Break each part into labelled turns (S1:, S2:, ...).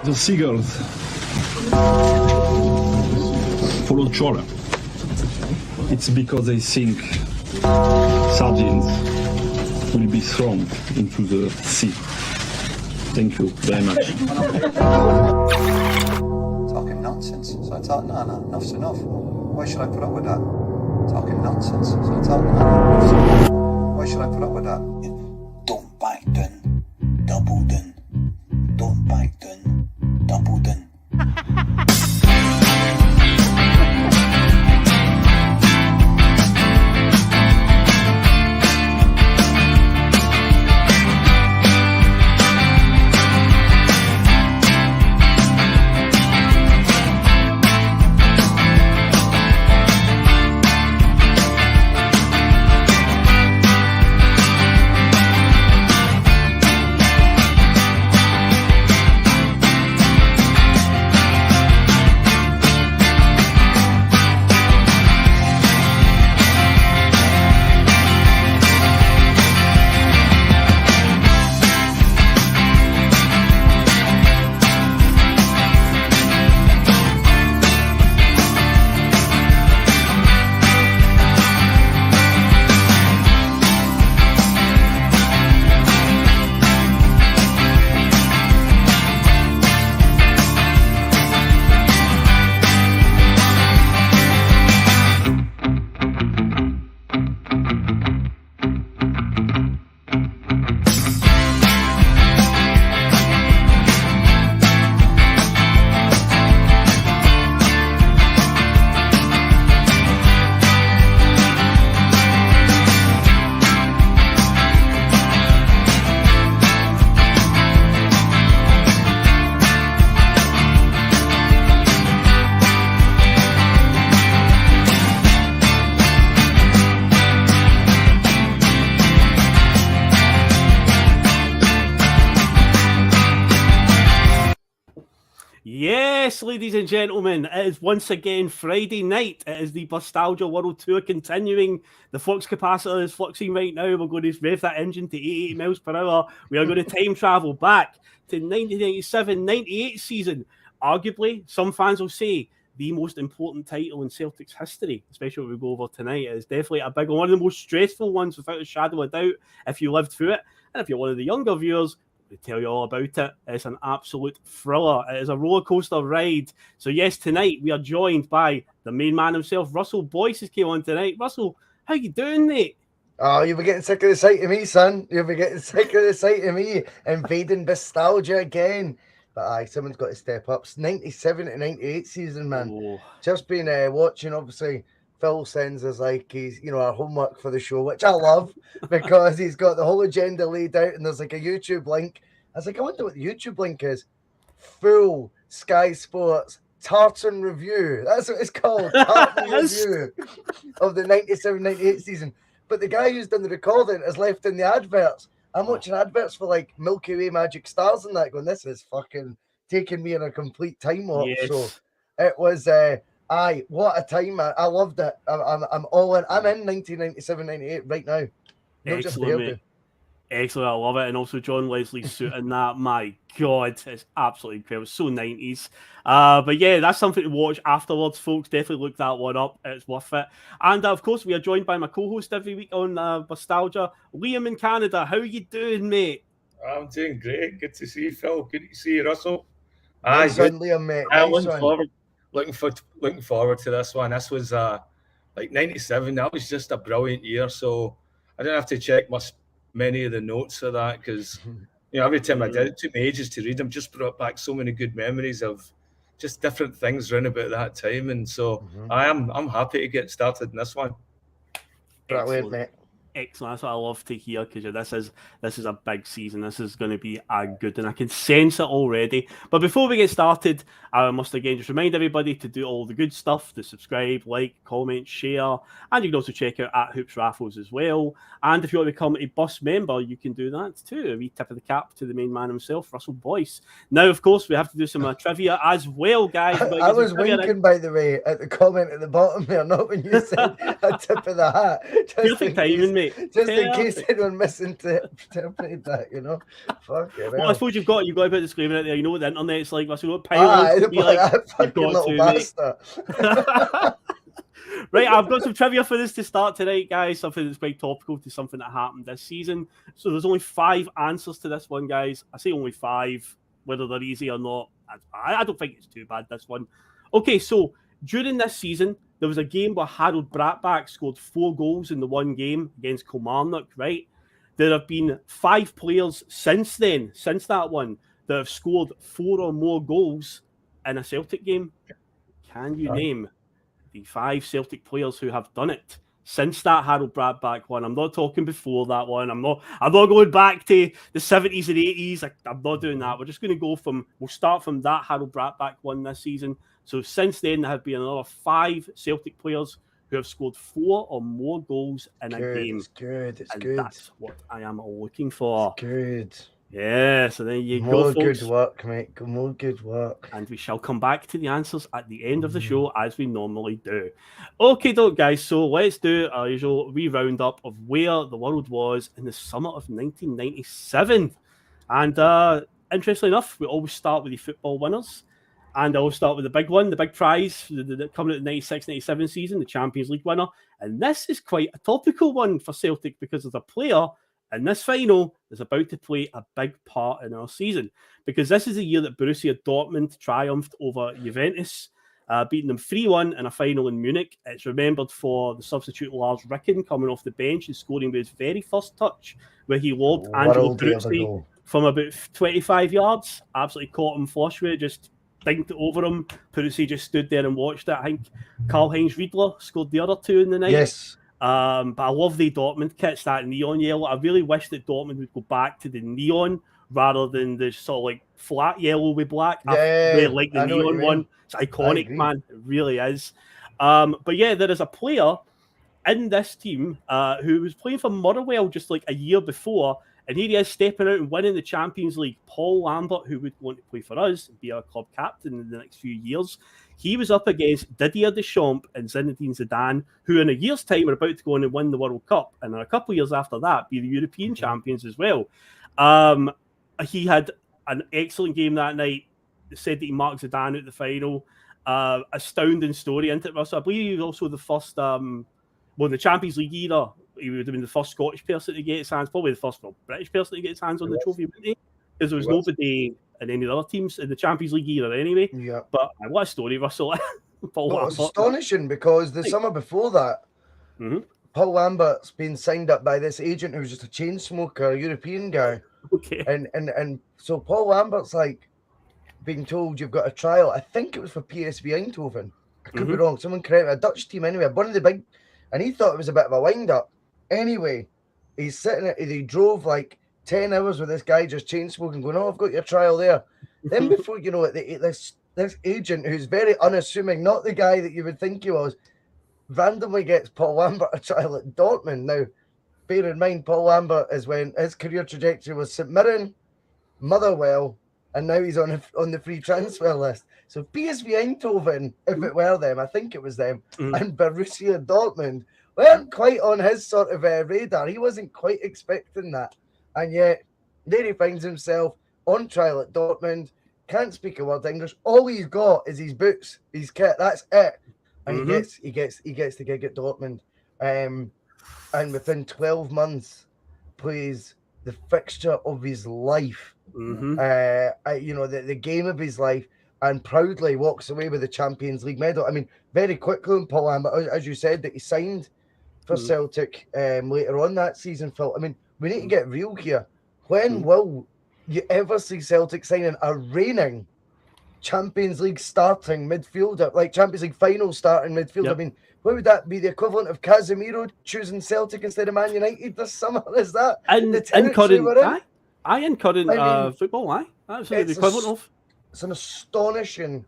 S1: The seagulls follow trawler. It's because they think sardines will be thrown into the sea. Thank you very much.
S2: Talking nonsense. So I thought, no, enough's enough. Why should I put up with that? Talking nonsense. So I thought, no, enough's enough. Why should I put up with that? Don't back down, double down. Don't back down, double down.
S3: Yes, ladies and gentlemen, it is once again Friday night. It is the Bustalgia World Tour continuing. The flux capacitor is fluxing right now. We're going to rev that engine to 88 miles per hour. We are going to time travel back to 1997-98 season. Arguably, some fans will say the most important title in Celtic's history, especially when we go over tonight. It is definitely a big one of the most stressful ones, without a shadow of a doubt, if you lived through it. And if you're one of the younger viewers, we tell you all about it. It's an absolute thriller. It is a roller coaster ride. So yes, tonight we are joined by the main man himself, Russell Boyce, has came on tonight. Russell, how you doing, mate?
S4: Oh, you'll be getting sick of the sight of me, son. You'll be getting sick of the sight of me invading Bustalgia again. But aye, someone's got to step up. It's 97 to 98 season, man.
S3: Oh.
S4: Just been watching, obviously. Phil sends us like he's, our homework for the show, which I love because he's got the whole agenda laid out and there's like a YouTube link. I was like, I wonder what the YouTube link is. Full Sky Sports Tartan Review. That's what it's called. Tartan Review of the 97-98 season. But the guy who's done the recording has left in the adverts. I'm watching adverts for like Milky Way Magic Stars and that going, this is fucking taking me in a complete time warp.
S3: Yes.
S4: So it was... aye, what a time, man. I loved it. I'm all in. I'm in 1997-98 right now. Not just
S3: Excellent, excellent. I love it. And also John Leslie's suit in that. My God, it's absolutely incredible. It's so 90s. But yeah, that's something to watch afterwards, folks. Definitely look that one up. It's worth it. And of course, we are joined by my co-host every week on Bustalgia, Liam in Canada. How are you doing, mate?
S5: I'm doing great. Good to see you, Phil. Good to see you, Russell.
S4: Nice one, Liam, mate.
S5: Looking forward to this one. This was like 97. That was just a brilliant year. So I didn't have to check many of the notes for that because every time I did, it took me ages to read them. Just brought back so many good memories of just different things around about that time. And so I'm happy to get started in this one.
S4: Brilliant, mate.
S3: Excellent. That's what I love to hear because this is a big season. This is going to be a good, and I can sense it already. But before we get started, I must again just remind everybody to do all the good stuff: to subscribe, like, comment, share, and you can also check out at Hoops Raffles as well. And if you want to become a Bus member, you can do that too. A wee tip of the cap to the main man himself, Russell Boyce. Now, of course, we have to do some trivia as well, guys.
S4: I was winking, by the way, at the comment at the bottom there, not when you said a tip of the hat.
S3: Perfect timing, mate. Perfect.
S4: Just in case anyone misinterpreted that, you know. Fucking
S3: Well, I
S4: hell.
S3: suppose you've got a bit of disclaimer out there. You know what the internet's like. So what
S4: Ah,
S3: pile be like.
S4: that
S3: You've
S4: fucking
S3: got
S4: little
S3: to, mate.
S4: bastard.
S3: Right, I've got some trivia for this to start tonight, guys. Something that's quite topical to something that happened this season. So there's only 5 answers to this one, guys. I say only 5. Whether they're easy or not, I don't think it's too bad, this one. Okay, so during this season, there was a game where Harald Brattbakk scored 4 goals in the one game against Kilmarnock, right? There have been 5 players since then, since that one, that have scored 4 or more goals in a Celtic game. Can you name the 5 Celtic players who have done it since that Harald Brattbakk one? I'm not talking before that one. I'm not going back to the 70s and 80s. I'm not doing that. We're just going to we'll start from that Harald Brattbakk one this season. So since then, there have been another 5 Celtic players who have scored 4 or more goals in a game.
S4: It's good. It's
S3: and
S4: good.
S3: That's what I am looking for.
S4: It's good.
S3: Yeah, so there you
S4: More
S3: go, folks.
S4: good work, mate. More good work.
S3: And we shall come back to the answers at the end of the show, as we normally do. Okay, guys, so let's do our usual roundup of where the world was in the summer of 1997. And interestingly enough, we always start with the football winners. And I will start with the big one, the big prize coming at the 96-97 season, the Champions League winner. And this is quite a topical one for Celtic because there's a player in this final is about to play a big part in our season, because this is the year that Borussia Dortmund triumphed over Juventus, beating them 3-1 in a final in Munich. It's remembered for the substitute Lars Ricken coming off the bench and scoring with his very first touch, where he lobbed Angelo Peruzzi from about 25 yards. Absolutely caught him flush with it, just dinked it over him. Peruzzi just stood there and watched it. I think Karl-Heinz Riedler scored the other 2 in the night.
S4: Yes.
S3: But I love the Dortmund kits, that neon yellow. I really wish that Dortmund would go back to the neon rather than the sort of like flat yellow with black.
S4: Yeah,
S3: I really like the neon one. It's iconic, man. It really is. But yeah, there is a player in this team who was playing for Motherwell just like a year before, and here he is stepping out and winning the Champions League. Paul Lambert, who would want to play for us and be our club captain in the next few years. He was up against Didier Deschamps and Zinedine Zidane, who in a year's time are about to go on and win the World Cup, and in a couple of years after that, be the European champions as well. He had an excellent game that night. Said that he marked Zidane out the final. Astounding story, isn't it, Russell? I believe he was also the first, the Champions League era. He would have been the first Scottish person to get his hands, probably the first British person to get his hands on the trophy, wouldn't he? Because there was nobody in any of the other teams in the Champions League era anyway.
S4: Yeah.
S3: But what a story, Russell.
S4: It's astonishing because the summer before that, Paul Lambert's been signed up by this agent who was just a chain smoker, a European guy.
S3: Okay.
S4: And so Paul Lambert's like being told you've got a trial. I think it was for PSV Eindhoven. I could be wrong. Someone correct me. A Dutch team anyway. One of the big, and he thought it was a bit of a wind up. Anyway, he's sitting. He drove like 10 hours with this guy just chain smoking, going, "Oh, I've got your trial there." Then before you know it, this agent who's very unassuming, not the guy that you would think he was, randomly gets Paul Lambert a trial at Dortmund. Now, bear in mind, Paul Lambert is when his career trajectory was St Mirren, Motherwell, and now he's on the free transfer list. So PSV Eindhoven, if it were them, I think it was them, and Borussia Dortmund weren't quite on his sort of radar. He wasn't quite expecting that. And yet, there he finds himself on trial at Dortmund, can't speak a word of English. All he's got is his boots, his kit, that's it. And he gets the gig at Dortmund. And within 12 months, plays the fixture of his life. The game of his life, and proudly walks away with the Champions League medal. I mean, very quickly, Paul Lambert, as you said, that he signed for Celtic later on that season, Phil. I mean, we need to get real here. When will you ever see Celtic signing a reigning Champions League starting midfielder, like Champions League final starting midfielder? I mean, what would that be? The equivalent of Casemiro choosing Celtic instead of Man United this summer? Is that
S3: in current football? That's the equivalent of.
S4: It's an astonishing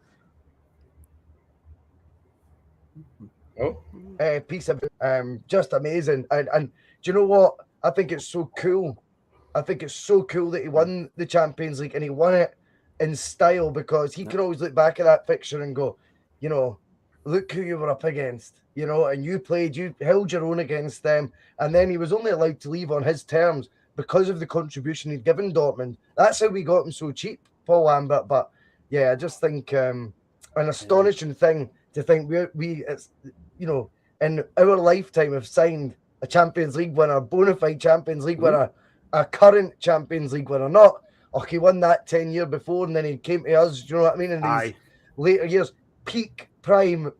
S4: piece of just amazing. And do you know what? I think it's so cool. I think it's so cool that he won the Champions League, and he won it in style, because he can always look back at that fixture and go, look who you were up against, you know, and you held your own against them. And then he was only allowed to leave on his terms because of the contribution he'd given Dortmund. That's how we got him so cheap, Paul Lambert. But yeah, I just think an astonishing thing to think it's, you know, in our lifetime have signed a Champions League winner, a bona fide Champions League winner, a current Champions League winner, not, he won that 10 years before and then he came to us, you know what I mean, in these later years. Peak prime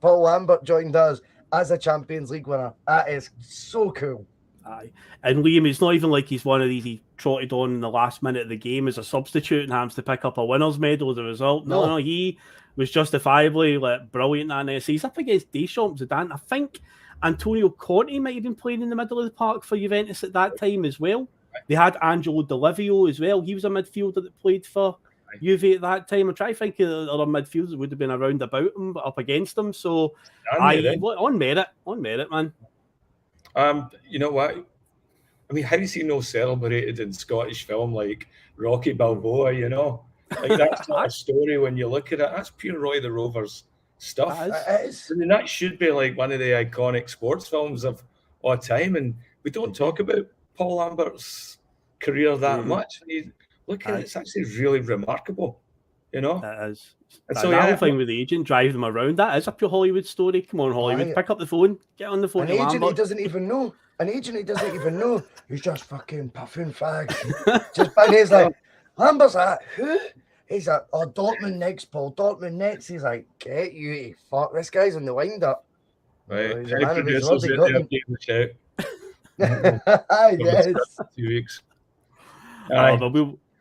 S4: Paul Lambert joined us as a Champions League winner. That is so cool.
S3: Aye. And Liam, it's not even like he's one of these he trotted on in the last minute of the game as a substitute and happens to pick up a winner's medal as a result. No, he was justifiably brilliant in that. He's up against Deschamps, Zidane. I think Antonio Conte might have been playing in the middle of the park for Juventus at that time as well. They had Angelo Di Livio as well. He was a midfielder that played for Juve at that time. I'm trying to think of other midfielders that would have been around about him, but up against him. So, on merit, man.
S5: You know what? I mean, how is he no celebrated in Scottish film like Rocky Balboa, you know? Like, that's not a story when you look at it. That's pure Roy the Rover's stuff.
S4: It is.
S5: I mean, that should be like one of the iconic sports films of all time. And we don't talk about Paul Lambert's career that much. And you look at it, it's actually really remarkable, you know?
S3: It is.
S5: And
S3: so, whole thing with the agent, drive them around, that is a pure Hollywood story. Come on, Hollywood, pick up the phone, get on the phone.
S4: An agent he doesn't even know. He's just fucking puffing fags. Just bang his like, Lambert's like, who? He's like, Dortmund next, Paul. Dortmund next. He's like, get you to fuck. This guy's on the wind up.
S5: Right.
S4: He's a man of his word, he got him. Yes.
S5: 2 weeks.
S3: But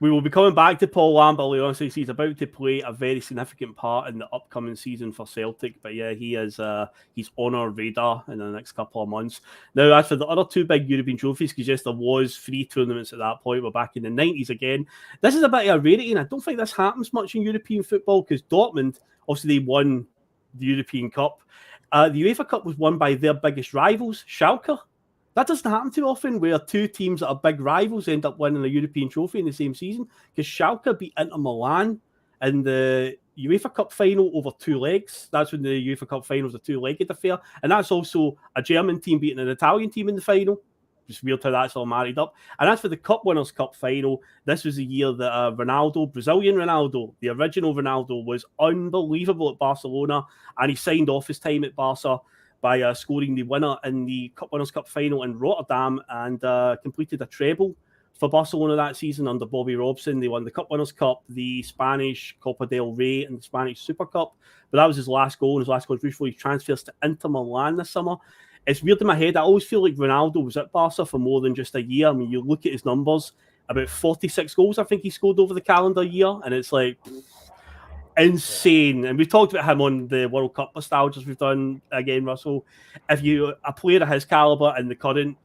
S3: we will be coming back to Paul Lambert later on. So he's about to play a very significant part in the upcoming season for Celtic. But yeah, he is he's on our radar in the next couple of months. Now, as for the other two big European trophies, because yes, there was 3 tournaments at that point. We're back in the 90s again. This is a bit of a rarity, and I don't think this happens much in European football because Dortmund, obviously, they won the European Cup. The UEFA Cup was won by their biggest rivals, Schalke. That doesn't happen too often where two teams that are big rivals end up winning a European trophy in the same season, because Schalke beat Inter Milan in the UEFA Cup final over 2 legs. That's when the UEFA Cup final was a 2-legged affair. And that's also a German team beating an Italian team in the final. Just weird how that's all married up. And as for the Cup Winners' Cup final, this was the year that Ronaldo, Brazilian Ronaldo, the original Ronaldo, was unbelievable at Barcelona, and he signed off his time at Barca by scoring the winner in the Cup Winners' Cup final in Rotterdam and completed a treble for Barcelona that season under Bobby Robson. They won the Cup Winners' Cup, the Spanish Copa del Rey, and the Spanish Super Cup. But that was his last goal, and his last contribution before he transfers to Inter Milan this summer. It's weird in my head. I always feel like Ronaldo was at Barca for more than just a year. I mean, you look at his numbers, about 46 goals I think he scored over the calendar year, and it's like insane. And we've talked about him on the World Cup nostalgias we've done again, Russell. If you a player of his caliber in the current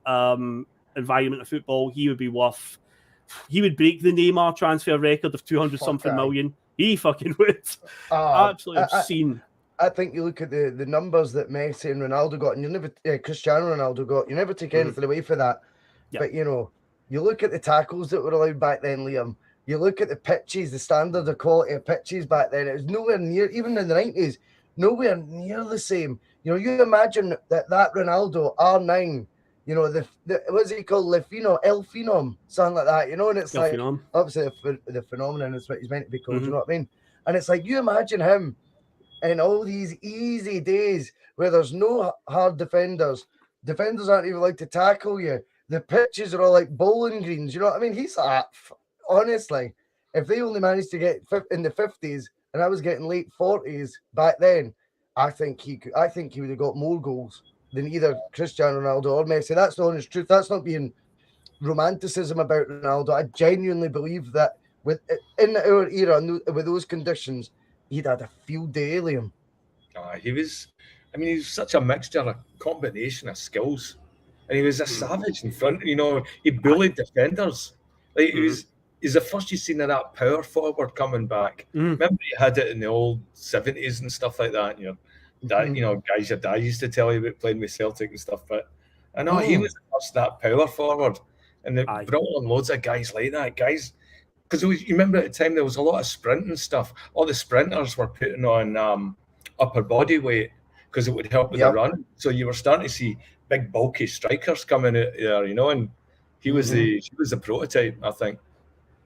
S3: environment of football, he would break the Neymar transfer record of 200-something million. He fucking would. Absolutely obscene.
S4: I think you look at the numbers that Messi and Ronaldo got, and you never Cristiano Ronaldo got. You never take anything away for that. Yep. But you know, you look at the tackles that were allowed back then, Liam. You look at the pitches, the standard of quality of pitches back then. It was nowhere near, even in the 90s, nowhere near the same. You know, you imagine that Ronaldo R9, you know, the what's he called, El Phenom, something like that. You know, and it's El like Phenom. Obviously the phenomenon is what he's meant to be called. You know what I mean? And it's like you imagine him in all these easy days where there's no hard defenders. Defenders aren't even like to tackle you. The pitches are all like bowling greens. You know what I mean? He's like, honestly, if they only managed to get in the 50s and I was getting late 40s back then, I think he would have got more goals than either Cristiano Ronaldo or Messi. That's the honest truth. That's not being romanticism about Ronaldo. I genuinely believe that in our era with those conditions, he'd had a field day, Liam.
S5: He was such a mixture, a combination of skills. And he was a savage in front. You know, he bullied defenders. Like he's the first you've seen of that power forward coming back. Remember, he had it in the old 70s and stuff like that. You know, guys your dad used to tell you about playing with Celtic and stuff. But I know he was the first that power forward, and they brought on loads of guys like that. Guys, because you remember at the time there was a lot of sprinting stuff. All the sprinters were putting on upper body weight because it would help with the run. So you were starting to see big bulky strikers coming out there, you know, and he was the prototype, I think.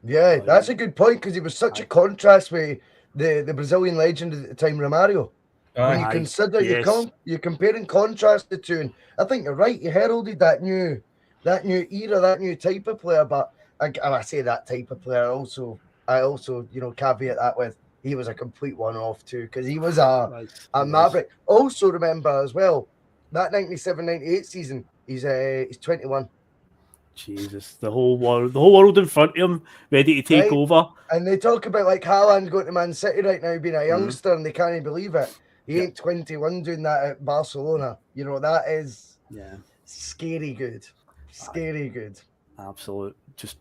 S4: Yeah, that's a good point because he was such a contrast with the Brazilian legend at the time, Romario. When you consider you compare and contrast the two, and I think you're right. He heralded that new era, that new type of player. But I say that type of player. I also caveat that with he was a complete one-off too because he was a maverick. Also remember as well that 97-98 season. He's 21.
S3: Jesus, the whole world in front of him, ready to take over.
S4: And they talk about like Haaland going to Man City right now, being a youngster, and they can't believe it. He ain't 21 doing that at Barcelona. You know, that is scary good. Scary good.
S3: Absolute. Just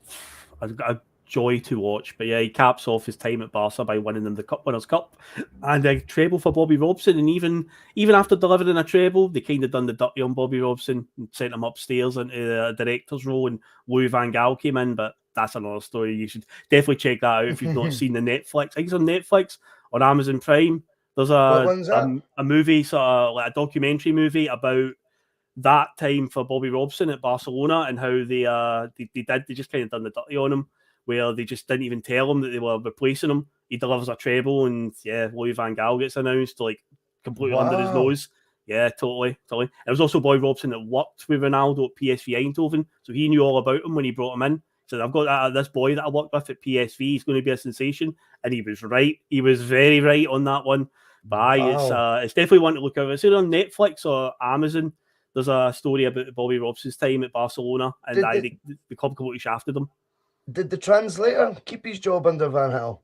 S3: a joy to watch. But yeah, he caps off his time at Barca by winning them the Winners' Cup and a treble for Bobby Robson. And even after delivering a treble, they kind of done the dirty on Bobby Robson and sent him upstairs into the director's role, and Louis van Gaal came in. But that's another story. You should definitely check that out if you've not seen the Netflix. I think it's on Netflix, on Amazon Prime. There's a movie, sort of like a documentary movie about that time for Bobby Robson at Barcelona and how they just kind of done the dirty on him, where they just didn't even tell him that they were replacing him. He delivers a treble, and Louis van Gaal gets announced like completely under his nose. Yeah, totally. And it was also Bobby Robson that worked with Ronaldo at PSV Eindhoven, so he knew all about him when he brought him in. So I've got this boy that I worked with at PSV. He's going to be a sensation, and he was right. He was very right on that one. But it's definitely one to look at. It's either on Netflix or Amazon. There's a story about Bobby Robson's time at Barcelona, and the club completely shafted him.
S4: Did the translator keep his job under Van Gaal?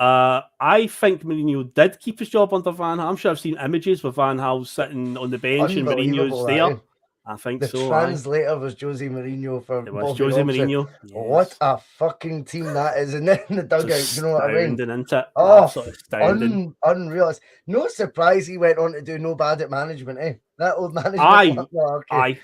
S3: I think Mourinho did keep his job under Van Gaal. I'm sure I've seen images with Van Gaal sitting on the bench and Mourinho's there. I think
S4: the translator was Jose Mourinho for
S3: it was Jose Mourinho. Yes.
S4: What a fucking team that is in the dugout. You know what I mean?
S3: Isn't it?
S4: Oh, unreal. No surprise he went on to do no bad at management, eh? That old management.
S3: Aye.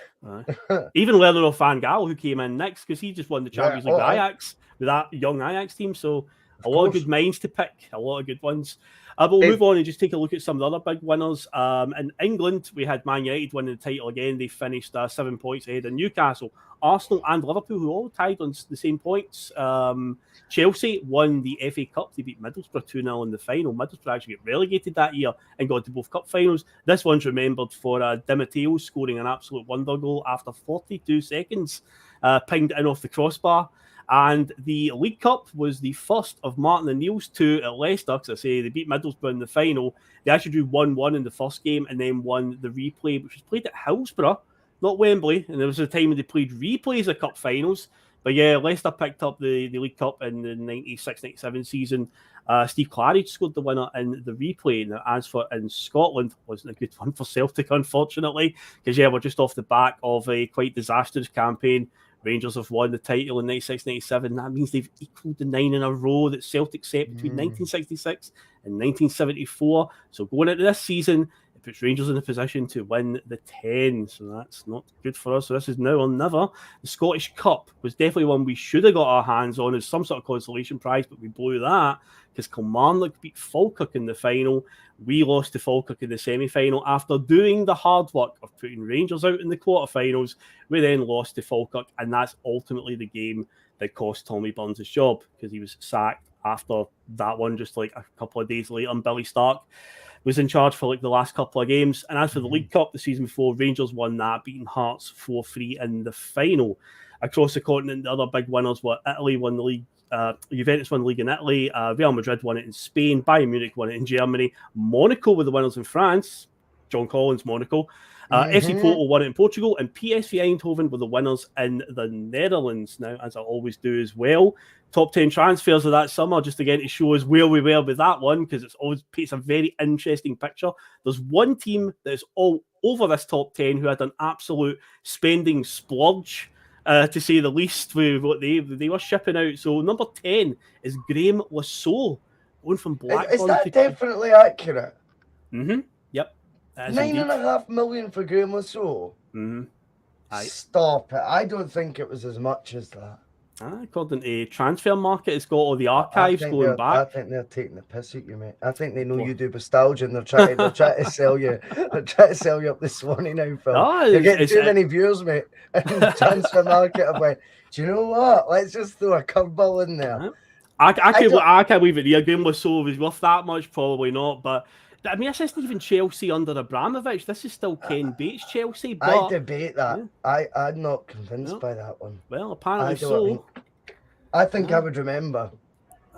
S3: Even learning off Van Gaal, who came in next, because he just won the Champions League with Ajax, with that young Ajax team. So a lot of good minds to pick, a lot of good ones. But we'll move on and just take a look at some of the other big winners. In England, we had Man United winning the title again. They finished 7 points ahead of Newcastle. Arsenal and Liverpool, who all tied on the same points. Chelsea won the FA Cup. They beat Middlesbrough 2-0 in the final. Middlesbrough actually got relegated that year and got to both cup finals. This one's remembered for Di Matteo scoring an absolute wonder goal after 42 seconds. Pinged in off the crossbar. And the League Cup was the first of Martin O'Neill's two at Leicester, because I say they beat Middlesbrough in the final. They actually drew 1-1 in the first game and then won the replay, which was played at Hillsborough, not Wembley. And there was a time when they played replays of cup finals. But yeah, Leicester picked up the League Cup in the 96-97 season. Steve Claridge scored the winner in the replay. Now, as for in Scotland, wasn't a good one for Celtic, unfortunately, because we're just off the back of a quite disastrous campaign. Rangers have won the title in 96-97. That means they've equalled the 9 in a row that Celtic set between 1966 and 1974. So going into this season, it puts Rangers in a position to win the 10. So that's not good for us. So this is now or never. The Scottish Cup was definitely one we should have got our hands on as some sort of consolation prize, but we blew that because Kilmarnock beat Falkirk in the final. We lost to Falkirk in the semi-final. After doing the hard work of putting Rangers out in the quarterfinals, we then lost to Falkirk, and that's ultimately the game that cost Tommy Burns his job, because he was sacked after that one just like a couple of days later, and Billy Stark was in charge for like the last couple of games. And as for the League Cup the season before, Rangers won that, beating Hearts 4-3 in the final. Across the continent, the other big winners were Italy won the league. Juventus won the league in Italy. Real Madrid won it in Spain. Bayern Munich won it in Germany. Monaco were the winners in France. John Collins, Monaco. FC Porto won it in Portugal, and PSV Eindhoven were the winners in the Netherlands. Now, as I always do as well, top 10 transfers of that summer, just again to show us where we were with that one, because it's always paints a very interesting picture. There's one team that is all over this top 10 who had an absolute spending splurge, to say the least, with what they were shipping out. So number 10 is Graham Lasso, going from Blackburn.
S4: Is that definitely accurate?
S3: Yep.
S4: $9.5 million for Graham Lasso. Stop it! I don't think it was as much as that.
S3: According to Transfer Market, it's got all the archives going back.
S4: I think they're taking the piss at you, mate. I think they know you do Bustalgia and they're trying to sell you. They're trying to sell you up this morning now, Phil. You're getting too many viewers, mate. And the Transfer Market have went, do you know what? Let's just throw a curveball in there.
S3: I can't believe it. The game was worth that much, probably not. But I mean, this isn't even Chelsea under Abramovich. This is still Ken Bates Chelsea. But
S4: I debate that. Yeah. I'm not convinced by that one.
S3: Well, apparently so.
S4: I think I would remember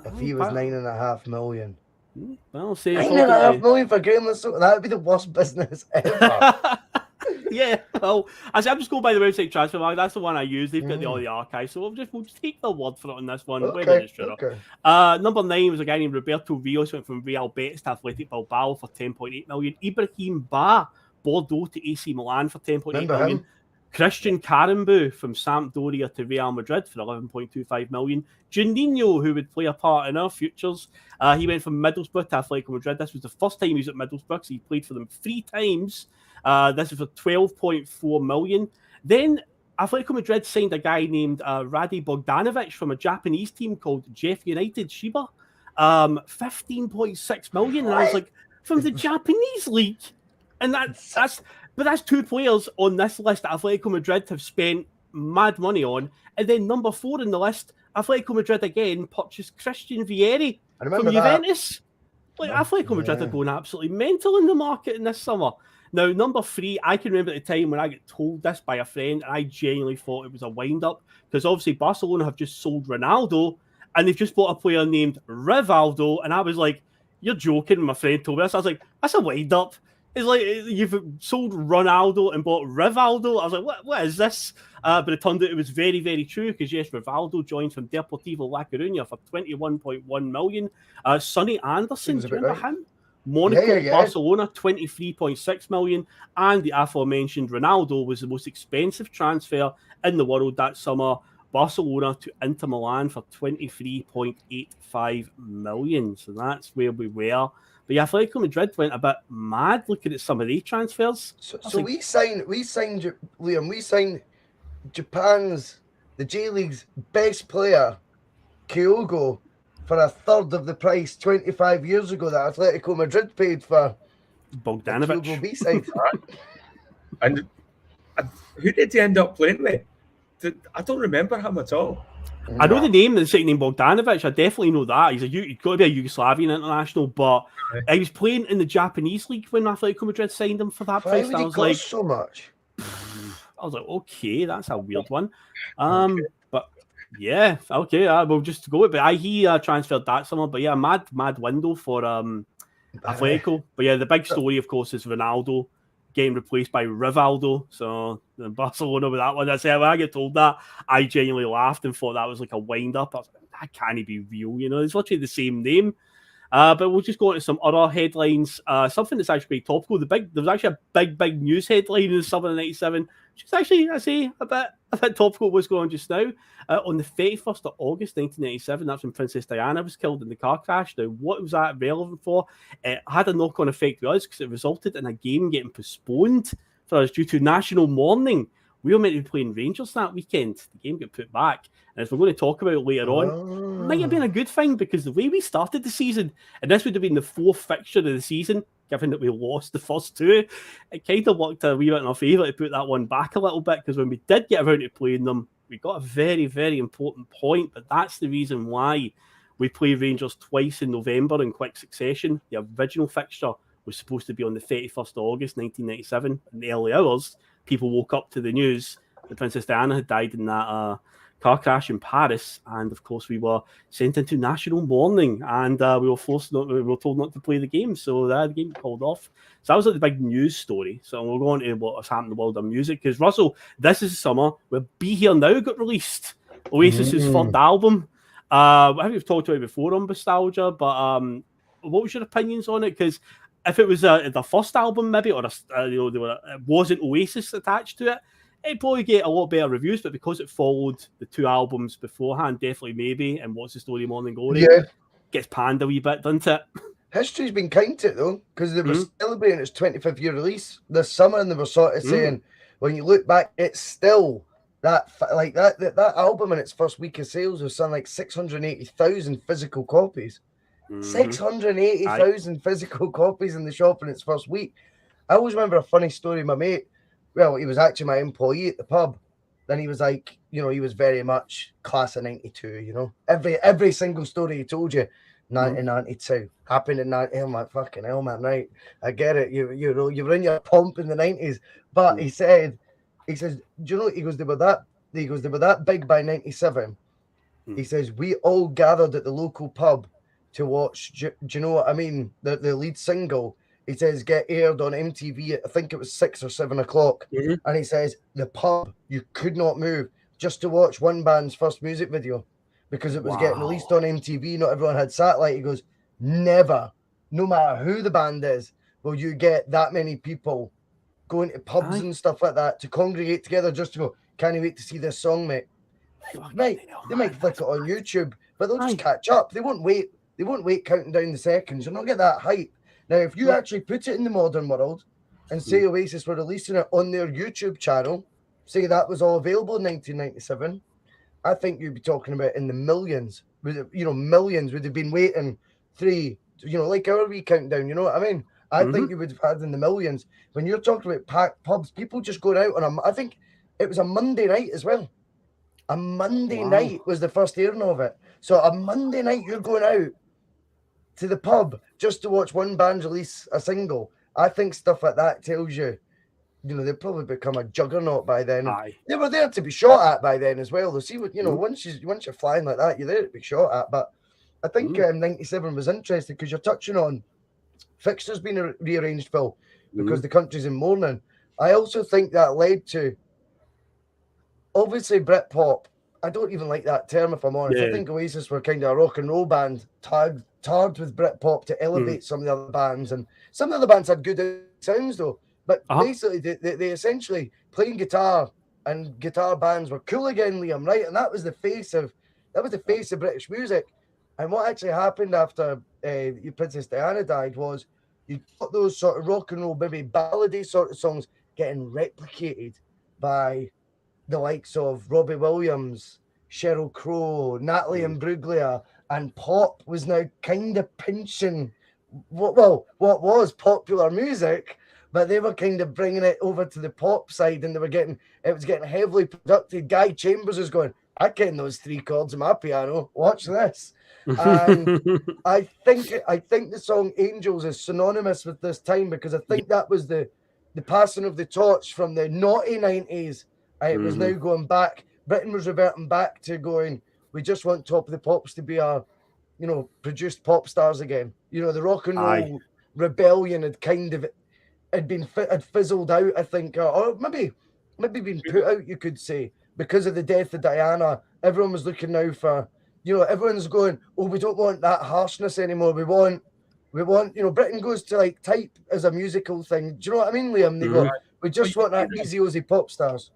S4: if he was 9.5 million.
S3: Well, say
S4: 9.5 million for Graham Lesotho. That would be the worst business ever.
S3: Yeah, well, I'm just going by the website Transfer Market. That's the one I use. They've got all the archives, so we'll just take the word for it on this one.
S4: Okay.
S3: Number 9 was a guy named Roberto Rios, went from Real Betis to Athletic Bilbao for 10.8 million. Ibrahim Ba, Bordeaux to AC Milan for 10.8 million. Christian Carambou from Sampdoria to Real Madrid for 11.25 million. Juninho, who would play a part in our futures, he went from Middlesbrough to Atletico Madrid. This was the first time he was at Middlesbrough, so he played for them 3 times. This is for 12.4 million. Then Atletico Madrid signed a guy named Rade Bogdanovic from a Japanese team called Jeff United Shiba, 15.6 million. And I was like, from the Japanese league, and that's 2 players on this list that Atletico Madrid have spent mad money on. And then number 4 in the list, Atletico Madrid again purchased Christian Vieri from Juventus. Like, Atletico Madrid are going absolutely mental in the market in this summer. Now, number 3, I can remember at the time when I got told this by a friend, and I genuinely thought it was a wind-up, because obviously Barcelona have just sold Ronaldo, and they've just bought a player named Rivaldo, and I was like, you're joking. My friend told me this. I was like, that's a wind-up. It's like, you've sold Ronaldo and bought Rivaldo. I was like, what is this? But it turned out it was very, very true, because yes, Rivaldo joined from Deportivo La Coruña for 21.1 million. Sonny Anderson, do you remember him? Monaco, Barcelona, 23.6 million. And the aforementioned Ronaldo was the most expensive transfer in the world that summer. Barcelona to Inter Milan for 23.85 million. So that's where we were. But yeah, Atletico Madrid went a bit mad looking at some of these transfers.
S4: So we signed Liam, we signed Japan's, the J League's best player, Kyogo, for a third of the price 25 years ago that Atletico Madrid paid for
S3: Bogdanovic.
S4: Kyogo B-side.
S5: And who did he end up playing with? I don't remember him at all.
S3: I know the name, the second name Bogdanovic. I definitely know that. He's got to be a Yugoslavian international, but he was playing in the Japanese league when Atletico Madrid signed him for that price.
S4: I was like, so much.
S3: I was like, okay, that's a weird one. But yeah, okay, we'll just go with it. But he transferred that summer. But yeah, mad window for Atletico. But yeah, the big story, of course, is Ronaldo getting replaced by Rivaldo. So Barcelona with that one. I said, when I get told that, I genuinely laughed and thought that was like a wind-up. I was like, that can't be real, you know. It's literally the same name. But we'll just go into some other headlines. Something that's actually topical. There was actually a big news headline in the summer of '97, which is actually, I say, a bit topical what's going on just now. On the 31st of August 1997, that's when Princess Diana was killed in the car crash. Now, what was that relevant for? It had a knock-on effect with us because it resulted in a game getting postponed for us due to national mourning. We were meant to be playing Rangers that weekend. The game got put back. And as we're going to talk about later on, it might have been a good thing, because the way we started the season, and this would have been the 4th fixture of the season, given that we lost the first 2, it kind of worked a wee bit in our favour to put that one back a little bit, because when we did get around to playing them, we got a very, very important point. But that's the reason why we play Rangers twice in November in quick succession. The original fixture was supposed to be on the 31st of August 1997. In the early hours, people woke up to the news that Princess Diana had died in that car crash in Paris, and of course we were sent into national mourning, and we were told not to play the game, so the game called off. So that was like the big news story. So we'll go on to what has happened in the world of music, because Russell, this is summer where Be Here Now got released, Oasis's third album. I think we've talked about it before on Bustalgia, but what was your opinions on it? Because if it was the first album, maybe, or it wasn't Oasis attached to it, it'd probably get a lot better reviews. But because it followed the 2 albums beforehand, definitely maybe, and What's the Story, Morning Glory, gets panned a wee bit, doesn't it?
S4: History's been kind to it, though, because they were celebrating its 25th year release this summer, and they were sort of saying, when you look back, it's still that album in its first week of sales was something like 680,000 physical copies. 680,000 physical copies in the shop in its first week. I always remember a funny story. My mate, well, he was actually my employee at the pub. Then he was like, he was very much class of 92, Every single story he told you, 1992, happened in 90. I'm like, fucking hell, man, right? I get it. You were in your pomp in the 90s. But he says, do you know, he goes, they were that big by 97. He says, we all gathered at the local pub to watch, do you know what I mean? The lead single, he says, get aired on MTV at, I think it was 6 or 7 o'clock. And he says, the pub, you could not move just to watch one band's first music video because it was getting released on MTV. Not everyone had satellite. He goes, never, no matter who the band is, will you get that many people going to pubs and stuff like that to congregate together just to go, can't you wait to see this song, mate? They might flick it on YouTube, but they'll just catch up. They won't wait counting down the seconds. You'll not get that hype. Now, if you actually put it in the modern world and say Oasis were releasing it on their YouTube channel, say that was all available in 1997, I think you'd be talking about in the millions. Millions would have been waiting like our wee countdown, you know what I mean? I think you would have had in the millions. When you're talking about packed pubs, people just going out on I think it was a Monday night as well. A Monday night was the first airing of it. So a Monday night you're going out to the pub just to watch one band release a single. I think stuff like that tells you, they've probably become a juggernaut by then. They were there to be shot at by then as well. They'll see what, once you're flying like that, you're there to be shot at. But I think 97 was interesting because you're touching on fixtures being rearranged, Phil, because the country's in mourning. I also think that led to, obviously, Britpop. I don't even like that term, if I'm honest. I think Oasis were kind of a rock and roll band, tarred with Britpop to elevate some of the other bands. And some of the other bands had good sounds, though. But basically, they essentially playing guitar and guitar bands were cool again, Liam, right? And that was the face of British music. And what actually happened after Princess Diana died was you got those sort of rock and roll, maybe ballady sort of songs getting replicated by the likes of Robbie Williams, Sheryl Crow, Natalie Imbruglia, and pop was now kind of pinching what was popular music, but they were kind of bringing it over to the pop side, and it was getting heavily produced. Guy Chambers was going, I ken those 3 chords on my piano. Watch this. And I think the song Angels is synonymous with this time because I think that was the passing of the torch from the naughty 90s. It was now going back. Britain was reverting back to going, we just want Top of the Pops to be our, produced pop stars again. The rock and roll rebellion had fizzled out, I think, or maybe been put out, you could say, because of the death of Diana. Everyone was looking now for, everyone's going, oh, we don't want that harshness anymore. We want, Britain goes to like type as a musical thing. Do you know what I mean, Liam? They go, we just want that easy Ozzy pop stars.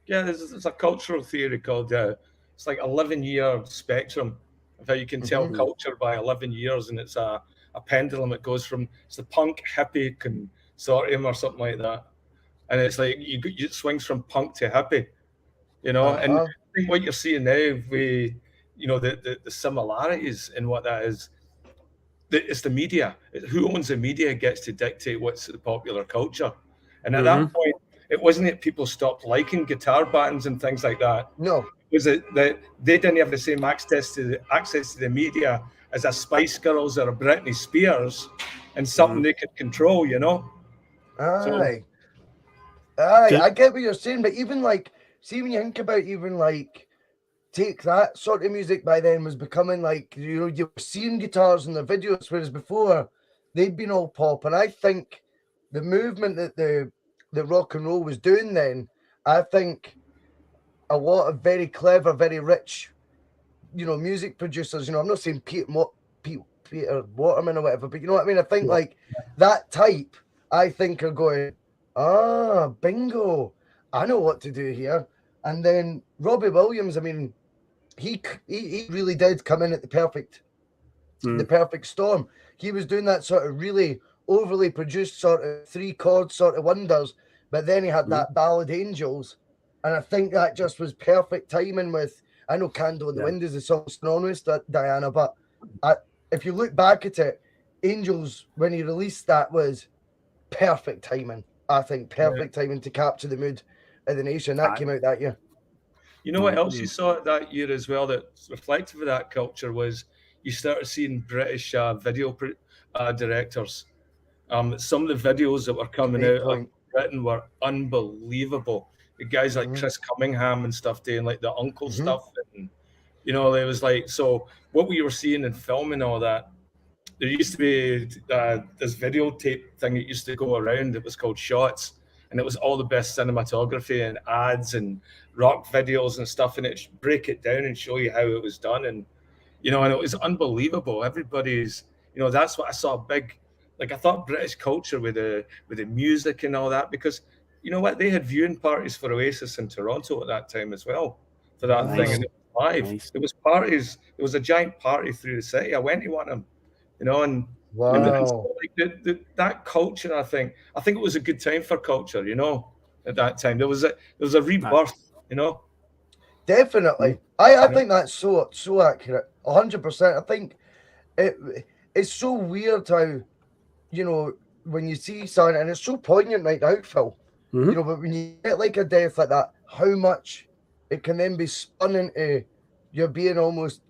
S5: Yeah, there's a cultural theory called it's like 11-year spectrum of how you can tell culture by 11 years, and it's a pendulum. It goes from it's the punk hippie consortium or something like that, and it's like it swings from punk to hippie, And I think what you're seeing now with the similarities in what that is. It's the media. Who owns the media gets to dictate what's the popular culture, and at that point. It wasn't that people stopped liking guitar bands and things like that. No. It was that they didn't have the same access to the media as a Spice Girls or a Britney Spears and something they could control,
S4: Aye. I get what you're saying, but even see when you think about take that sort of music by then was becoming you were seeing guitars in the videos, whereas before they'd been all pop. And I think the movement that the rock and roll was doing then, I think a lot of very clever, very rich, music producers, I'm not saying Peter Waterman or whatever, but you know what I mean? I think that type, I think are going, bingo, I know what to do here. And then Robbie Williams, I mean, he really did come in at the perfect storm. He was doing that sort of really overly produced sort of 3 chord sort of wonders, but then he had that ballad Angels, And I think that just was perfect timing with, I know Candle in the Wind is the song synonymous to Diana, but if you look back at it, Angels, when he released that, was perfect timing. I think perfect timing to capture the mood of the nation. That came out that year.
S5: You know what else you saw that year as well that reflective of that culture was you started seeing British video directors. Some of the videos that were coming out of Britain were unbelievable. The guys like Chris Cunningham and stuff doing like the uncle stuff, and you know, it was like, so what we were seeing in film and all that. There used to be this videotape thing that used to go around. It was called Shots, and it was all the best cinematography and ads and rock videos and stuff. And it break it down and show you how it was done, and you know, and it was unbelievable. Everybody's, you know, that's what I saw big. Like I thought British culture with the music and all that, because you know what, they had viewing parties for Oasis in Toronto at that time as well for that thing, and it was live. It was parties. It was a giant party through the city. I went to one of them. You know, and like that culture, I think it was a good time for culture. You know, at that time there was a rebirth. You know,
S4: definitely. I think that's so accurate, 100%. I think it's so weird how, you know, when you see something, and it's so poignant right now, Phil. You know, but when you get like a death like that, how much it can then be spun into you're being almost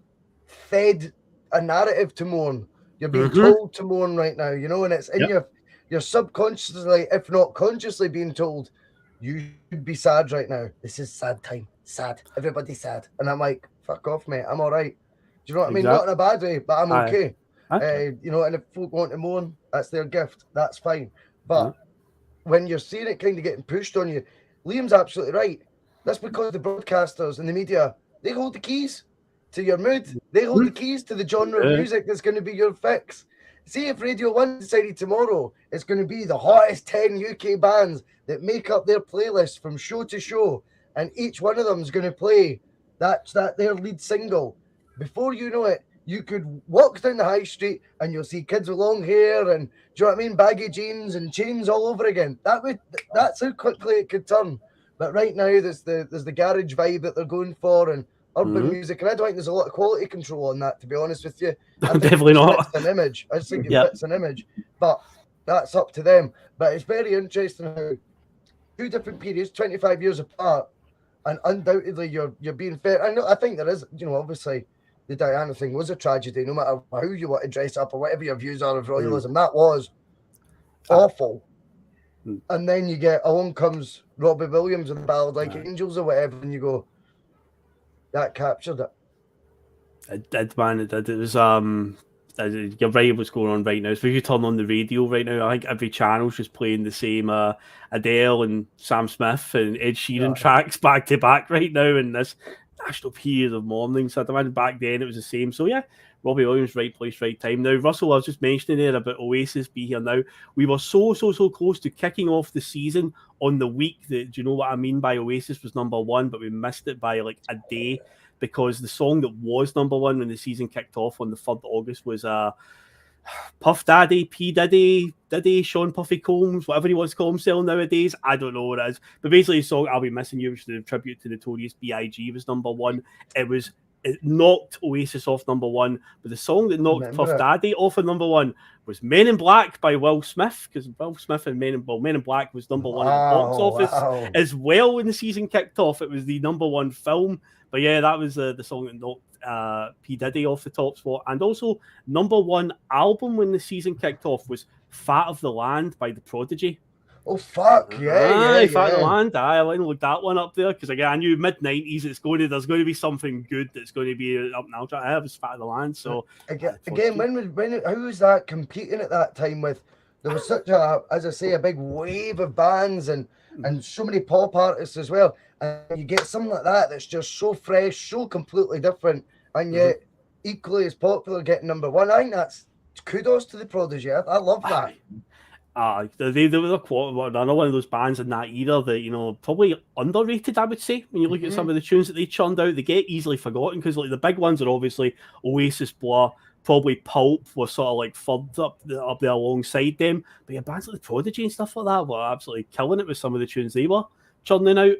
S4: fed a narrative to mourn. You're being told to mourn right now, you know, and it's in your subconsciously, if not consciously, being told you should be sad right now. This is sad time. Sad. Everybody's sad. And I'm like, fuck off, mate. I'm all right. Do you know what I mean? Not in a bad way, but I'm okay. You know, and if folk want to mourn, that's their gift. That's fine. But when you're seeing it kind of getting pushed on you, Liam's absolutely right. That's because the broadcasters and the media, they hold the keys to your mood. They hold the keys to the genre of music that's going to be your fix. See if Radio 1 decided tomorrow it's going to be the hottest 10 UK bands that make up their playlist from show to show, and each one of them is going to play that their lead single. Before you know it, you could walk down the high street and you'll see kids with long hair and, do you know what I mean, baggy jeans and chains all over again. That's how quickly it could turn. But right now, there's the garage vibe that they're going for, and urban music, and I don't think there's a lot of quality control on that, to be honest with you. I think
S3: definitely not.
S4: An image. I just think it fits an image, but that's up to them. But it's very interesting how two different periods, 25 years apart, and undoubtedly you're being fair. I think there is, you know, obviously the Diana thing was a tragedy, no matter how you want to dress up or whatever your views are of royalism. That was awful. And then you get along comes Robbie Williams and the ballad like Angels or whatever, and you go, that captured it.
S3: It did, man. It did. It was you're right. What's going on right now? So if you turn on the radio right now, I think every channel's just playing the same Adele and Sam Smith and Ed Sheeran tracks back to back right now in this national period of mourning. So I imagine back then it was the same. So yeah, Robbie Williams, right place, right time. Now, Russell, I was just mentioning there about Oasis be here now. We were so close to kicking off the season on the week that, do you know what I mean by Oasis was number one, but we missed it by like a day because the song that was number one when the season kicked off on the 3rd of August was Puff Daddy, P. Diddy, Sean Puffy Combs, whatever he wants to call himself nowadays. I don't know what it is. But basically the song I'll Be Missing You, which is a tribute to Notorious B.I.G. was number one. It knocked Oasis off number one, but the song that knocked Puff Daddy off of number one was Men in Black by Will Smith, because Will Smith and Men in Black was number one at the box office as well when the season kicked off. It was the number one film, but yeah, that was the song that knocked P. Diddy off the top spot. And also number one album when the season kicked off was Fat of the Land by the Prodigy.
S4: Oh, fuck, yeah.
S3: Fat of the Land, I want to look that one up there, because again, I knew mid-90s there's going to be something good that's going to be up now. I was Fat of the Land, so...
S4: Again, how was that competing at that time with... There was such a, as I say, a big wave of bands and so many pop artists as well. And you get something like that that's just so fresh, so completely different, and yet equally as popular, getting number one. I think that's kudos to the Prodigy. I love that.
S3: They were another one of those bands in that era that, you know, probably underrated, I would say. When you look at some of the tunes that they churned out, they get easily forgotten because like the big ones are obviously Oasis, Blur, probably Pulp were sort of like third up there alongside them. But yeah, bands like the Prodigy and stuff like that were absolutely killing it with some of the tunes they were churning out.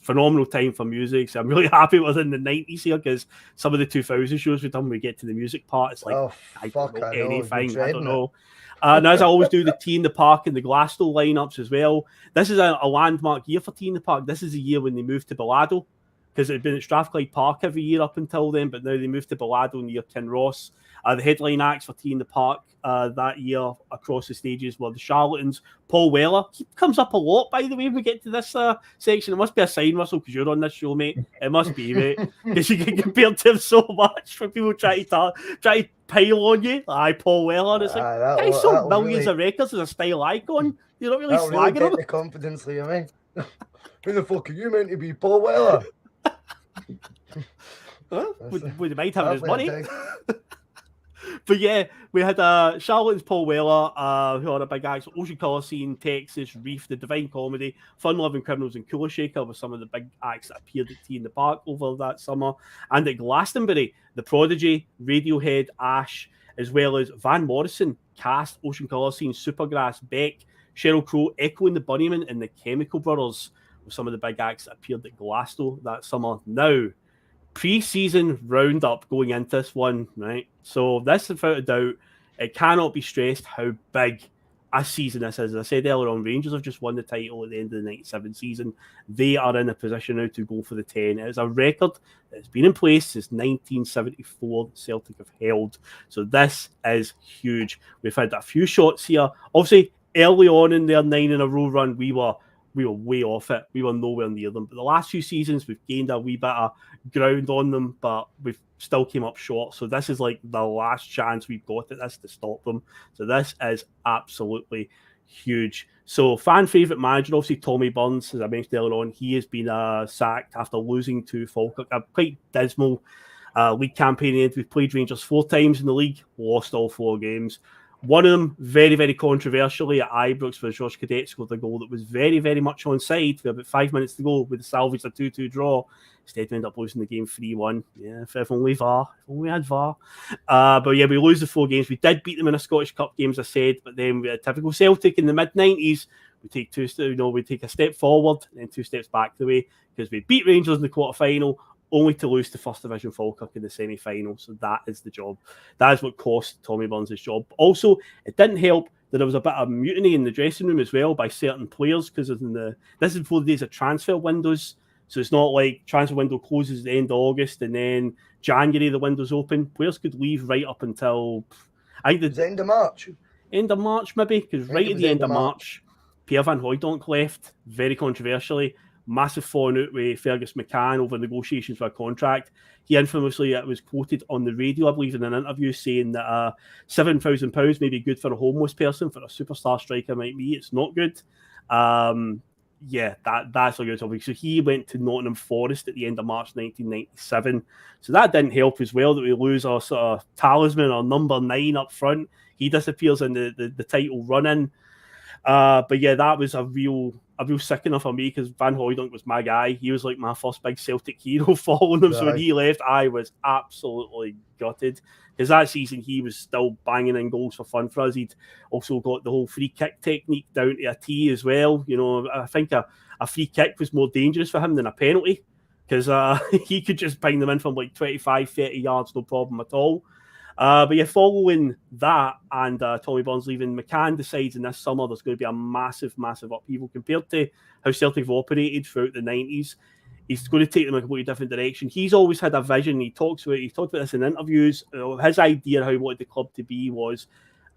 S3: Phenomenal time for music. So I'm really happy it was in the 90s here, because some of the 2000 shows we've done, we get to the music part, it's like, I don't know anything. I don't know. And as I always do, the Tea in the Park and the Glasgow lineups as well. This is a landmark year for Tea in the Park. This is the year when they moved to Bellado, because it had been at Strathclyde Park every year up until then, but now they moved to Bellado near Kinross. The headline acts for Tea in the Park that year across the stages were the Charlatans. Paul Weller, he comes up a lot, by the way, when we get to this section. It must be a sign, Russell, because you're on this show, mate. It must be, mate, because you get compared to him so much for people trying to pile on you. Aye, Paul Weller. It's like, guys sold millions of records as a style icon. You're not really slagging him.
S4: The confidence, Liam, eh? Who the fuck are you meant to be, Paul Weller?
S3: Would you mind having his money? But yeah, we had Charlatans, Paul Weller, who are a big acts, Ocean Colour Scene, Texas, Reef, The Divine Comedy, Fun Loving Criminals, and Cooler Shaker were some of the big acts that appeared at Tea in the Park over that summer. And at Glastonbury, The Prodigy, Radiohead, Ash, as well as Van Morrison, Cast, Ocean Colour Scene, Supergrass, Beck, Sheryl Crow, Echo and the Bunnymen, and the Chemical Brothers were some of the big acts that appeared at Glasgow that summer. Now, pre-season roundup going into this one, right? So this, without a doubt, it cannot be stressed how big a season this is. As I said earlier on, Rangers have just won the title at the end of the 97 season. They are in a position now to go for the 10. It is a record that's been in place since 1974 that Celtic have held. So this is huge. We've had a few shots here. Obviously, early on in their 9-in-a-row run, we were way off it. We were nowhere near them. But the last few seasons, we've gained a wee bit of ground on them, but we've still came up short. So this is like the last chance we've got at this to stop them. So this is absolutely huge. So fan favourite manager, obviously Tommy Burns, as I mentioned earlier on, he has been sacked after losing to Falkirk. A quite dismal league campaign. We've played Rangers 4 times in the league, lost all 4 games. One of them, very, very controversially at Ibrox, where Josh Cadete scored a goal that was very, very much onside with about 5 minutes to go with the salvage a 2-2 draw. Instead, we ended up losing the game 3-1. Yeah, if only VAR. If only we had VAR. But yeah, we lose the 4 games. We did beat them in a Scottish Cup game, as I said, but then we had typical Celtic in the mid-90s. We take a step forward and then 2 steps back the way, because we beat Rangers in the quarter-final, only to lose to First Division Falkirk in the semi-final. So that is the job. That is what cost Tommy Burns his job. Also, it didn't help that there was a bit of mutiny in the dressing room as well by certain players, because this is before the days of transfer windows. So it's not like transfer window closes at the end of August and then January the window's open. Players could leave right up until I think
S4: the end of March.
S3: End of March, maybe, because right at the end of March, Pierre Van Hooijdonk left, very controversially. Massive falling out with Fergus McCann over negotiations for a contract. He infamously was quoted on the radio, I believe, in an interview saying that £7,000 may be good for a homeless person, for a superstar striker like me, it's not good. That's a good topic. So he went to Nottingham Forest at the end of March 1997. So that didn't help as well, that we lose our sort of talisman, our number 9 up front. He disappears in the title run-in. But yeah, that was a real sickener for me, because Van Hooijdonk was my guy. He was like my first big Celtic hero following him. Right. So when he left, I was absolutely gutted, because that season he was still banging in goals for fun for us. He'd also got the whole free kick technique down to a T as well. You know, I think a free kick was more dangerous for him than a penalty, because he could just bang them in from like 25, 30 yards, no problem at all. But yeah, following that and Tommy Burns leaving, McCann decides in this summer there's going to be a massive, massive upheaval compared to how Celtic have operated throughout the 90s. He's going to take them in a completely different direction. He's always had a vision. He talked about this in interviews. His idea how he wanted the club to be was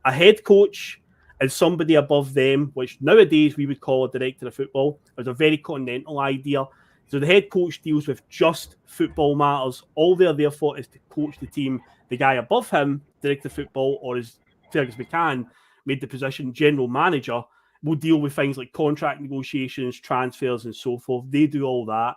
S3: a head coach and somebody above them, which nowadays we would call a director of football. It was a very continental idea. So the head coach deals with just football matters. All they're there for is to coach the team. The guy above him, director of football, or as Fergus McCann made the position, general manager, will deal with things like contract negotiations, transfers, and so forth. They do all that.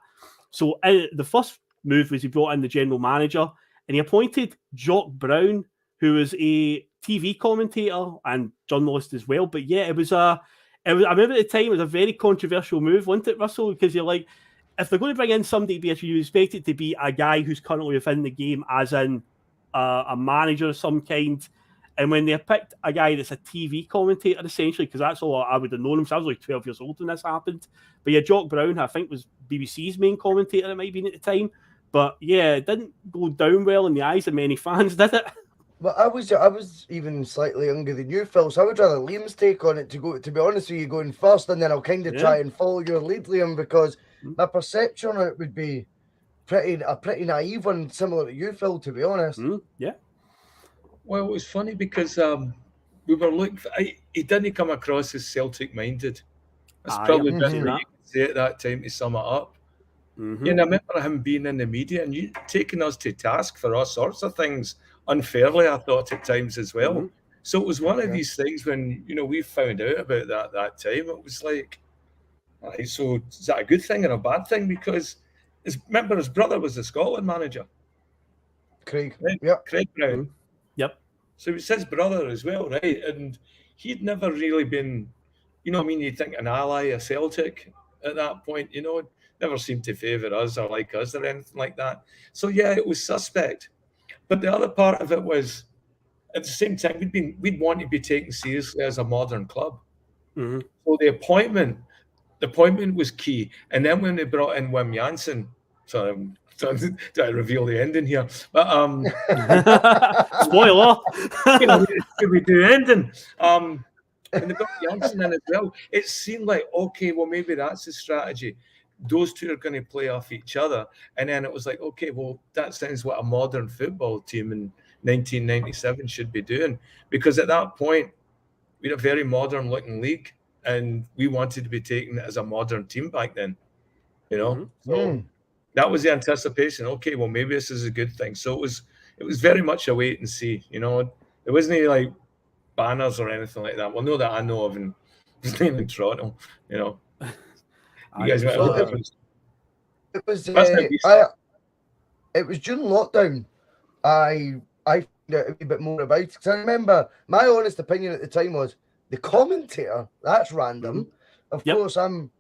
S3: So the first move was he brought in the general manager, and he appointed Jock Brown, who was a TV commentator and journalist as well. But yeah, it was I remember at the time it was a very controversial move, wasn't it, Russell? Because you're like, if they're going to bring in somebody, you expect it to be a guy who's currently within the game, as in a manager of some kind. And when they picked a guy that's a TV commentator, essentially, because that's all I would have known him, so I was like 12 years old when this happened. But yeah, Jock Brown, I think, was BBC's main commentator, it might have been at the time. But yeah, it didn't go down well in the eyes of many fans, did it?
S4: Well, I was even slightly younger than you, Phil, so I would rather Liam's take on it to be honest with you, going first, and then I'll kind of try and follow your lead, Liam, because my perception on it would be a pretty naive one, similar to you, Phil, to be honest.
S3: Yeah.
S5: Well, it was funny because we were looking. He didn't come across as Celtic minded. That's probably the best you could say at that time to sum it up. And I remember him being in the media and you taking us to task for all sorts of things unfairly, I thought at times as well. So it was one of these things when, we found out about that time. It was like, right, so is that a good thing or a bad thing? Because remember, his brother was the Scotland manager.
S4: Craig.
S5: Right?
S4: Yep.
S5: Craig Brown.
S3: Yep.
S5: So it was his brother as well, right? And he'd never really been, you'd think an ally of Celtic at that point, never seemed to favour us or like us or anything like that. So yeah, it was suspect. But the other part of it was, at the same time, we'd want to be taken seriously as a modern club. So the appointment was key. And then when they brought in Wim Jansen, so do I reveal the ending here? But
S3: spoiler.
S5: we do ending. And they brought Jansen in as well. It seemed like, okay, well, maybe that's the strategy. Those two are going to play off each other. And then it was like, okay, well, that sounds what a modern football team in 1997 should be doing. Because at that point, we had a very modern looking league and we wanted to be taken as a modern team back then, So that was the anticipation. Okay, well, maybe this is a good thing. So it was very much a wait and see, There wasn't any like banners or anything like that. Well, no, that I know of in Toronto, You guys might have difference.
S4: It was during lockdown. I found out a wee bit more about it because I remember my honest opinion at the time was the commentator. That's random. Of course, I'm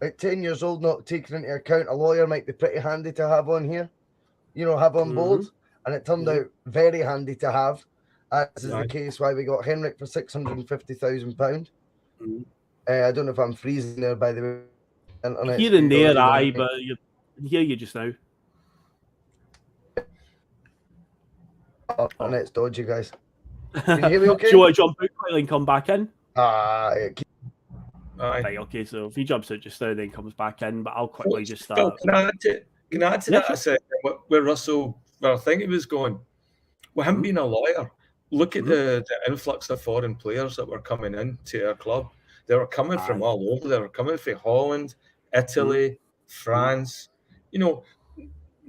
S4: at 10 years old, not taking into account a lawyer might be pretty handy to have on here, have on board, and it turned out very handy to have. As is the case why we got Henrik for £650,000. I don't know if I'm freezing there, by the way.
S3: Here and there, but I hear you just now.
S4: And it's dodgy, guys. Can you hear me okay?
S3: Do you want to jump out quickly and come back in?
S5: Right,
S3: okay, so if he jumps out just now, then comes back in, but I'll quickly just start.
S5: Can I add to that a second? Where Russell, where I think he was going, with him being a lawyer, look at the influx of foreign players that were coming into our club. They were coming from all over. They were coming from Holland, Italy, France.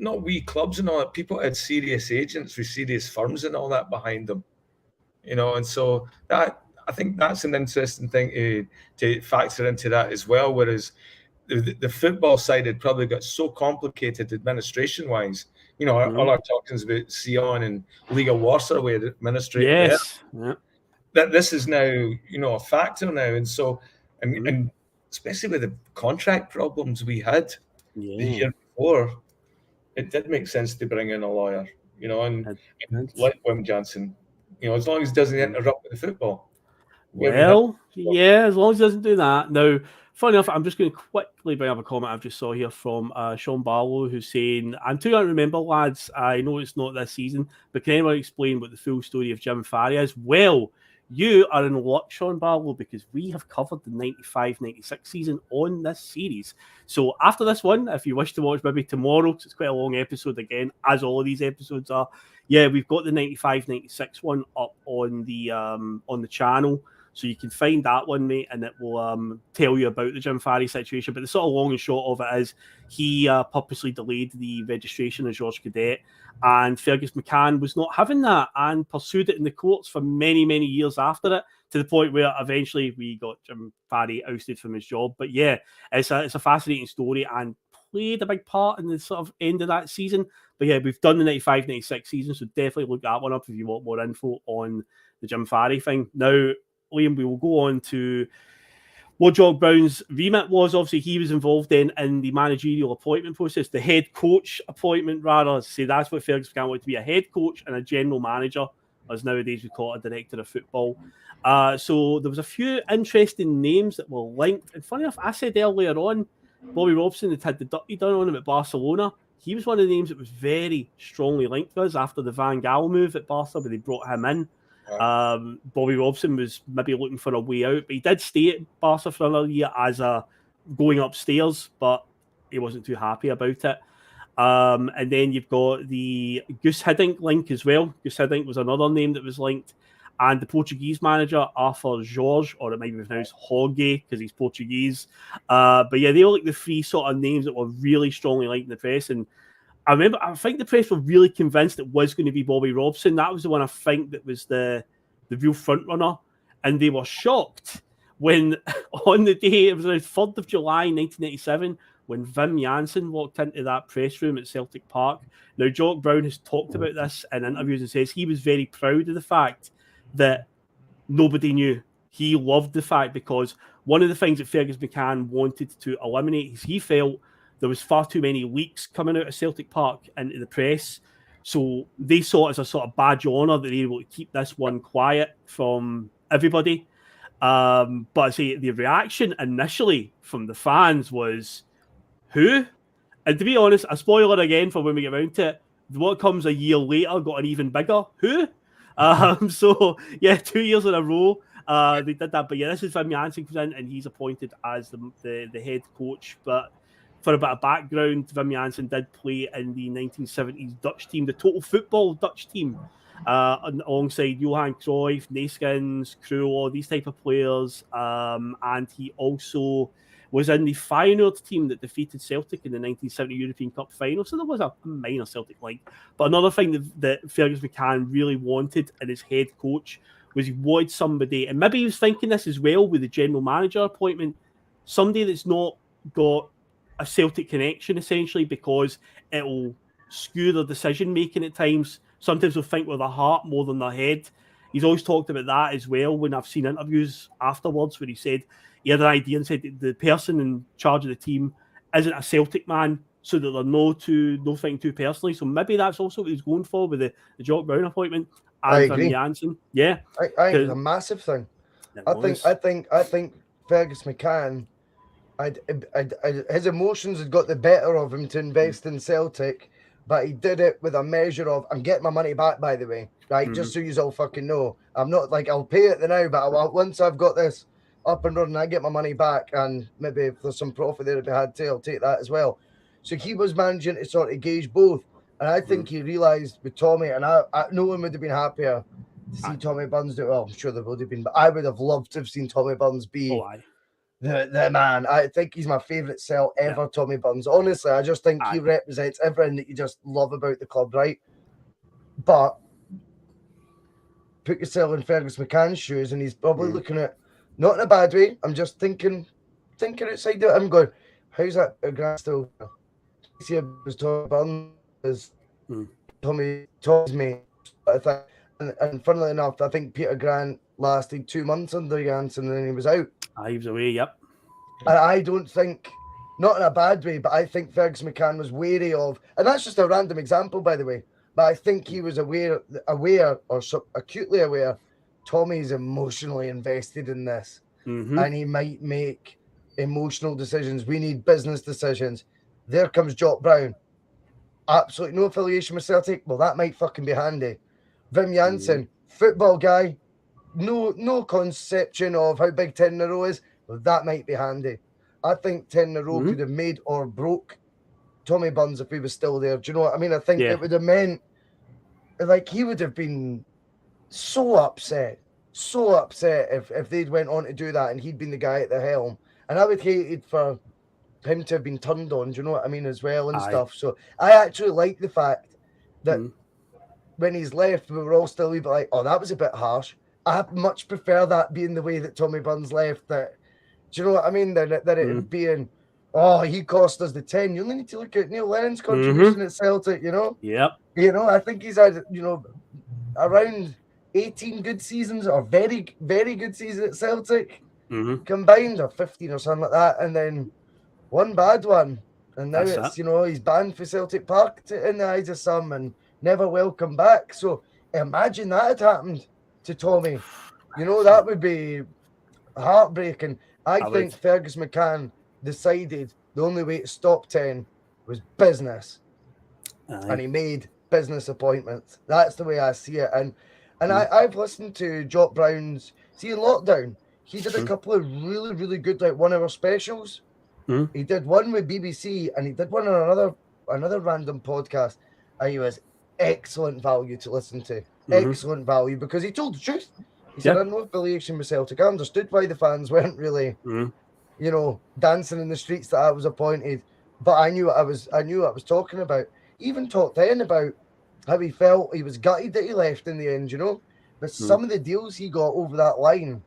S5: Not wee clubs and all that. People had serious agents with serious firms and all that behind them. And so that I think that's an interesting thing to factor into that as well. Whereas the football side had probably got so complicated administration-wise. All our talkings about Sion and Liga Warsaw with administrating.
S3: Yes.
S5: That this is now, a factor now. And so, and especially with the contract problems we had the year before, it did make sense to bring in a lawyer, and like Wim Jansen, as long as he doesn't interrupt with the football.
S3: Well, as long as he doesn't do that. Now, funny enough, I'm just going to quickly bring up a comment I've just saw here from Sean Barlow, who's saying, I'm too young to remember, lads. I know it's not this season, but can anyone explain what the full story of Jim Farry is? Well, you are in luck, Sean Barlow, because we have covered the 95-96 season on this series. So after this one, if you wish to watch maybe tomorrow, because it's quite a long episode again, as all of these episodes are, we've got the 95-96 one up on the channel. So you can find that one, mate, and it will tell you about the Jim Farry situation. But the sort of long and short of it is he purposely delayed the registration of George Cadete, and Fergus McCann was not having that and pursued it in the courts for many, many years after it, to the point where eventually we got Jim Farry ousted from his job. But yeah, it's a fascinating story and played a big part in the sort of end of that season. But yeah, we've done the 95-96 season, so definitely look that one up if you want more info on the Jim Farry thing. Now, Liam, we will go on to what Jock Brown's remit was. Obviously, he was involved in the managerial appointment process, the head coach appointment, rather. Say that's what Fergus McCann wanted to be, a head coach and a general manager as nowadays we call it, a director of football. So there was a few interesting names that were linked. And funny enough, I said earlier on, Bobby Robson had the dirty done on him at Barcelona. He was one of the names that was very strongly linked with us after the Van Gaal move at Barca, where they brought him in. Bobby Robson was maybe looking for a way out, but he did stay at Barca for another year as a going upstairs, but he wasn't too happy about it. And then you've got the Guus Hiddink link as well. Guus Hiddink was another name that was linked. And the Portuguese manager, Arthur Jorge, or it might be pronounced Jorge because he's Portuguese. But yeah, they were like the three sort of names that were really strongly linked in the press. And I think the press were really convinced it was going to be Bobby Robson. That was the one I think that was the real front runner. And they were shocked when on the day, it was the 3rd of July, 1997, when Wim Jansen walked into that press room at Celtic Park. Now, Jock Brown has talked about this in interviews and says he was very proud of the fact that nobody knew. He loved the fact because one of the things that Fergus McCann wanted to eliminate is he felt there was far too many leaks coming out of Celtic Park into the press. So they saw it as a sort of badge of honour that they were able to keep this one quiet from everybody. But I say the reaction initially from the fans was, who? And to be honest, a spoiler again for when we get around to it, what comes a year later got an even bigger who? So yeah, 2 years in a row they did that. But yeah, this is Wim Jansen comes in and he's appointed as the head coach. But for a bit of background, Wim Jansen did play in the 1970s Dutch team, the total football Dutch team, alongside Johan Cruyff, Neeskens, Krul, these type of players. And he also was in the Feyenoord team that defeated Celtic in the 1970 European Cup final. So there was a minor Celtic link. But another thing that Fergus McCann really wanted in his head coach was he wanted somebody, and maybe he was thinking this as well with the general manager appointment, somebody that's not got a Celtic connection, essentially, because it'll skew their decision-making at times. Sometimes they'll think with their heart more than their head. He's always talked about that as well when I've seen interviews afterwards where he said he had an idea and said the person in charge of the team isn't a Celtic man, so that they're no thinking too personally. So maybe that's also what he's going for with the Jock Brown appointment and Wim Jansen. Yeah,
S4: I think it's a massive thing. I think Fergus McCann, his emotions had got the better of him to invest in Celtic, but he did it with a measure of, I'm getting my money back, by the way, right? Just so you all fucking know. I'm not like, I'll pay it now, but once I've got this up and running, I get my money back, and maybe if there's some profit there to be had too, I'll take that as well. So he was managing to sort of gauge both, and I think he realised with Tommy, and I no one would have been happier to see Tommy Burns do it. Well, I'm sure there would have been, but I would have loved to have seen Tommy Burns be the man. I think he's my favourite sell ever, Tommy Burns. Honestly, I just think he represents everything that you just love about the club, right? But put yourself in Fergus McCann's shoes, and he's probably looking at, not in a bad way, I'm just thinking outside it. I'm going, how's that grass still? See, it was Tommy Burns, Tommy told me. And funnily enough, I think Peter Grant lasted 2 months under Jansen and then he was out.
S3: He was away, yep.
S4: And I don't think, not in a bad way, but I think Fergus McCann was wary of, and that's just a random example, by the way, but I think he was aware or acutely aware, Tommy's emotionally invested in this, and he might make emotional decisions. We need business decisions. There comes Jock Brown. Absolutely no affiliation with Celtic. Well, that might fucking be handy. Wim Jansen, football guy, no conception of how big 10 in a row is. Well, that might be handy. I think 10 in a row could have made or broke Tommy Burns if he was still there. Do you know what I mean? I think it would have meant, like, he would have been so upset if they'd went on to do that and he'd been the guy at the helm. And I would hate it for him to have been turned on, do you know what I mean, as well, and stuff. So I actually like the fact that when he's left, we were all still a wee bit like, oh, that was a bit harsh. I much prefer that being the way that Tommy Burns left. That, do you know what I mean? That it being, oh, he cost us the 10. You only need to look at Neil Lennon's contribution at Celtic, you know?
S3: Yep.
S4: You know, I think he's had, you know, around 18 good seasons or very, very good seasons at Celtic combined, or 15 or something like that, and then one bad one. And now you know, he's banned for Celtic Park in the eyes of some and never welcome back. So Imagine that had happened to Tommy. You know, that would be heartbreaking. I think Fergus McCann decided the only way to stop 10 was business. And he made business appointments. That's the way I see it. And I've listened to Jock Brown's, see, in lockdown, he did a couple of really, really good, like 1 hour specials. He did one with BBC and he did one on another random podcast. And he was excellent value to listen to. Excellent value, because he told the truth. He said, I had no affiliation with Celtic. I understood why the fans weren't really, you know, dancing in the streets that I was appointed. But I knew what I was talking about. He even talked then about how he felt he was gutted that he left in the end, you know. But some of the deals he got over that line,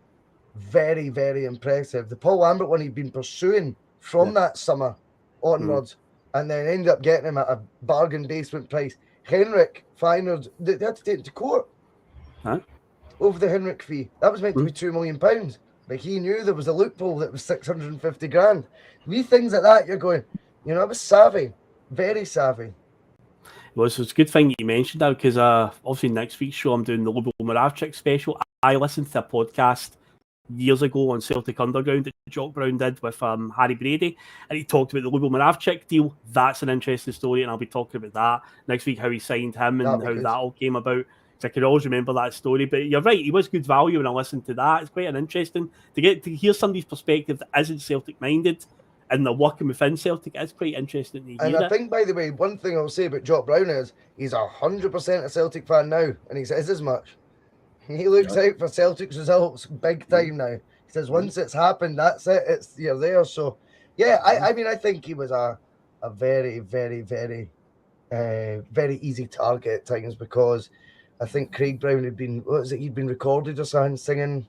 S4: very, very impressive. The Paul Lambert one he'd been pursuing from that summer onwards, and then ended up getting him at a bargain basement price. Henrik fined, they had to take him to court over the Henrik fee. That was meant to be £2 million, but he knew there was a loophole that was 650 grand. Wee things like that, you're going, you know, I was savvy, very savvy.
S3: Well, so it's a good thing you mentioned that, because obviously next week's show I'm doing the Liverpool Moravchik special. I listened to a podcast years ago on Celtic Underground that Jock Brown did with Harry Brady, and he talked about the Liverpool Moravchik deal. That's an interesting story, and I'll be talking about that next week, how he signed him and how that all came about. I can always remember that story. But you're right, he was good value when I listened to that. It's quite an interesting to get to hear somebody's perspective that isn't Celtic minded and they're working within Celtic. It's quite interesting to hear.
S4: And I think, by the way, one thing I'll say about Jock Brown is he's 100% a Celtic fan now, and he says as much. He looks out for Celtic's results big time now. He says once it's happened, that's it. You're there. So yeah, I mean, I think he was a very, very, very, very easy target at times, because I think Craig Brown had been, he'd been recorded or something, singing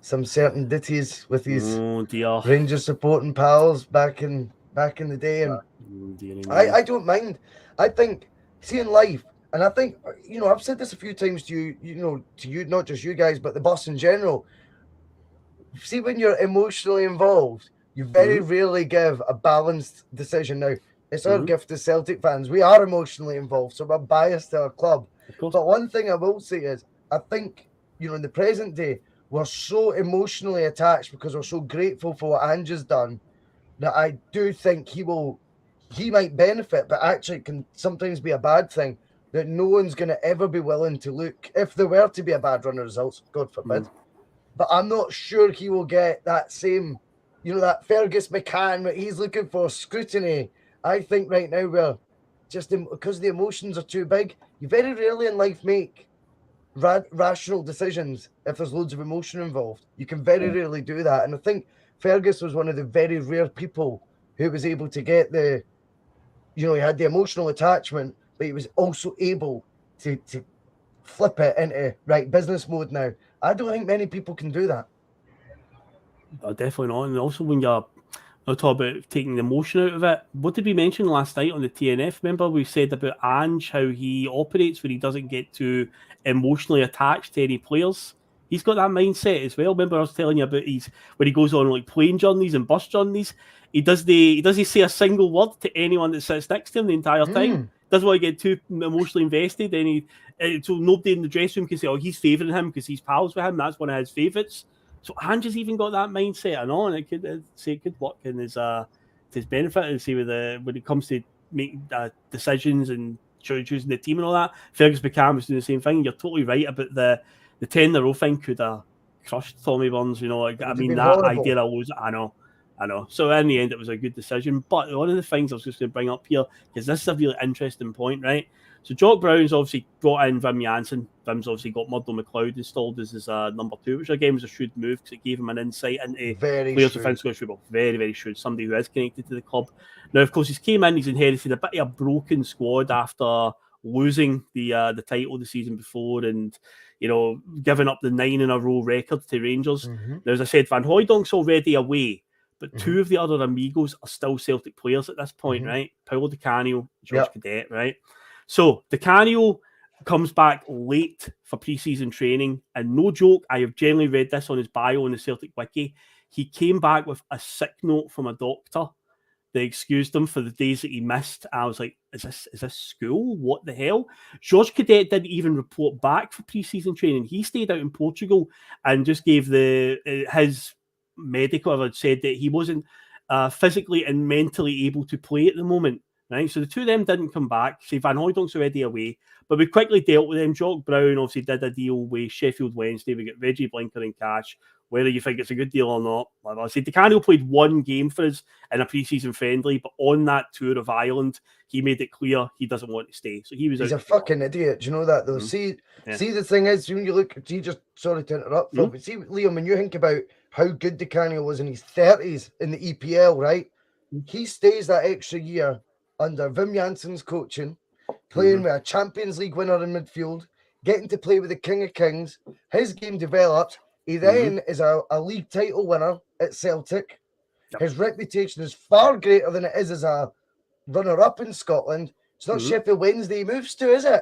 S4: some certain ditties with his Rangers supporting pals back in the day. And I don't mind. I think, see, in life, and I think, you know, I've said this a few times to you, not just you guys, but the bus in general. See, when you're emotionally involved, you very rarely give a balanced decision. Now, it's our gift as Celtic fans. We are emotionally involved, so we're biased to our club. But one thing I will say is, I think, you know, in the present day, we're so emotionally attached because we're so grateful for what Ange has done, that I do think he might benefit, but actually it can sometimes be a bad thing, that no one's going to ever be willing to look, if there were to be a bad run of results, God forbid. But I'm not sure he will get that same, you know, that Fergus McCann, that he's looking for scrutiny. I think right now we're just, because the emotions are too big, you very rarely in life make rational decisions if there's loads of emotion involved. You can very rarely do that. And I think Fergus was one of the very rare people who was able to get the, you know, he had the emotional attachment, but he was also able to flip it into right business mode now. I don't think many people can do that.
S3: Definitely not. And also when you're talking about taking the emotion out of it, what did we mention last night on the TNF? Remember we said about Ange, how he operates when he doesn't get too emotionally attached to any players. He's got that mindset as well. Remember I was telling you about when he goes on like plane journeys and bus journeys, does he say a single word to anyone that sits next to him the entire time? Doesn't want to get too emotionally invested. So nobody in the dressing room can say, oh, he's favouring him because he's pals with him. That's one of his favourites. So Ange has even got that mindset, and all, and it could work in his benefit. And see when it comes to making decisions and choosing the team and all that. Fergus McCann was doing the same thing. You're totally right about the 10 in a row thing could have crushed Tommy Burns. You know, like, I mean, that horrible idea always. I know. So in the end, it was a good decision. But one of the things I was just going to bring up here, because this is a really interesting point, right? So Jock Brown's obviously brought in Wim Jansen. Wim's obviously got Murdo McLeod installed as his number 2, which again was a shrewd move because it gave him an insight into players within Scottish football. Very, very shrewd. Somebody who is connected to the club. Now, of course, he's came in. He's inherited a bit of a broken squad after losing the title the season before, and you know, giving up the 9 in a row record to Rangers. Now, as I said, Van Hooydonk's already away. But 2 of the other Amigos are still Celtic players at this point, right? Paulo Di Canio, George Cadete, right? So Di Canio comes back late for pre-season training, and no joke, I have generally read this on his bio on the Celtic Wiki. He came back with a sick note from a doctor They excused him for the days that he missed. I was like, is this school? What the hell? George Cadete didn't even report back for pre-season training. He stayed out in Portugal and just gave his medical had said that he wasn't physically and mentally able to play at the moment. Right, so the two of them didn't come back. See, Van Hooydonk's already away, but we quickly dealt with them. Jock Brown obviously did a deal with Sheffield Wednesday. We got Reggie Blinker in cash. Whether you think it's a good deal or not, like I said, Di Canio played one game for us in a pre-season friendly, but on that tour of Ireland, he made it clear he doesn't want to stay. So he's
S4: a fucking idiot. Do you know that though? See, the thing is, when you look, sorry to interrupt, Phil, but see, Liam, when you think about how good Di Canio was in his 30s in the EPL, right? He stays that extra year under Wim Jansen's coaching, playing with a Champions League winner in midfield, getting to play with the King of Kings. His game develops. He then is a league title winner at Celtic. Yep. His reputation is far greater than it is as a runner-up in Scotland. It's not Sheffield Wednesday he moves to, is it?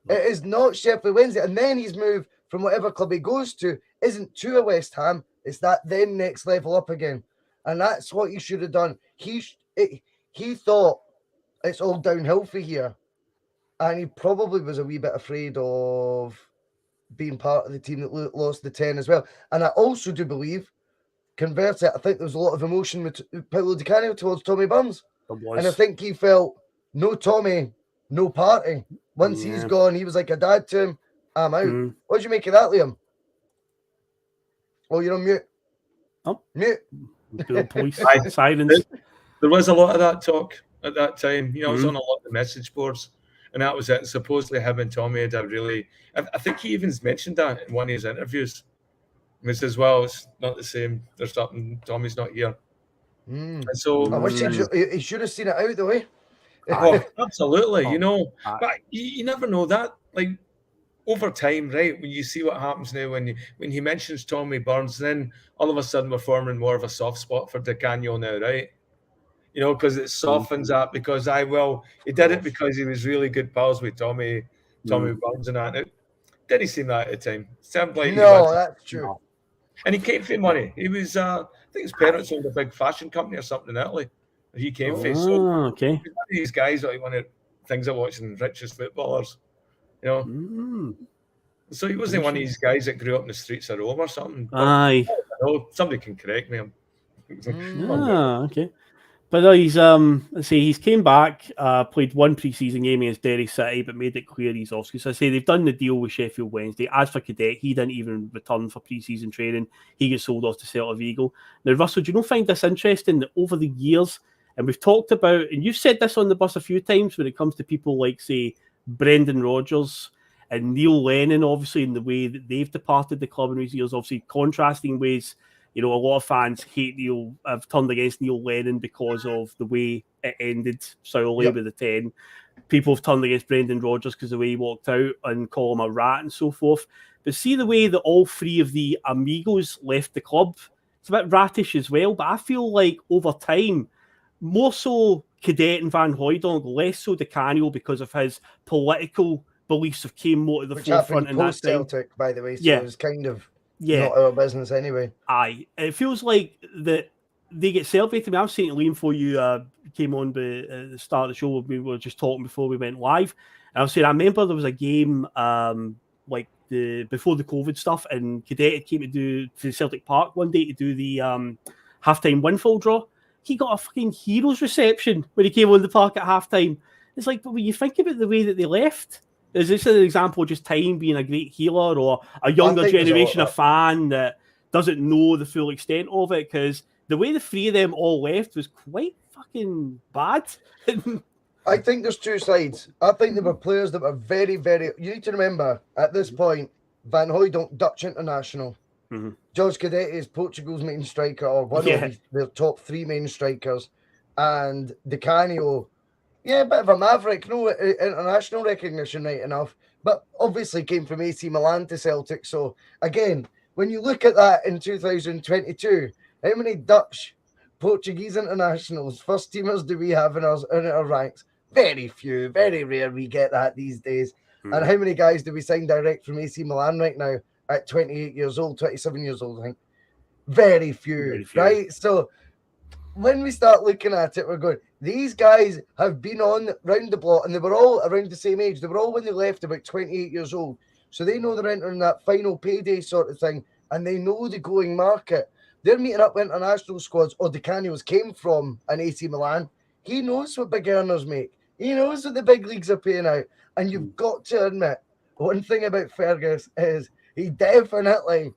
S4: It is not Sheffield Wednesday. And then his move from whatever club he goes to isn't to a West Ham. It's that then next level up again. And that's what he should have done. He thought it's all downhill for here. And he probably was a wee bit afraid of being part of the team that lost the 10 as well. And I also do believe, conversely, I think there was a lot of emotion with Paolo Di Canio towards Tommy Burns. And I think he felt, no Tommy, no party. Once he's gone, he was like a dad to him. I'm out. What do you make of that, Liam? Oh, you're on mute.
S3: Oh.
S4: Mute.
S3: Police sirens.
S5: There was a lot of that talk at that time. You know, I was on a lot of message boards. And that was it. And supposedly him and Tommy had a really... I think he even mentioned that in one of his interviews. He says, well, it's not the same. There's something. Tommy's not here. And so...
S4: I wish he should have seen it out, though, eh?
S5: Oh, absolutely. You know, but you never know that. Like, over time, right, when you see what happens now, when he mentions Tommy Burns, then all of a sudden we're forming more of a soft spot for Di Canio now, right? You know, because it softens that because he did it because he was really good pals with Tommy Burns and that. It didn't seem that at the time. Seemed like
S4: that's true.
S5: And he came for money. He was, I think his parents owned a big fashion company or something in Italy. He came for. So these guys are like one of the things I watch in richest footballers. You know. So he wasn't one of these guys that grew up in the streets of Rome or something.
S3: Aye.
S5: Somebody can correct me.
S3: Okay. But no, he's came back, played one pre-season game against Derry City, but made it clear he's off. So I say they've done the deal with Sheffield Wednesday. As for Cadete, he didn't even return for pre-season training. He gets sold off to Celtic Vigo. Now, Russell, do you not find this interesting that over the years, and we've talked about, and you've said this on the bus a few times when it comes to people like, say, Brendan Rodgers and Neil Lennon, obviously, in the way that they've departed the club in these years, obviously contrasting ways. You know, a lot of fans have turned against Neil Lennon because of the way it ended sourly with the 10. People have turned against Brendan Rodgers because of the way he walked out and call him a rat and so forth. But see the way that all three of the Amigos left the club, it's a bit rattish as well. But I feel like over time, more so Cadete and Van Hooijdonk, less so Di Canio because of his political beliefs have came more to the forefront in that time.
S4: Celtic, by the way, so it was kind of... not our business anyway.
S3: Aye. It feels like that they get celebrated. I was saying to Liam before you came on at the start of the show, we were just talking before we went live. And I was saying, I remember there was a game before the COVID stuff, and Cadete came to Celtic Park one day to do the halftime windfall draw. He got a fucking hero's reception when he came on the park at halftime. It's like, but when you think about the way that they left, is this an example of just time being a great healer, or a younger generation of fan that doesn't know the full extent of it? Because the way the three of them all left was quite fucking bad.
S4: I think there's two sides. I think there were players that were very, very... You need to remember, at this point, Van Hooijdonk, Dutch international. George Cadete is Portugal's main striker, or one of their top three main strikers. And Di Canio... a bit of a maverick, no international recognition, right enough, but obviously came from AC Milan to Celtic. So again, when you look at that in 2022, how many Dutch, Portuguese internationals, first teamers do we have in our ranks? Very few, very rare we get that these days. And how many guys do we sign direct from AC Milan right now at 28 years old, 27 years old, I think? Very few. Right? So when we start looking at it, we're going, these guys have been on round the block, and they were all around the same age. They were all, when they left, about 28 years old. So they know they're entering that final payday sort of thing, and they know the going market. They're meeting up with international squads. Or Di Canio's came from an AC Milan. He knows what big earners make. He knows what the big leagues are paying out. And you've got to admit, one thing about Fergus is he definitely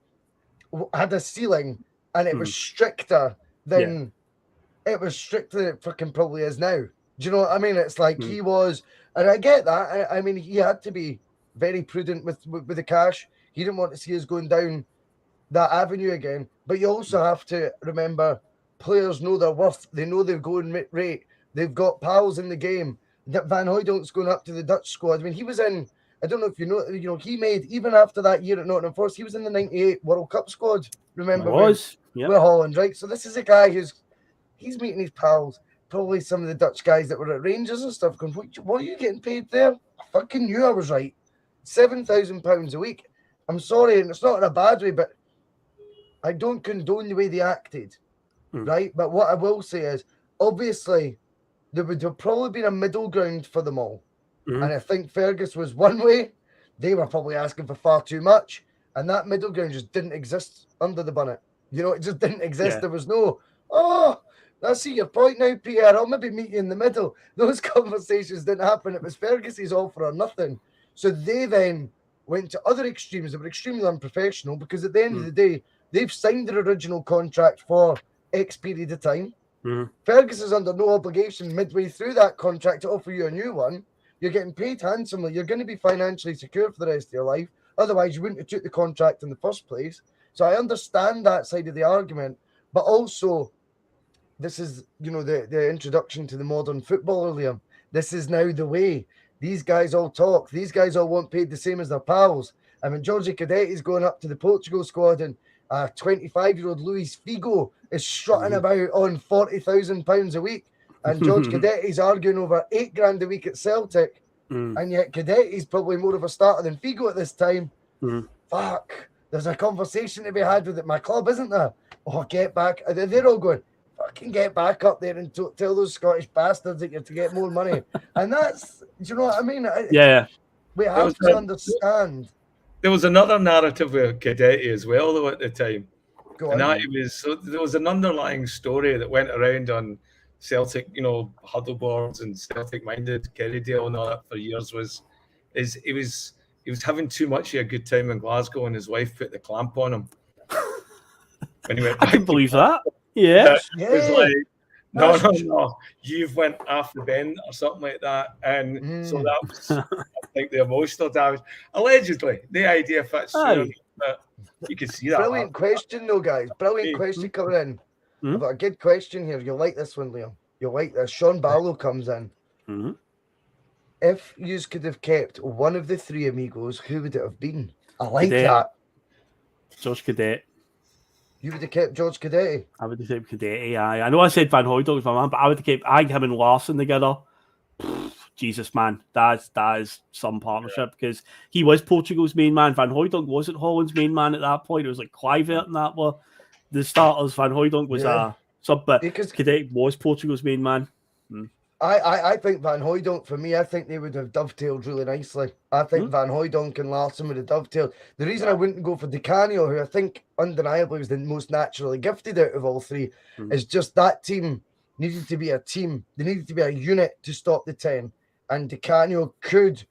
S4: had a ceiling, and it was stricter than it fucking probably is now. Do you know what I mean? It's like he was, and I get that. I mean, he had to be very prudent with the cash. He didn't want to see us going down that avenue again. But you also have to remember, players know their worth. They know their going rate. They've got pals in the game. Van Hooydonk's going up to the Dutch squad. I mean, he was in, I don't know if you know, he made, even after that year at Nottingham Forest, he was in the 98 World Cup squad. Remember? With Holland, right? So this is a guy he's meeting his pals, probably some of the Dutch guys that were at Rangers and stuff, going, what are you getting paid there? I fucking knew I was right. £7,000 a week. I'm sorry, and it's not in a bad way, but I don't condone the way they acted, right? But what I will say is, obviously, there would have probably been a middle ground for them all. And I think Fergus was one way. They were probably asking for far too much. And that middle ground just didn't exist under the bonnet. You know, it just didn't exist. There was no, I see your point now, Pierre. I'll maybe meet you in the middle. Those conversations didn't happen. It was Fergus's offer or nothing. So they then went to other extremes that were extremely unprofessional, because at the end of the day, they've signed their original contract for X period of time. Fergus is under no obligation midway through that contract to offer you a new one. You're getting paid handsomely. You're going to be financially secure for the rest of your life. Otherwise, you wouldn't have took the contract in the first place. So I understand that side of the argument. But also, this is, you know, the introduction to the modern footballer, Liam. This is now the way. These guys all talk. These guys all want paid the same as their pals. I mean, Georgie Cadete is going up to the Portugal squad, and 25-year-old Luis Figo is strutting about on £40,000 a week. And George Cadete is arguing over $8,000 a week at Celtic. And yet Cadete is probably more of a starter than Figo at this time. Fuck. There's a conversation to be had with it. My club, isn't there? Oh, get back. They're all going, fucking get back up there and tell those Scottish bastards that you're to get more money. And that's, do you know what I mean? We have to understand.
S5: There was another narrative with Cadete as well, though, at the time. There was an underlying story that went around on Celtic, you know, huddle boards and Celtic-minded Kerrydale and all that for years. He was having too much of a good time in Glasgow, and his wife put the clamp on him. When he went
S3: I can believe that. Yeah.
S5: It was like, no, you've went off the bend or something like that. And so that was, I think, the emotional damage. Allegedly, the idea fits through, but you can see that.
S4: Brilliant question, though, guys. Brilliant question coming in. I've got a good question here. You'll like this one, Liam. You'll like this. Sean Barlow comes in. If you could have kept one of the three amigos, who would it have been? I like that.
S3: George Cadete.
S4: You would have kept George Cadete?
S3: I would have kept Cadete, I know I said Van Hooijdonk was my man, but I would have kept him and Larsson together. Jesus, man. That is some partnership, because he was Portugal's main man. Van Hooijdonk wasn't Holland's main man at that point. It was like Kluivert and that were the starters. Van Hooijdonk was a sub, but Cadete was Portugal's main man.
S4: I think Van Hooijdonk, for me, I think they would have dovetailed really nicely. I think Van Hooijdonk and Larsson would have dovetailed. The reason I wouldn't go for Di Canio, who I think undeniably was the most naturally gifted out of all three, is just that team needed to be a team. They needed to be a unit to stop the 10. And Di Canio could,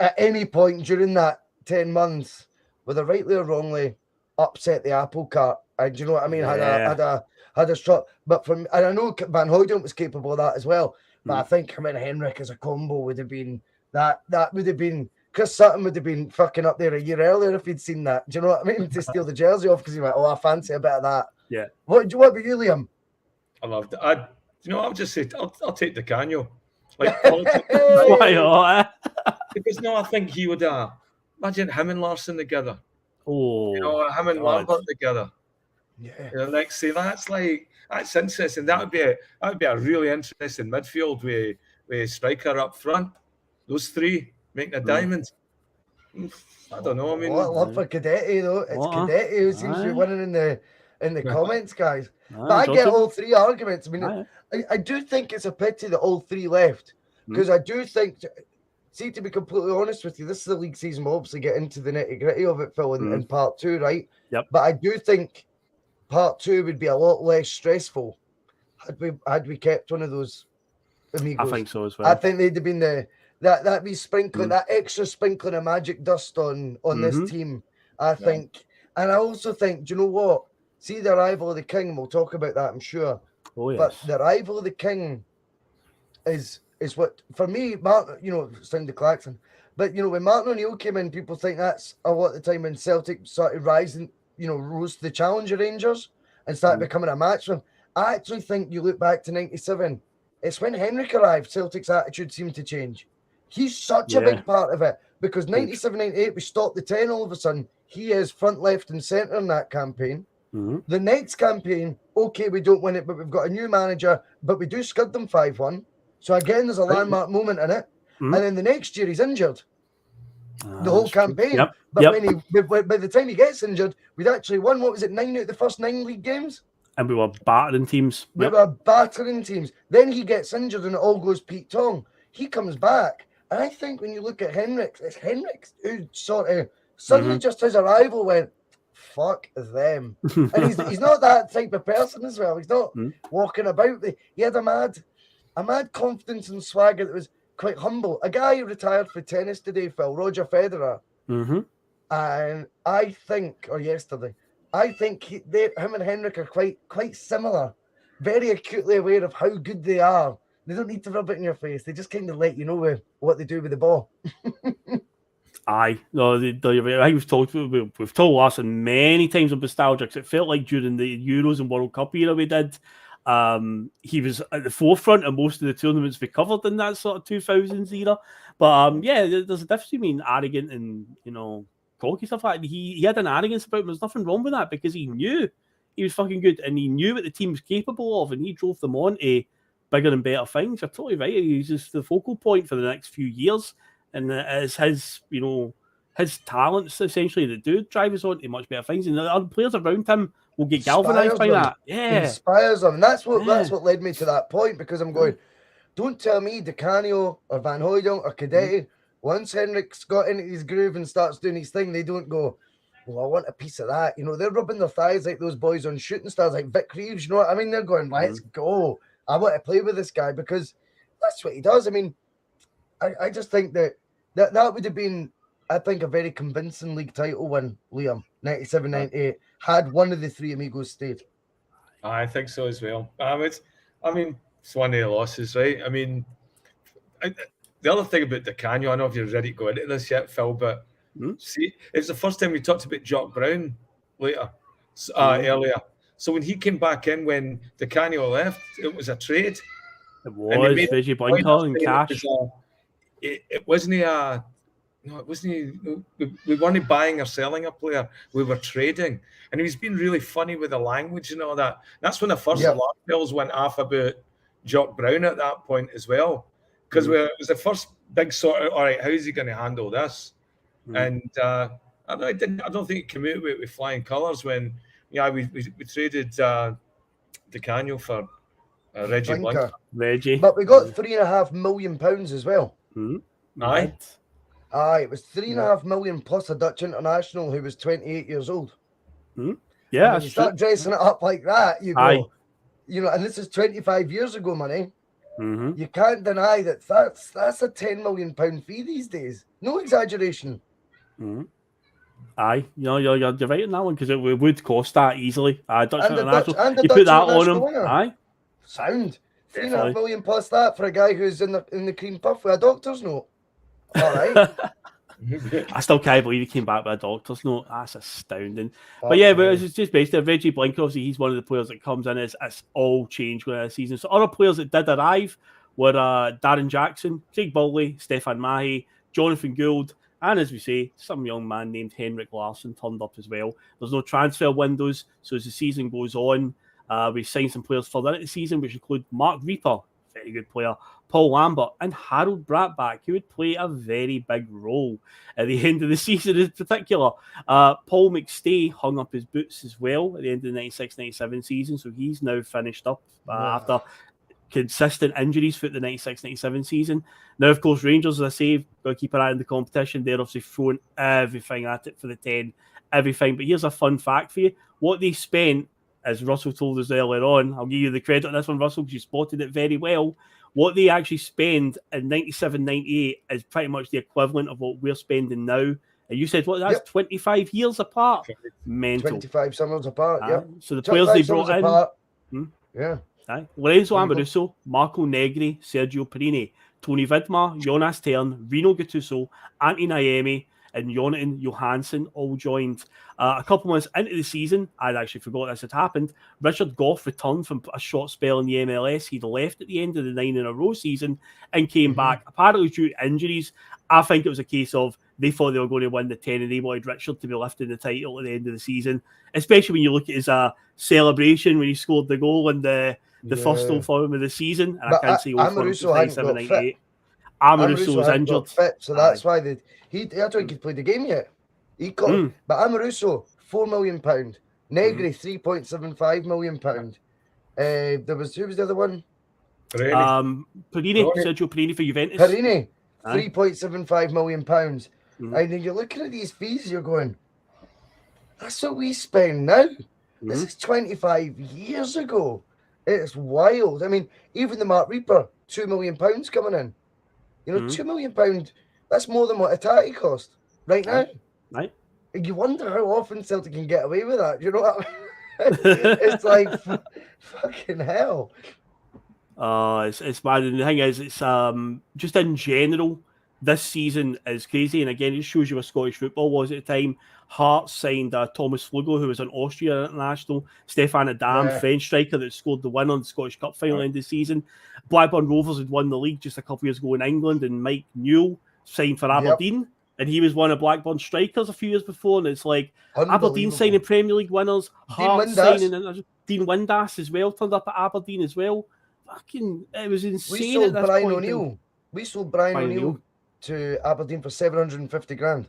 S4: at any point during that 10 months, whether rightly or wrongly, upset the apple cart. And do you know what I mean? Had a strut. But and I know Van Hooijdonk was capable of that as well. But I think him and Henrik as a combo would have been that would have been, Chris Sutton would have been fucking up there a year earlier if he'd seen that. Do you know what I mean? To steal the jersey off, because he went, I fancy a bit of that.
S3: Yeah.
S4: What about you, Liam?
S5: I loved it. I'll just say I'll take Di Canio. Like, because I think he would imagine him and Larsson together.
S3: Oh,
S5: him and Lambert together.
S4: Yeah.
S5: Like, see, that's interesting. That would be a really interesting midfield with a striker up front. Those three making a diamond. I don't know. I mean,
S4: what love for Cadete though? It's Cadete who seems to be winning in the in the comments, guys.
S3: Aye,
S4: But I get
S3: Johnson.
S4: all three arguments. I mean,
S3: Aye.
S4: I do think it's a pity that all three left, because I do think, see, to be completely honest with you, this is the league season. We'll obviously get into the nitty gritty of it, Phil, in part two, right?
S3: Yep.
S4: But I do think part two would be a lot less stressful had we kept one of those amigos.
S3: I think so as well.
S4: I think they'd have been that be sprinkling that extra sprinkling of magic dust on this team. I think, and I also think, do you know what? See, the arrival of the king. We'll talk about that, I'm sure.
S3: Oh yes.
S4: But the arrival of the king is what, for me, Martin, you know, sound the klaxon. But you know, when Martin O'Neill came in, people think that's a lot of the time when Celtic started rising, you know, rose to the Challenger Rangers and started becoming a match for them. I actually think you look back to '97. It's when Henrik arrived, Celtic's attitude seemed to change. He's such a big part of it, because 97, 98, we stopped the 10 all of a sudden. He is front, left, and centre in that campaign. The next campaign, okay, we don't win it, but we've got a new manager, but we do scud them 5-1. So again, there's a landmark moment in it. And then the next year, he's injured. The whole campaign. But when he, by the time he gets injured, we'd actually won, what was it, 9 out of the first 9 league games?
S3: And we were battering teams.
S4: We were battering teams. Then he gets injured and it all goes Pete Tong. He comes back. And I think when you look at Henrik, it's Henrik who sort of suddenly just his arrival went, fuck them. And he's not that type of person as well. He's not walking about. He had a mad confidence and swagger that was quite humble. A guy who retired for tennis today, Phil, Roger Federer. And I think, or yesterday, I think him and Henrik are quite similar. Very acutely aware of how good they are. They don't need to rub it in your face. They just kind of let you know what they do with the ball.
S3: Aye, no, I was told we've told Larsson many times on Bustalgia, because it felt like during the Euros and World Cup era we did, he was at the forefront of most of the tournaments we covered in that sort of 2000s era. But yeah, there's a difference between arrogant and, you know, cocky stuff like that. He had an arrogance about him. There's nothing wrong with that, because he knew he was fucking good and he knew what the team was capable of, and he drove them on to bigger and better things. You're totally right. He's just the focal point for the next few years. And it's his, you know, his talents essentially that do drive us on to much better things. And the other players around him will get galvanized by that. Yeah.
S4: Inspires them. And that's what led me to that point, because I'm going, don't tell me Di Canio or Van Hooydonk or Cadete, once Henrik's got into his groove and starts doing his thing, they don't go, well, I want a piece of that. You know, they're rubbing their thighs like those boys on shooting stars like Vic Reeves. You know what I mean? They're going, let's go. I want to play with this guy, because that's what he does. I mean, I just think that would have been, I think, a very convincing league title win, Liam, 97, 98, had one of the Three Amigos stayed.
S5: I think so as well. It's one of the losses, right? I mean, the other thing about Di Canio, I don't know if you're ready to go into this yet, Phil, but see, it's the first time we talked about Jock Brown earlier. So when he came back in, when Di Canio left, it was a trade.
S3: It was Reggie Blinker and cash.
S5: It wasn't a. No, it wasn't. We weren't buying or selling a player. We were trading, and he was being really funny with the language and all that. That's when the first alarm bells went off about Jock Brown at that point as well, because it was the first big sort of, all right, how is he going to handle this? And I don't think it came out with flying colours when we traded Di Canio for Reggie Blinker.
S4: But we got £3.5 million as well.
S5: Aye.
S4: It was £3.5 million plus a Dutch international who was 28 years old.
S3: Yeah,
S4: when you start dressing it up like that, you go, you know, and this is 25 years ago money. You can't deny that's a £10 million fee these days. No exaggeration.
S3: Aye, you're right on that one, because it would cost that easily. Dutch international,
S4: you
S3: put that on him. Aye,
S4: sound £3.5 million plus that for a guy who's in the cream puff with a doctor's note. All right.
S3: I still can't believe he came back with a doctor's note. That's astounding. But it's just basically Reggie Blinker. Obviously, he's one of the players that comes in. It's all changed with the season. So other players that did arrive were Darren Jackson, Craig Burley, Stefan Mahi, Jonathan Gould, and as we say, some young man named Henrik Larsson turned up as well. There's no transfer windows, so as the season goes on, we signed some players further into the season, which include Mark Reaper, very pretty good player, Paul Lambert, and Harald Brattbakk, who would play a very big role at the end of the season in particular. Paul McStay hung up his boots as well at the end of the 96-97 season, so he's now finished up after consistent injuries throughout the 96-97 season. Now, of course, Rangers, as I say, got to keep an eye on the competition. They're obviously throwing everything at it for the 10, everything. But here's a fun fact for you. What they spent, as Russell told us earlier on, I'll give you the credit on this one, Russell, because you spotted it very well. What they actually spend in 97-98 is pretty much the equivalent of what we're spending now. And you said, what, that's 25 years apart? Mental.
S4: 25 summers apart,
S3: So the players they brought in...
S4: Yeah.
S3: Lorenzo Amoruso, Marco Negri, Sergio Perini, Tony Vidmar, Jonas Tern, Rino Gattuso, Antti Niemi, and Jonathan Johansson all joined. A couple months into the season, I'd actually forgot this had happened, Richard Gough returned from a short spell in the MLS. He'd left at the end of the 9-in-a-row season and came back, apparently due to injuries. I think it was a case of they thought they were going to win the 10 and they wanted Richard to be lifting the title at the end of the season, especially when you look at his celebration when he scored the goal in the first Old Firm of the season. And
S4: but
S3: I can't say Old Firm was 97-98. Amoruso was injured.
S4: Fit, so that's why I don't think he'd played the game yet. He got but Amoruso, £4 million. Negri, £3.75 million. Who was the other one?
S3: Perini, Sergio Perini for Juventus.
S4: Perini, £3.75 million. And then you're looking at these fees, you're going, that's what we spend now. This is 25 years ago. It's wild. I mean, even the Mark Reaper, £2 million coming in. You know, £2 million, that's more than what Atati cost right now.
S3: Right.
S4: You wonder how often Celtic can get away with that. You know what I mean? It's like, fucking hell.
S3: It's mad. And the thing is, it's just in general, this season is crazy. And again, it shows you what Scottish football was at the time. Hearts signed Thomas Flugo, who was an Austrian international. Stefan Adam, French striker that scored the win on the Scottish Cup final end of the season. Blackburn Rovers had won the league just a couple of years ago in England, and Mike Newell signed for Aberdeen. And he was one of Blackburn strikers a few years before. And it's like Aberdeen signing Premier League winners, Hearts signing Dean Windass as well, turned up at Aberdeen as well. Fucking, it was insane.
S4: We sold Brian O'Neill. We sold Brian O'Neill to Aberdeen for 750 grand.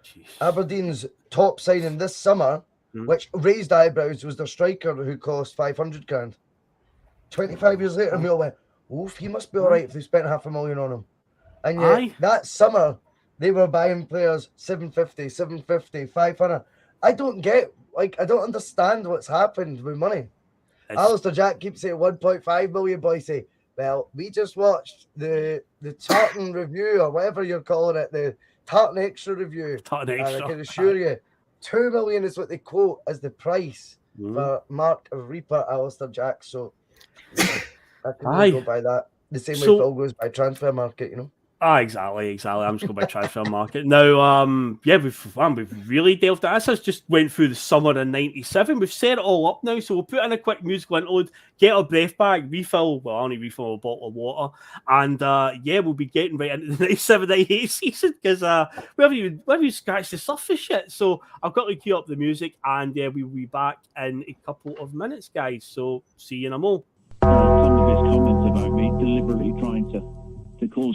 S4: Jeez. Aberdeen's top signing this summer, which raised eyebrows, was their striker who cost 500 grand. 25 years later, we all went, oof, he must be all right if they spent $500,000 on him. And yet, that summer, they were buying players 750, 500. I don't understand what's happened with money. Alistair Jack keeps saying 1.5 million, boys say, well, we just watched the Tartan review, or whatever you're calling it, the Tartan Extra review.
S3: Tartan Extra.
S4: And I can assure you, 2 million is what they quote as the price for Mark Reaper, Alistair Jack. So I can go by that. The same way Phil goes by transfer market, you know.
S3: Exactly. I'm just going by transfer market. Now, we've really delved into this. This just went through the summer in 97. We've set it all up now, so we'll put in a quick musical interlude, get our breath back, only refill a bottle of water, and we'll be getting right into the 97-98 season, because we haven't even scratched the surface yet. So I've got to cue up the music, and we'll be back in a couple of minutes, guys. So see you in a mo.
S6: Some of his comments about me deliberately trying to cause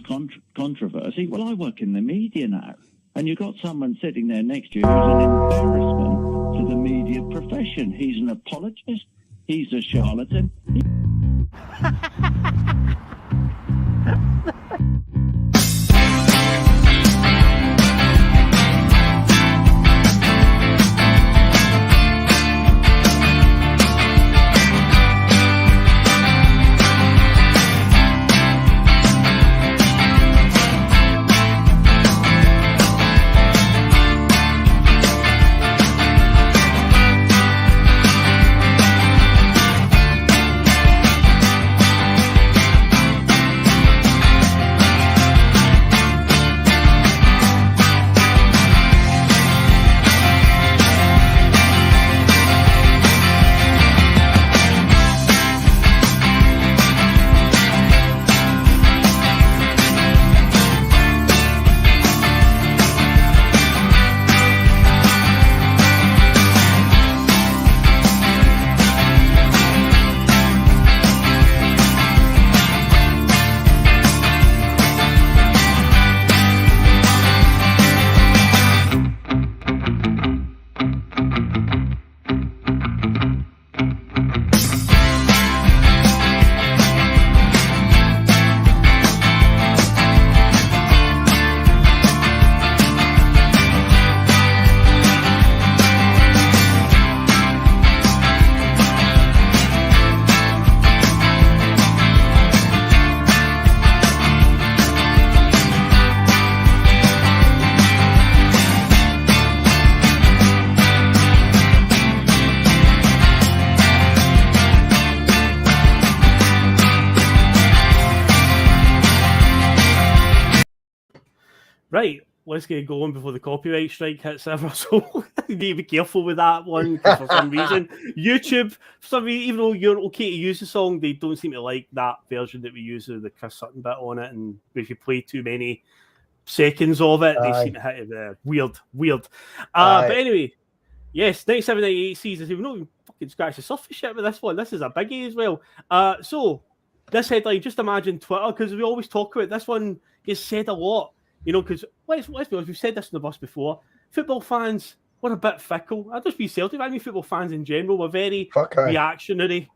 S6: controversy. Well, I work in the media now, and you've got someone sitting there next to you who's an embarrassment to the media profession. He's an apologist. He's a charlatan.
S3: Right, let's get going before the copyright strike hits ever. So you need to be careful with that one, 'cause for some reason, YouTube, for some reason, even though you're okay to use the song, they don't seem to like that version that we use of the Chris Sutton bit on it. And if you play too many seconds of it, they seem to hit it weird. But anyway, yes, 97-98 season. We've not even fucking scratched the surface yet with this one. This is a biggie as well. So this headline, just imagine Twitter, because we always talk about this one gets said a lot. You know, because let's be honest, we've said this in the bus before. Football fans, we're a bit fickle. I just be Celtic. I mean, football fans in general, we're very reactionary.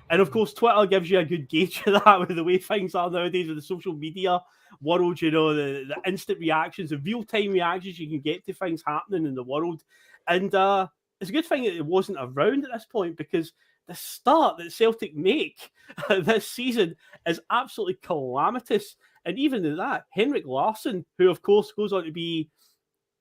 S3: And of course, Twitter gives you a good gauge of that with the way things are nowadays with the social media world, you know, the instant reactions, the real-time reactions you can get to things happening in the world. And it's a good thing that it wasn't around at this point, because the start that Celtic make this season is absolutely calamitous. And even in that, Henrik Larsson, who of course goes on to be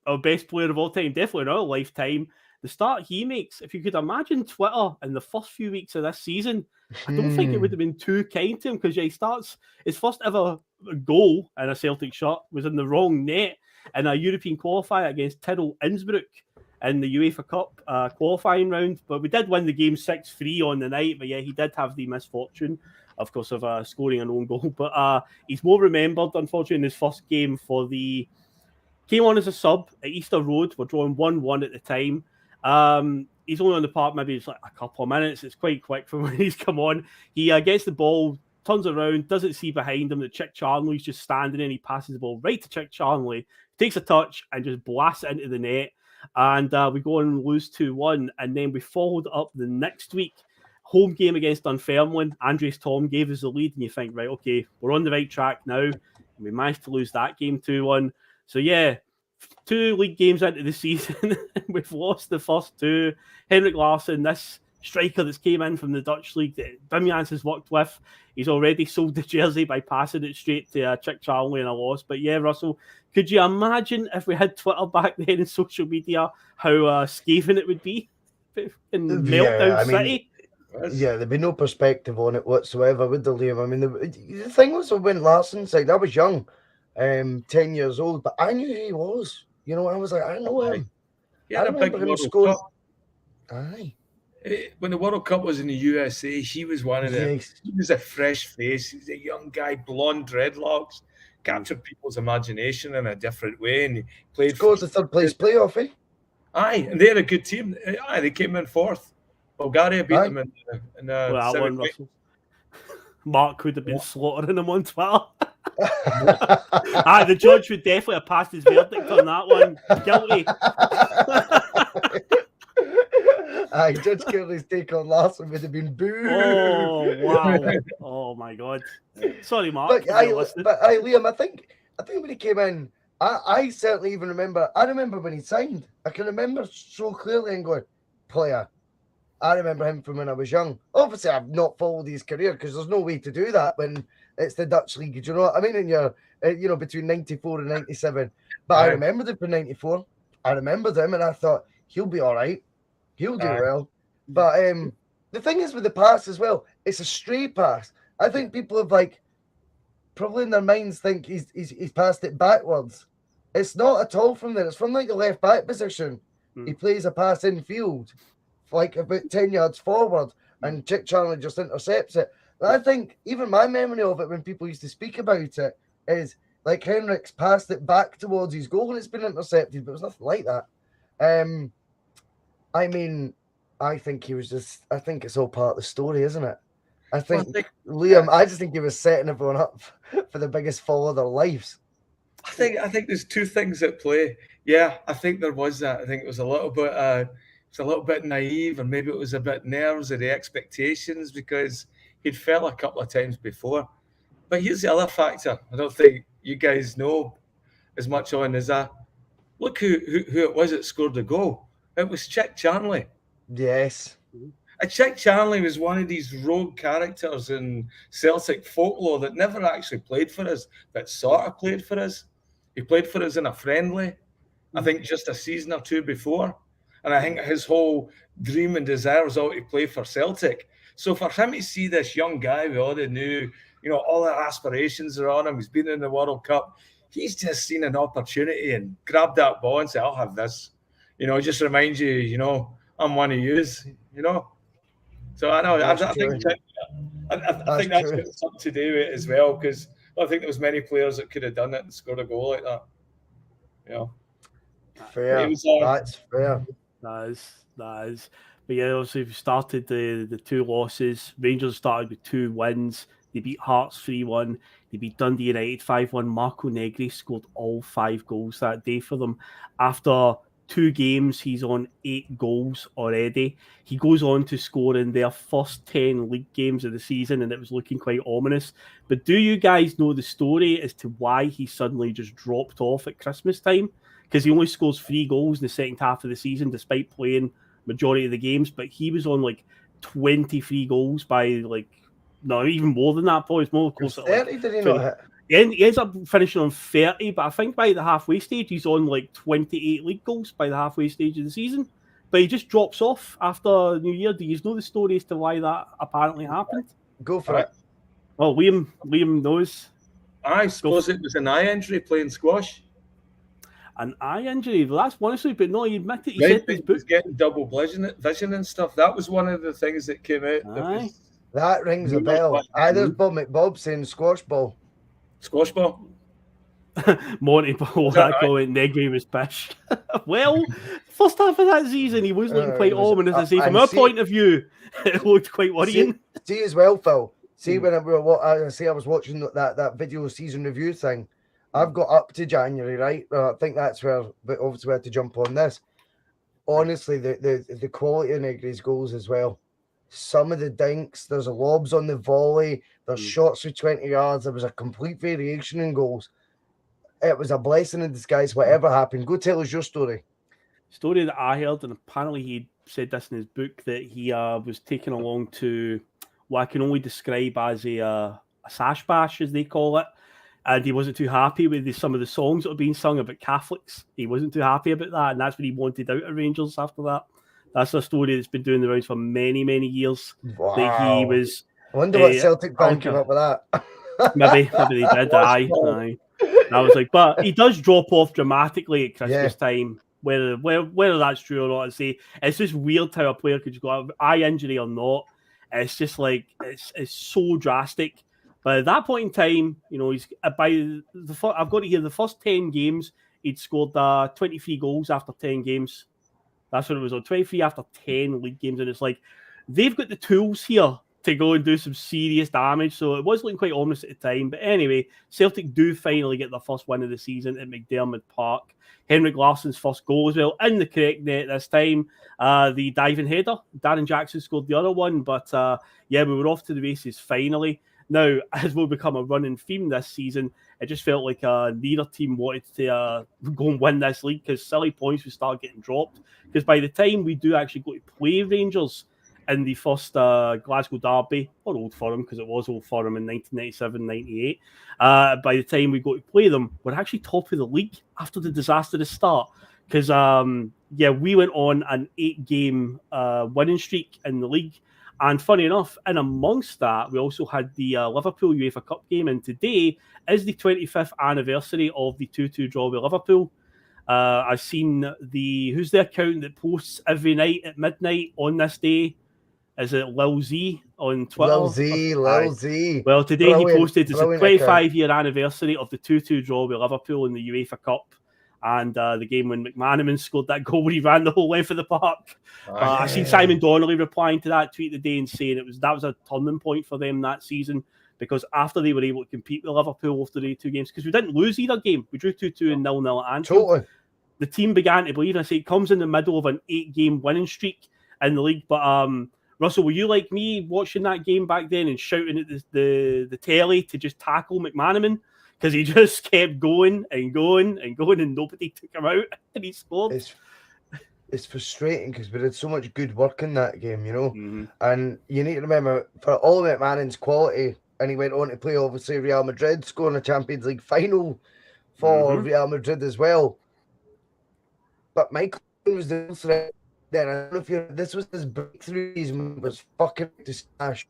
S3: our best player of all time, definitely in our lifetime, the start he makes, if you could imagine Twitter in the first few weeks of this season, I don't think it would have been too kind to him, because he starts his first ever goal in a Celtic shirt was in the wrong net in a European qualifier against Tyrrell Innsbruck in the UEFA Cup qualifying round. But we did win the game 6-3 on the night. But yeah, he did have the misfortune, of course, of scoring an own goal. But he's more remembered, unfortunately, in his first game came on as a sub at Easter Road. We're drawing 1-1 at the time. He's only on the park maybe it's like a couple of minutes. It's quite quick from when he's come on. He gets the ball, turns around, doesn't see behind him that Chick Charnley's just standing in. He passes the ball right to Chick Charnley, takes a touch and just blasts it into the net. And we go and lose 2-1. And then we followed up the next week. Home game against Dunfermline. Andres Tom gave us the lead. And you think, right, okay, we're on the right track now. And we managed to lose that game 2-1. So, yeah, 2 league games into the season. We've lost the first 2. Henrik Larsson, this striker that's came in from the Dutch league that Wim Jansen's worked with, he's already sold the jersey by passing it straight to Chick Charnley in a loss. But yeah, Russell, could you imagine if we had Twitter back then in social media, how scathing it would be in Meltdown City?
S4: Yeah, there'd be no perspective on it whatsoever, would there, Liam? I mean, the thing was when Larsson said, I was young, 10 years old, but I knew who he was. You know, I was like, I know him.
S5: Yeah,
S4: I remember him scoring. Aye.
S5: When the World Cup was in the USA, he was one of the.
S4: Yes.
S5: He was a fresh face. He was a young guy, blonde dreadlocks, captured people's imagination in a different way, and he played.
S4: Scores the third place playoff, eh?
S5: Aye, and they had a good team. Aye, they came in 4th. Bulgaria beat them in the
S3: well, that one, Russell. Mark would have been slaughtering him on Twitter. The judge would definitely have passed his verdict on that one. Guilty.
S4: Judge Kearley's take on Larsson would have been boo.
S3: Oh wow! Oh my God! Sorry, Mark.
S4: But Liam, I think when he came in, I certainly even remember. I remember when he signed. I can remember so clearly and going, player. I remember him from when I was young. Obviously, I've not followed his career because there's no way to do that when it's the Dutch league. Do you know what I mean? And you're, between 94 and 97. But I remembered him for 94. I remembered him and I thought, he'll be all right. He'll do well. But the thing is with the pass as well, it's a stray pass. I think people have probably in their minds think he's passed it backwards. It's not at all from there. It's from the left back position. He plays a pass in field, about 10 yards forward, and Chick Charnley just intercepts it. And I think even my memory of it when people used to speak about it is Henrik's passed it back towards his goal and it's been intercepted, but it was nothing like that. I mean, I think it's all part of the story, isn't it? I think Liam, I just think he was setting everyone up for the biggest fall of their lives.
S5: I think there's 2 things at play. Yeah, I think there was that. I think it was a little bit naive, or maybe it was a bit nerves of the expectations because he'd fell a couple of times before. But here's the other factor. I don't think you guys know as much on as that. Look who it was that scored the goal. It was Chick Charnley.
S4: Yes.
S5: Chick Charnley was one of these rogue characters in Celtic folklore that never actually played for us, but sort of played for us. He played for us in a friendly, I think just a season or 2 before. And I think his whole dream and desire was all to play for Celtic. So for him to see this young guy with all the new you know, all our aspirations are on him. He's been in the World Cup. He's just seen an opportunity and grabbed that ball and said, I'll have this. You know, it just reminds you, you know, I'm one of yous, you know. So I know, I think that's got something to do with it as well, because I think there was many players that could have done it and scored a goal like that. You know.
S4: Fair. That's fair.
S3: That is. But yeah, obviously we started the 2 losses. Rangers started with 2 wins. They beat Hearts 3-1. They beat Dundee United 5-1. Marco Negri scored all 5 goals that day for them. After 2 games, he's on 8 goals already. He goes on to score in their first 10 league games of the season, and it was looking quite ominous. But do you guys know the story as to why he suddenly just dropped off at Christmas time? Because he only scores 3 goals in the second half of the season, despite playing majority of the games. But he was on like 23 goals by like, no, even more than that. Probably it's more close to
S4: 30,
S3: like,
S4: did he not hit?
S3: He ends up finishing on 30, but I think by the halfway stage, he's on like 28 league goals by the halfway stage of the season. But he just drops off after New Year. Do you know the story as to why that apparently happened?
S4: Go for it.
S3: Well, Liam knows.
S5: I suppose it was an eye injury playing squash.
S3: An eye injury. Well, that's one issue, but no, he admitted he
S5: Right,
S3: said
S5: he was getting double vision and stuff. That was one of the things that came out.
S4: That rings a bell. There's Bob McBob saying squash ball.
S5: Squash ball?
S3: Monty Paul, that going Negri was pish. Well, first half of that season, he was looking quite ominous. I say, from our point of view, it looked quite worrying.
S4: See as well, Phil. See, when I was watching that video season review thing, I've got up to January, right? I think that's where, but obviously we had to jump on this. Honestly, the quality of Negri's goals as well. Some of the dinks, there's a lobs on the volley, there's shots for 20 yards. There was a complete variation in goals. It was a blessing in disguise, whatever happened. Go tell us your story.
S3: Story that I heard, and apparently he said this in his book, that he was taken along to what I can only describe as a sash bash, as they call it. And he wasn't too happy with some of the songs that were being sung about Catholics. He wasn't too happy about that, and that's when he wanted out of Rangers after that. That's a story that's been doing the rounds for many, many years.
S4: Wow.
S3: That he was.
S4: I wonder what Celtic fan came up with that.
S3: maybe they did. Aye. I was like, but he does drop off dramatically at Christmas time. Whether that's true or not, I say it's just weird how a player could just go out eye injury or not. It's just like it's so drastic. But at that point in time, you know, he's I've got to hear the first 10 games, he'd scored 23 goals after 10 games. That's what it was on 23 after 10 league games. And it's like, they've got the tools here to go and do some serious damage. So it was looking quite ominous at the time. But anyway, Celtic do finally get their first win of the season at McDiarmid Park. Henrik Larsson's first goal as well, in the correct net this time. The diving header. Darren Jackson scored the other one. But we were off to the races finally. Now, as will become a running theme this season, it just felt like neither team wanted to go and win this league because silly points would start getting dropped. Because by the time we do actually go to play Rangers in the first Glasgow derby, or Old Firm, because it was Old Firm in 1997-98, by the time we go to play them, we're actually top of the league after the disastrous start. Because, we went on an 8-game winning streak in the league. And funny enough, in amongst that, we also had the Liverpool UEFA Cup game. And today is the 25th anniversary of the 2-2 draw with Liverpool. I've seen who's the account that posts every night at midnight on this day? Is it Lil Z on Twitter?
S4: Lil Z.
S3: Well, today he posted it's the 25-year anniversary of the 2-2 draw with Liverpool in the UEFA Cup. And the game when McManaman scored that goal where he ran the whole length of the park. I seen Simon Donnelly replying to that tweet today and saying that was a turning point for them that season, because after they were able to compete with Liverpool after the 2 games, because we didn't lose either game. We drew 2-2 and 0-0 at Anfield.
S4: Totally.
S3: The team began to believe, and I say it comes in the middle of an 8-game winning streak in the league. But Russell, were you like me watching that game back then and shouting at the telly to just tackle McManaman? Because he just kept going and going and going, and nobody took him out, and he scored.
S4: It's frustrating because we did so much good work in that game, you know.
S3: Mm-hmm.
S4: And you need to remember, for all of McManam's quality, and he went on to play, obviously, Real Madrid, scoring a Champions League final for Real Madrid as well. But Michael was the threat then. I don't know if this was his breakthrough. He was fucking to smash.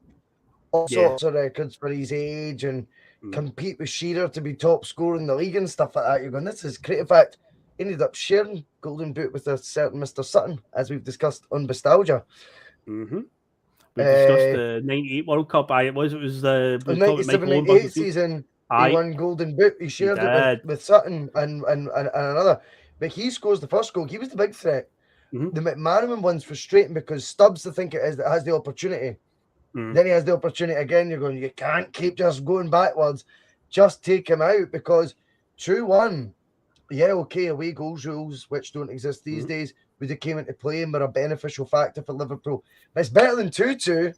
S4: all sorts of records for his age and compete with Shearer to be top scorer in the league and stuff like that. You're going, this is great. In fact, he ended up sharing Golden Boot with a certain Mr. Sutton, as we've discussed on Bustalgia.
S3: Mm-hmm. We discussed the 98 World Cup. It was the
S4: 97-98 season. He won Golden Boot. He shared it with Sutton and another. But he scores the first goal. He was the big threat.
S3: Mm-hmm.
S4: The McManaman one's frustrating because Stubbs, I think it is, that has the opportunity. Then he has the opportunity again. You're going, you can't keep just going backwards. Just take him out because 2-1, away goals rules, which don't exist these days, would have came into play and were a beneficial factor for Liverpool. But it's better than 2-2.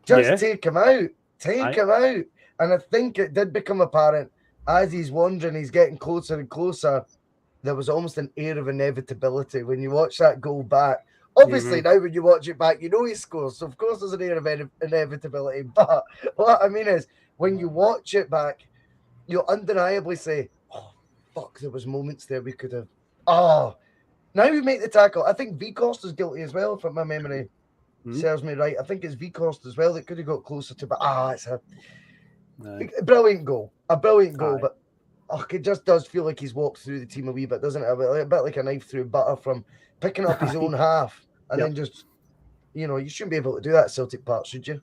S4: Just take him out. Take him out. And I think it did become apparent as he's wandering, he's getting closer and closer. There was almost an air of inevitability when you watch that goal back. Obviously, now when you watch it back, you know he scores. So, of course, there's an air of inevitability. But what I mean is, when you watch it back, you'll undeniably say, oh, fuck, there was moments there we could have... Oh, now we make the tackle. I think V-Costa's guilty as well, if my memory serves me right. I think it's V-Costa as well that could have got closer to... But, it's a brilliant goal. A brilliant goal, but it just does feel like he's walked through the team a wee bit, doesn't it? A bit like a knife through butter from picking up his own half and then just, you shouldn't be able to do that at Celtic Park, should you?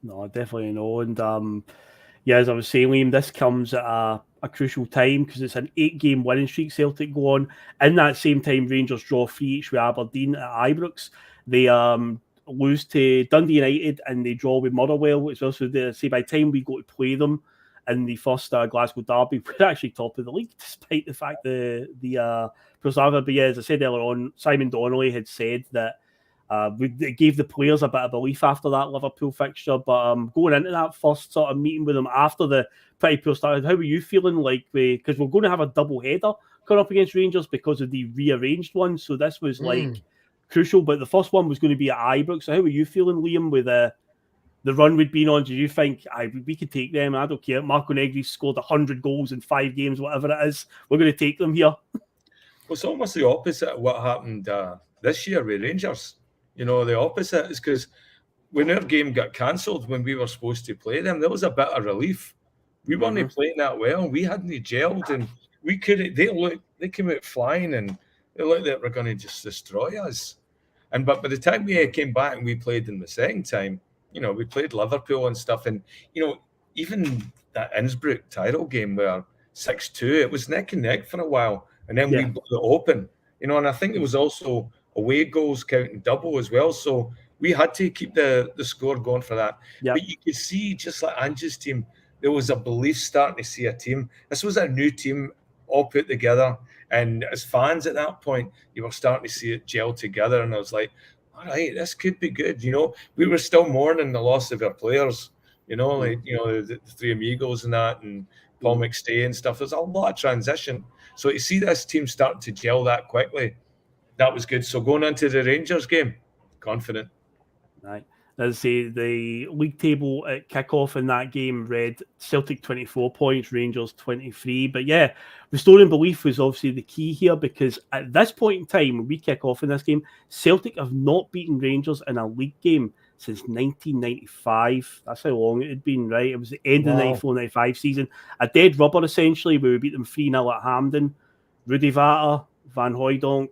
S3: No, definitely no. And as I was saying, Liam, this comes at a crucial time because it's an 8-game winning streak Celtic go on. In that same time, Rangers draw 3-3 with Aberdeen at Ibrox. They lose to Dundee United and they draw with Motherwell as well. So by the time we go to play them in the first Glasgow derby, we're actually top of the league, despite the fact the Preserver. But as I said earlier on, Simon Donnelly had said that it gave the players a bit of belief after that Liverpool fixture. But going into that first sort of meeting with them after the pretty poor start, how were you feeling? Like, because we're going to have a double header coming up against Rangers because of the rearranged one. So this was like crucial. But the first one was going to be at Ibrox. So how were you feeling, Liam, with the run we'd been on? Did you think we could take them? I don't care. Marco Negri scored 100 goals in 5 games, whatever it is. We're going to take them here.
S5: Well, it's almost the opposite of what happened this year with Rangers. The opposite is because when our game got cancelled when we were supposed to play them, there was a bit of relief. We weren't playing that well. We hadn't gelled, and we couldn't. They came out flying, and it looked like they were going to just destroy us. But by the time we came back and we played in the second time, we played Liverpool and stuff, and even that Innsbruck Tyrrell game where 6-2, it was neck and neck for a while, and then we blew it open. And I think it was also away goals counting double as well. So we had to keep the score going for that. Yep. But you could see, just like Ange's team, there was a belief starting to see a team. This was a new team all put together. And as fans at that point, you were starting to see it gel together. And I was like, all right, this could be good. We were still mourning the loss of our players, the Three Amigos and that, and Paul McStay and stuff. There's a lot of transition. So to see this team starting to gel that quickly, that was good. So going into the Rangers game, confident.
S3: Right. As I say, the league table at kickoff in that game read Celtic 24 points, Rangers 23. But restoring belief was obviously the key here, because at this point in time, when we kick off in this game, Celtic have not beaten Rangers in a league game since 1995. That's how long it had been, right? It was the end of the 94-95 season. A dead rubber, essentially, where we beat them 3-0 at Hampden. Rudy Vata, Van Hooijdonk,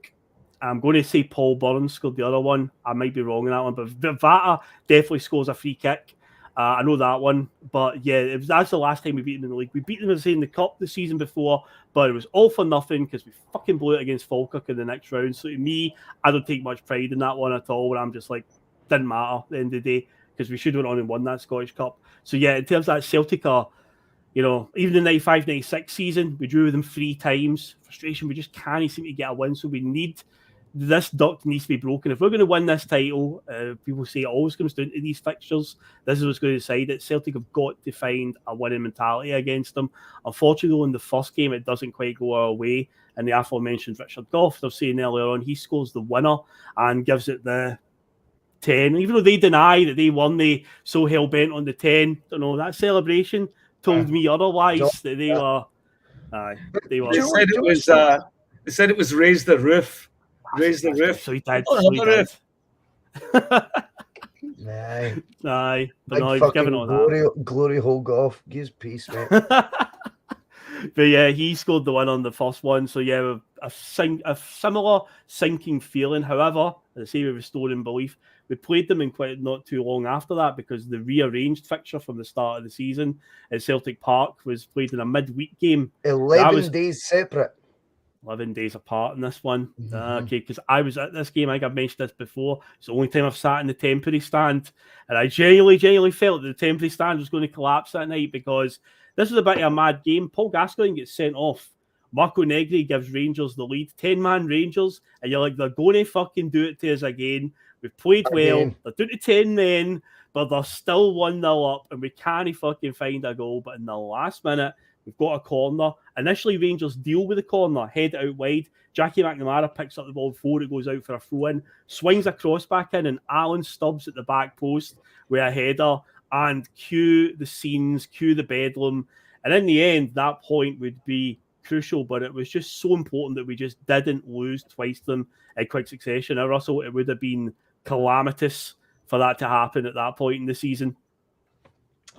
S3: I'm going to say Paul Burns scored the other one. I might be wrong in that one, but Vata definitely scores a free kick. I know that one. But that's the last time we beat them in the league. We beat them, as I say, in the cup the season before, but it was all for nothing because we fucking blew it against Falkirk in the next round. So to me, I don't take much pride in that one at all, where I'm just like, didn't matter at the end of the day, because we should have went on and won that Scottish Cup. So in terms of that, Celtic are, even the 95-96 season, we drew with them 3 times. Frustration, we just can't seem to get a win. So we need... This duct needs to be broken. If we're going to win this title, people say it always comes down to these fixtures. This is what's going to decide it. Celtic have got to find a winning mentality against them. Unfortunately, in the first game, it doesn't quite go our way. And the aforementioned Richard Goff, they're saying earlier on, he scores the winner and gives it the 10. Even though they deny that they won, they so hell-bent on the 10. Don't know, that celebration told me otherwise, that they were... they were...
S5: They said it was raise the roof. Raise the roof.
S3: So he did.
S4: Aye.
S3: Aye, but
S4: Big
S3: no, he's
S4: fucking
S3: giving all that.
S4: glory hole golf. Gives peace, mate.
S3: But yeah, he scored the win on the first one. So yeah, a similar sinking feeling. However, as I say, with restoring belief, we played them in quite not too long after that because the rearranged fixture from the start of the season at Celtic Park was played in a midweek game.
S4: 11 days separate.
S3: 11 days apart in this one. Okay, because I was at this game, I think I've mentioned this before. It's the only time I've sat in the temporary stand. And I genuinely felt that the temporary stand was going to collapse that night because this was a bit of a mad game. Paul Gascoigne gets sent off. Marco Negri gives Rangers the lead. 10-man Rangers. And you're like, they're going to fucking do it to us again. We've played well. They're doing to 10 men, but they're still 1-0 up. And we can't fucking find a goal. But in the last minute, we've got a corner. Initially, Rangers deal with the corner, head out wide. Jackie McNamara picks up the ball before it goes out for a throw-in, swings a cross back in, and Allen Stubbs at the back post with a header. And cue the scenes, cue the bedlam. And in the end, that point would be crucial, but it was just so important that we just didn't lose twice to them in quick succession. Now, Russell, it would have been calamitous for that to happen at that point in the season.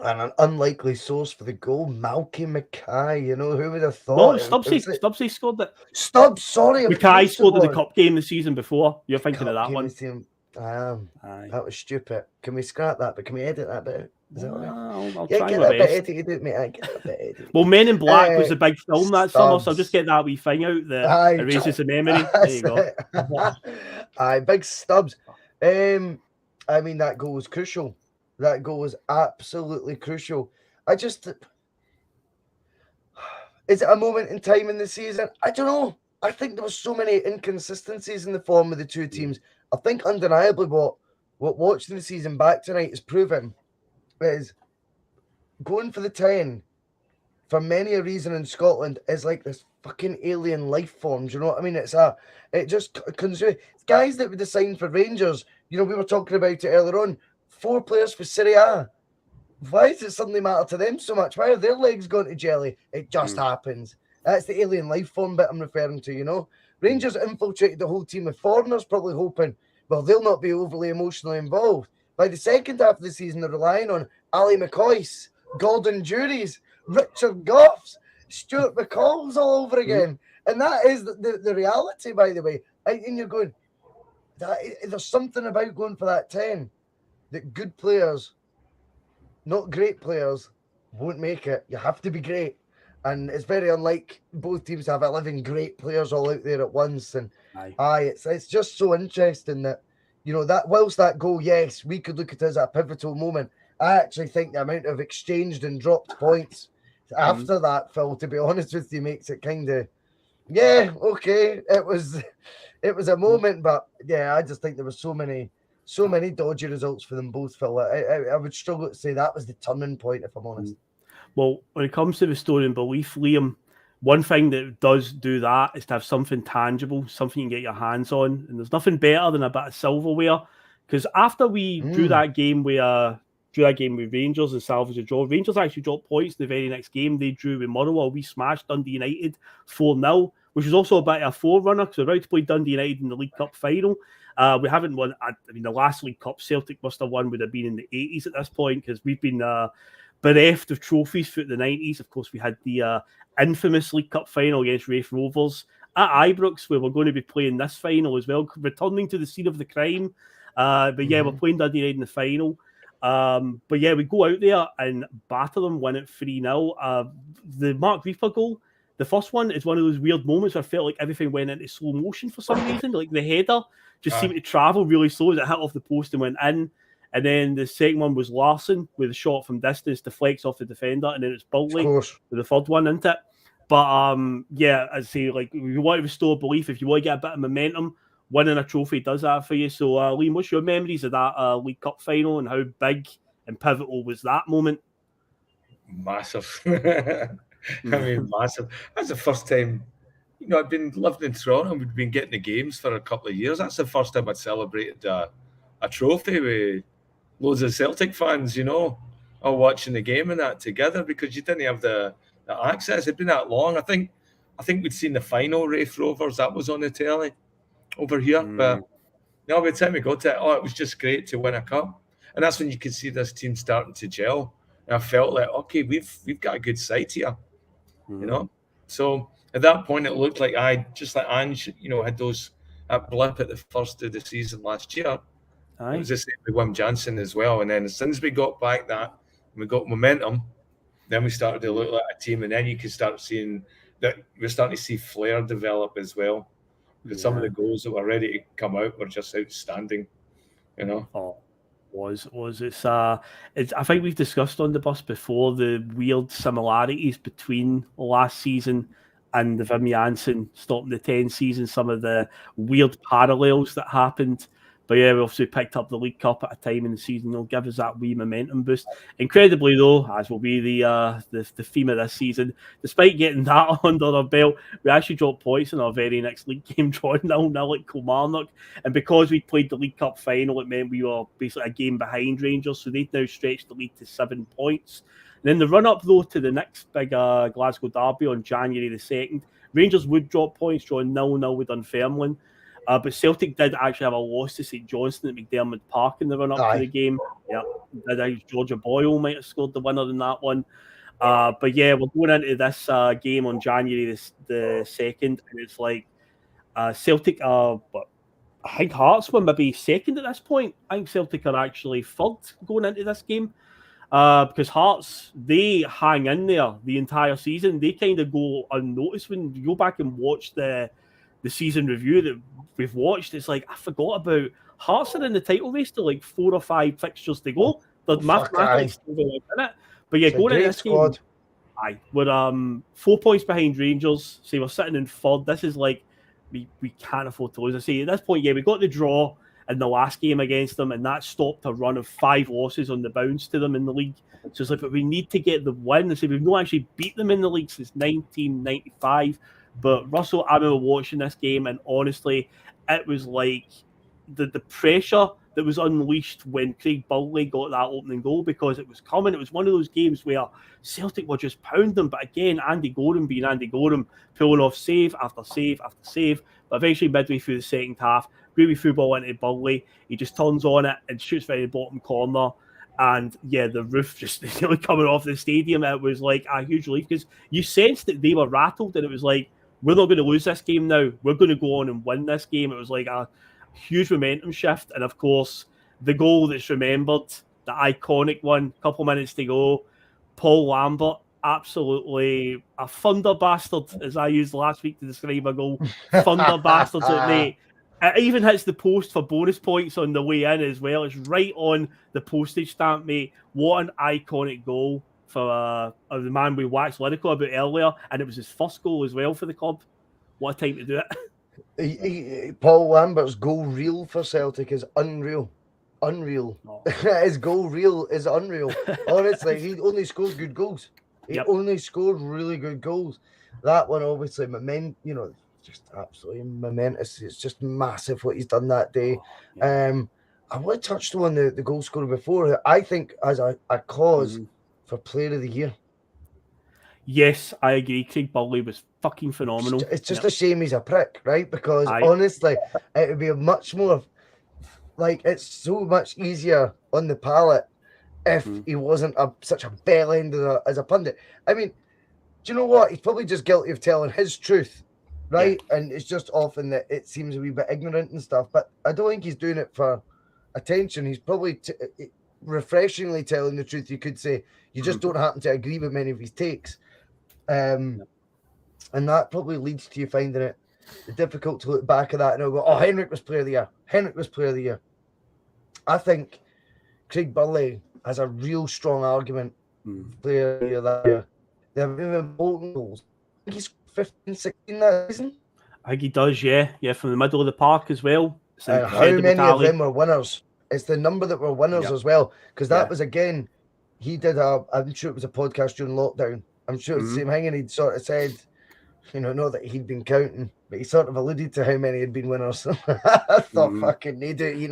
S4: And an unlikely source for the goal, Malky Mackay. You know, who would have thought?
S3: No, Stubbsy scored it.
S4: Stubbs, sorry.
S3: Mackay scored in the cup game the season before. You're thinking of that one.
S4: That was stupid. Can we scrap that? But can we edit that bit? Is that all right?
S3: I'll try
S4: get
S3: my
S4: that
S3: best.
S4: bit edited, mate. Get that bit edited.
S3: Well, Men in Black was a big film that summer, so I'll
S4: Stubbs.
S3: just get that wee thing out that erases the memory. There you go.
S4: Aye, big Stubbs. I mean, that goal was crucial. That goal was absolutely crucial. Is it a moment in time in the season? I don't know. I think there were so many inconsistencies in the form of the two teams. I think undeniably what watching the season back tonight is proven is going for the 10 for many a reason in Scotland is like this fucking alien life form. Do you know what I mean? It's guys that would have signed for Rangers. You know, we were talking about it earlier on. 4 players for Serie A. Why does it suddenly matter to them so much? Why are their legs going to jelly? It just happens. That's the alien life form bit I'm referring to, you know. Rangers infiltrated the whole team of foreigners, probably hoping, well, they'll not be overly emotionally involved. By the second half of the season, they're relying on Ali McCoy's, Gordon Jury's, Richard Goff's, Stuart McCall's all over again. And that is the reality, by the way. And you're going, there's something about going for that 10 that good players, not great players, won't make it. You have to be great. And it's very unlike both teams have 11 great players all out there at once. And it's just so interesting that, you know, that whilst that goal, yes, we could look at it as a pivotal moment. I actually think the amount of exchanged and dropped points after that, Phil, to be honest with you, makes it kind of, yeah, okay. It was a moment, but yeah, I just think there were so many dodgy results for them both, Phil. I would struggle to say that was the turning point, if I'm honest.
S3: Well, when it comes to restoring belief, Liam, one thing that does do that is to have something tangible, something you can get your hands on. And there's nothing better than a bit of silverware. Because after we drew that game with Rangers and salvaged a draw, Rangers actually dropped points in the very next game. They drew with Motherwell. We smashed Dundee United 4-0, which was also a bit of a forerunner because we're about to play Dundee United in the League Cup final. We haven't won. I mean, the last League Cup Celtic must have won would have been in the 80s at this point because we've been bereft of trophies through the 90s. Of course, we had the infamous League Cup final against Raith Rovers at Ibrox, where we're going to be playing this final as well, returning to the scene of the crime. But yeah, we're playing Dundee United in the final. But yeah, we go out there and batter them, win it 3-0. The Mark Reaper goal, the first one, is one of those weird moments where I felt like everything went into slow motion for some reason. Like the header just seemed to travel really slow as it hit off the post and went in. And then the second one was Larsson with a shot from distance, deflects off the defender, and then it's Burley with the third one, isn't it? But yeah, I'd say, like, if you want to restore belief, if you want to get a bit of momentum, winning a trophy does that for you. So, Liam, what's your memories of that League Cup final and how big and pivotal was that moment?
S5: Massive. I mean, massive. That's the first time, you know, I've been living in Toronto and we've been getting the games for a couple of years. That's the first time I'd celebrated a trophy with loads of Celtic fans, you know, all watching the game and that together because you didn't have the access. It'd been that long. I think we'd seen the final, Raith Rovers, that was on the telly over here. But no, by the time we got to it, it was just great to win a cup. and that's when you could see this team starting to gel. And I felt like, okay, we've got a good side here, you know. So at that point, it looked like just like Ange, had that blip at the first of the season last year.
S3: Aye.
S5: It was the same with Wim Jansen as well. And then as soon as we got back we got momentum, then we started to look like a team. And then you could start seeing that we're starting to see flair develop as well. Because some of the goals that were ready to come out were just outstanding, you know.
S3: Oh, it's I think we've discussed on the bus before the weird similarities between last season and the Wim Jansen stopping the 10 season, some of the weird parallels that happened. But yeah, we obviously picked up the League Cup at a time in the season. It'll give us that wee momentum boost. Incredibly, though, as will be the theme of this season, despite getting that under our belt, we actually dropped points in our very next league game, drawing 0-0 at Kilmarnock. And because we played the League Cup final, it meant we were basically a game behind Rangers, so they've now stretched the lead to 7 points. And then the run-up, though, to the next big Glasgow derby on January the 2nd, Rangers would drop points, drawing 0-0 with Dunfermline. But Celtic did actually have a loss to St Johnstone at McDermott Park in the run-up to the game. Yeah, Georgia Boyle might have scored the winner in that one. But yeah, we're going into this game on January the 2nd, and it's like Celtic are, I think Hearts were maybe second at this point. I think Celtic are actually third going into this game. Because Hearts, they hang in there the entire season. They kind of go unnoticed. When you go back and watch the season review that we've watched, it's like I forgot about Hearts are in the title race to like 4 or 5 fixtures to go. The mathematics still in it. But yeah, going into this game, we're 4 points behind Rangers. So we're sitting in third. This is like we can't afford to lose. I say at this point, yeah, we got the draw in the last game against them, and that stopped a run of 5 losses on the bounce to them in the league. So it's like, but we need to get the win. So we've not actually beat them in the league since 1995. But Russell, I remember watching this game, and honestly, it was like the pressure that was unleashed when Craig Burley got that opening goal, because it was coming. It was one of those games where Celtic were just pounding them. But again, Andy Gorham being Andy Gorham, pulling off save after save after save. But eventually, midway through the second half, great football into Burley. He just turns on it and shoots right in the bottom corner. And yeah, the roof just coming off the stadium. It was like a huge relief, because you sensed that they were rattled, and it was like, we're not going to lose this game now. We're going to go on and win this game. It was like a huge momentum shift. And of course, the goal that's remembered, the iconic one, a couple minutes to go, Paul Lambert, absolutely a thunder bastard, as I used last week to describe a goal. Thunder bastards at me. It even hits the post for bonus points on the way in as well. It's right on the postage stamp, mate. What an iconic goal for the man we waxed lyrical about earlier, and it was his first goal as well for the club. What a time to do it.
S4: Paul Lambert's goal reel for Celtic is unreal. Oh. His goal reel is unreal. Honestly, he only scored good goals. He only scored really good goals. That one, obviously, just absolutely momentous. It's just massive what he's done that day. I would have touched on the goal scorer before. I think as a cause for Player of the Year.
S3: Yes, I agree. Craig Burley was fucking phenomenal.
S4: It's just a shame he's a prick, right? Because honestly, it would be a much more, like, it's so much easier on the palate if he wasn't such a bell end as a pundit. I mean, do you know what? He's probably just guilty of telling his truth, right? Yeah. And it's just often that it seems a wee bit ignorant and stuff. But I don't think he's doing it for attention. He's probably refreshingly telling the truth, you could say. You just don't happen to agree with many of his takes. And that probably leads to you finding it difficult to look back at that and go, oh, Henrik was Player of the Year. Henrik was Player of the Year. I think Craig Burley has a real strong argument. Player of the Year that year. They have even important goals. I think he's 15, 16 that season.
S3: I think he does, yeah, from the middle of the park as well.
S4: How many of them were winners? It's the number that were winners as well, because that was, again, he did I'm sure it was a podcast during lockdown. I'm sure it's the same thing, and he'd sort of said, not that he'd been counting, but he sort of alluded to how many had been winners. I thought, fucking need it,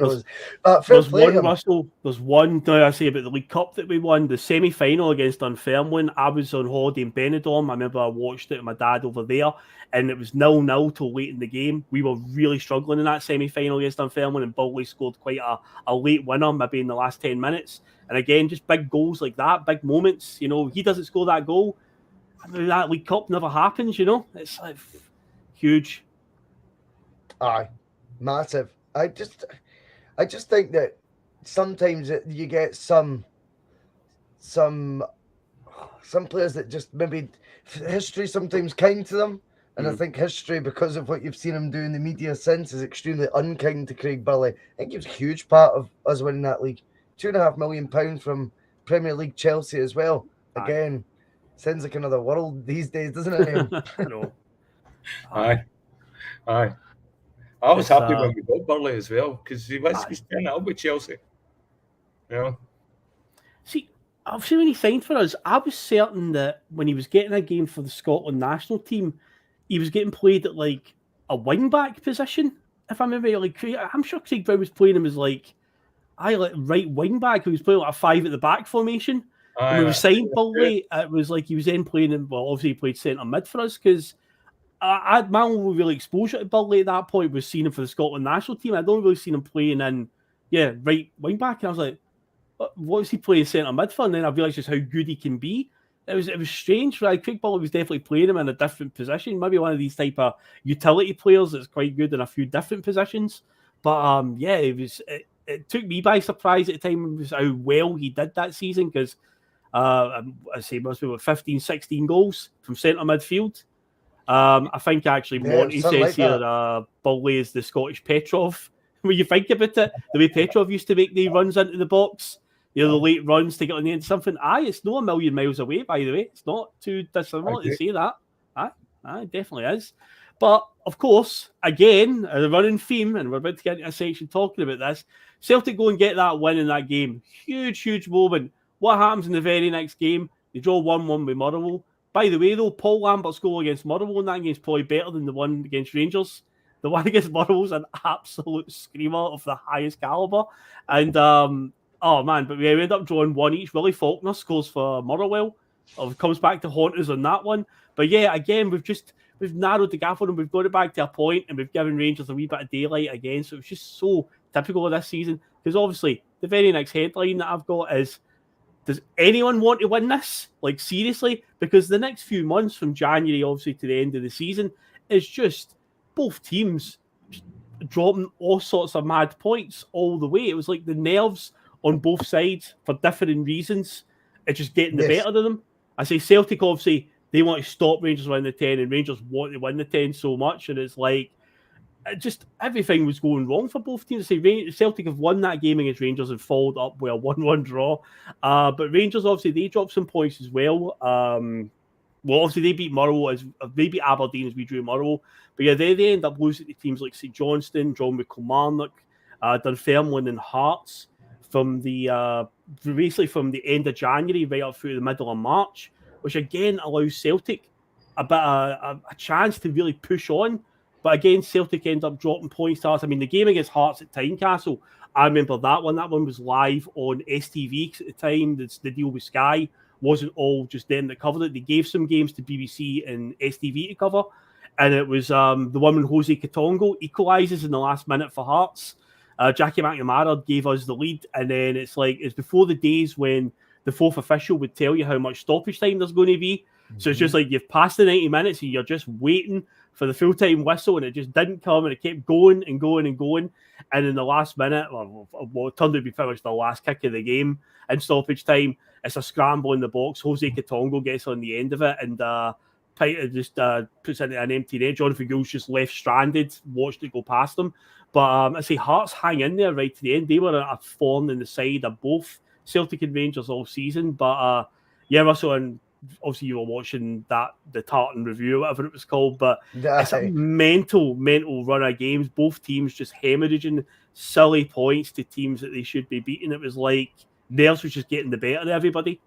S3: There's one, Russell. There's one, now I say about the League Cup that we won, the semi-final against Dunfermline. I was on holiday in Benidorm. I remember I watched it with my dad over there, and it was 0-0 till late in the game. We were really struggling in that semi-final against Dunfermline, and Burley scored quite a late winner, maybe in the last 10 minutes. And again, just big goals like that, big moments. He doesn't score that goal, that League Cup never happens, It's like huge.
S4: Aye, massive. I just think that sometimes you get some players that just maybe history sometimes kind to them. And I think history, because of what you've seen him do in the media since, is extremely unkind to Craig Burley. I think he was a huge part of us winning that league. £2.5 million from Premier League Chelsea as well. Again, sounds like another world these days, doesn't it?
S3: I know.
S5: Aye. I was happy when we got Burley as well, because he was turning it up with Chelsea.
S3: See, obviously when he signed for us, I was certain that when he was getting a game for the Scotland national team, he was getting played at like a wing-back position. If I remember, I'm sure Craig Brown was playing him as right wing-back. He was playing like a 5 at the back formation. When we were signed Burley, it was like he was then playing him. Well, obviously he played centre mid for us, because my only really exposure to Burley at that point was seeing him for the Scotland national team. I don't really seen him playing in, right wing back. And I was like, what is he playing centre mid for? And then I realised just how good he can be. It was strange. Right? Craig Burley was definitely playing him in a different position. Maybe one of these type of utility players that's quite good in a few different positions. But it took me by surprise at the time how well he did that season, because I say must be about 15, 16 goals from centre midfield. I think actually Monty says like here Burley is the Scottish Petrov. When you think about it, the way Petrov used to make the runs into the box, the late runs to get on the end of something. It's not a million miles away, by the way. It's not too dissimilar to say that. It definitely is. But of course, again, the running theme, and we're about to get into a section talking about this, Celtic go and get that win in that game. Huge, huge moment. What happens in the very next game? They draw 1-1 with Motherwell. By the way, though, Paul Lambert's goal against Motherwell in that game is probably better than the one against Rangers. The one against Motherwell's an absolute screamer of the highest calibre. And, but we end up drawing 1 each. Willie Faulkner scores for Motherwell. Comes back to haunt us on that one. But yeah, again, we've narrowed the gap on them. We've got it back to a point, and we've given Rangers a wee bit of daylight again. So it's just so typical of this season. Because obviously, the very next headline that I've got is, does anyone want to win this? Like, seriously? Because the next few months from January, obviously, to the end of the season, is just both teams dropping all sorts of mad points all the way. It was like the nerves on both sides for different reasons. It's just getting the better of them. I say Celtic, obviously, they want to stop Rangers winning the 10, and Rangers want to win the 10 so much. And it's like, just everything was going wrong for both teams. I say Celtic have won that game against Rangers and followed up with a 1-1 draw. But Rangers, obviously, they dropped some points as well. Obviously, they beat Motherwell, they beat Aberdeen as we drew Motherwell. But yeah, they end up losing to teams like St Johnstone, drawn with Kilmarnock, Dunfermline and Hearts from basically from the end of January right up through the middle of March, which again allows Celtic a bit of a chance to really push on. But again, Celtic end up dropping points to us. I mean, the game against Hearts at Tynecastle, I remember that one. That one was live on STV at the time. The deal with Sky wasn't all just them that covered it. They gave some games to BBC and STV to cover. And it was the one when Jose Katongo equalises in the last minute for Hearts. Jackie McNamara gave us the lead. And then it's before the days when the fourth official would tell you how much stoppage time there's going to be. Mm-hmm. So it's just like you've passed the 90 minutes and you're just waiting for the full-time whistle, and it just didn't come, and it kept going and going and going. And in the last minute, it turned out to be pretty much the last kick of the game in stoppage time. It's a scramble in the box. Jose Katongo gets on the end of it, and just puts it into an empty net. Jonathan Gould's just left stranded, watched it go past them. But I say Hearts hang in there right to the end. They were a thorn in the side of both Celtic and Rangers all season. But Russell, and obviously you were watching the Tartan Review, whatever it was called, but it's a mental run of games. Both teams just hemorrhaging silly points to teams that they should be beating. It was like theirs was just getting the better of everybody.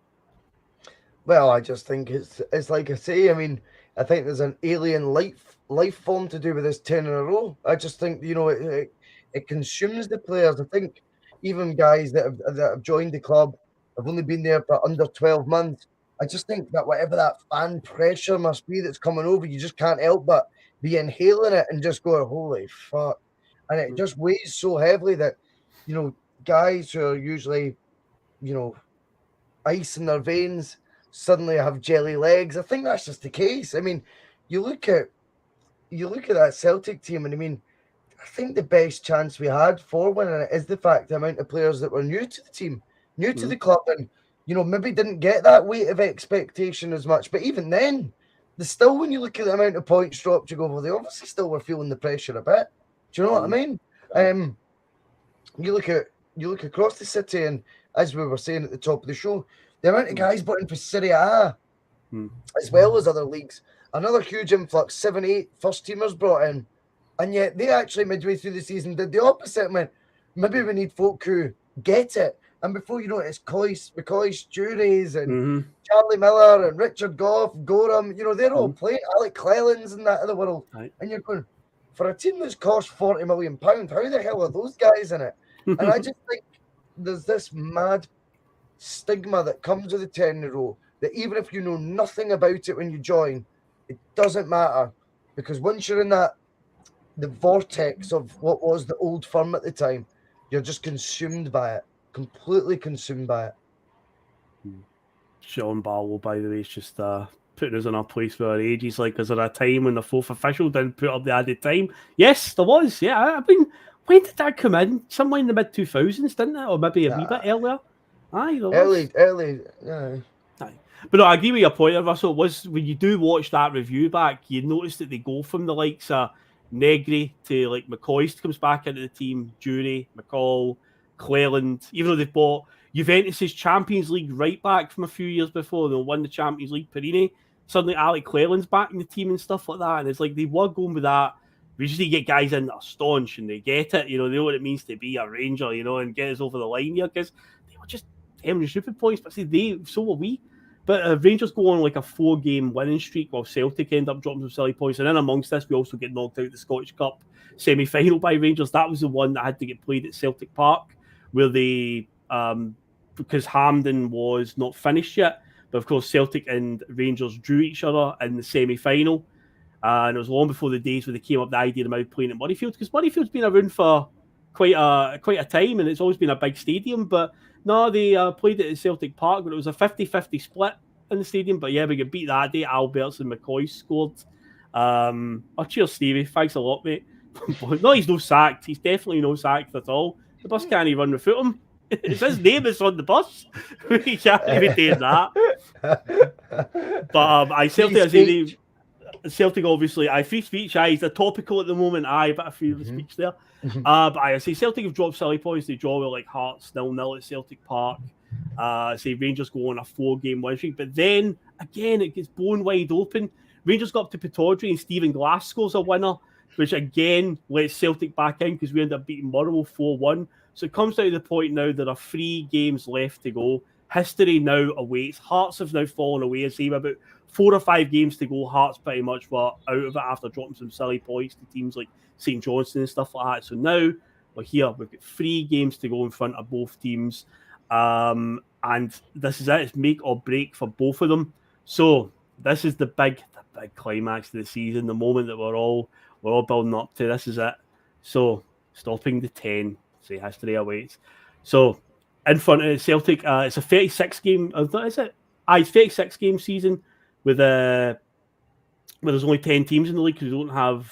S4: Well, I just think it's like I say. I mean, I think there's an alien life form to do with this 10 in a row. I just think it consumes the players. I think even guys that have joined the club have only been there for under 12 months. I just think that whatever that fan pressure must be that's coming over, you just can't help but be inhaling it and just go, holy fuck. And it just weighs so heavily that, guys who are usually, ice in their veins suddenly have jelly legs. I think that's just the case. I mean, you look at that Celtic team, and I mean, I think the best chance we had for winning it is the fact the amount of players that were new to the team, new to the club, and maybe didn't get that weight of expectation as much. But even then, still, when you look at the amount of points dropped, you go, well, they obviously still were feeling the pressure a bit. Do you know what I mean? You look across the city, and as we were saying at the top of the show, the amount of guys brought in for Serie A, as well as other leagues, another huge influx, 7-8 first teamers brought in. And yet they actually midway through the season did the opposite and went, maybe we need folk who get it. And before you know it, it's McCoy Juries and Charlie Miller and Richard Goff, Gorham, they're all playing, Alec Clellins and that other world. Right. And you're going, for a team that's cost £40 million, how the hell are those guys in it? And I just think there's this mad stigma that comes with the 10 in a row that even if you know nothing about it when you join, it doesn't matter. Because once you're in the vortex of what was the old firm at the time, you're just consumed by it, completely consumed by it.
S3: Sean Barlow, by the way, is just putting us in our place for our ages. Like, is there a time when the fourth official didn't put up the added time? Yes, there was. Yeah, I mean, when did that come in? Somewhere in the mid 2000s, didn't it? Or maybe a wee bit earlier. Aye,
S4: early. Yeah.
S3: Aye. But no, I agree with your point, Russell. Was when you do watch that review back, you notice that they go from the likes of Negri to like McCoy comes back into the team, Jury, McCall, Cleland, even though they've bought Juventus's Champions League right back from a few years before, they'll win the Champions League, Perini. Suddenly Alec Cleland's back in the team and stuff like that. And it's like they were going with that. We just need to get guys in that are staunch and they get it, they know what it means to be a Ranger, and get us over the line here because they were just hemming stupid points. But see, so were we. But Rangers go on like a 4-game winning streak while Celtic end up dropping some silly points. And then amongst this, we also get knocked out the Scottish Cup semi-final by Rangers. That was the one that had to get played at Celtic Park where they, because Hampden was not finished yet. But of course, Celtic and Rangers drew each other in the semi-final. And it was long before the days where they came up with the idea about playing at Murrayfield, because Murrayfield's been around for quite a time and it's always been a big stadium. But no, they played it at Celtic Park, but it was a 50-50 split in the stadium. But yeah, we got beat that day. Alberts and McCoy scored. Cheers, Stevie. Thanks a lot, mate. No, he's no sacked. He's definitely no sacked at all. The bus can't even run without him. It's his name is on the bus. We can't even do that. But I Celtic, Celtic obviously, free speech, he's a topical at the moment, but a free speech there. But I say Celtic have dropped silly points. They draw with like Hearts 0-0 at Celtic Park. Say Rangers go on a 4-game win streak, but then again it gets blown wide open. Rangers got up to Prodigy and Stephen Glass scores a winner, which again lets Celtic back in because we end up beating Motherwell 4-1. So it comes down to the point now there are 3 games left to go. History now awaits. Hearts have now fallen away. I say about 4 or 5 games to go. Hearts pretty much were out of it after dropping some silly points to teams like St. Johnstone and stuff like that. So now we're here. We've got 3 games to go in front of both teams. And this is it. It's make or break for both of them. So this is the big climax of the season, the moment that we're all building up to. This is it. So stopping the 10. Say history awaits. So in front of Celtic, it's a 36 game. Is it? It's 36 game season with where there's only 10 teams in the league because we don't have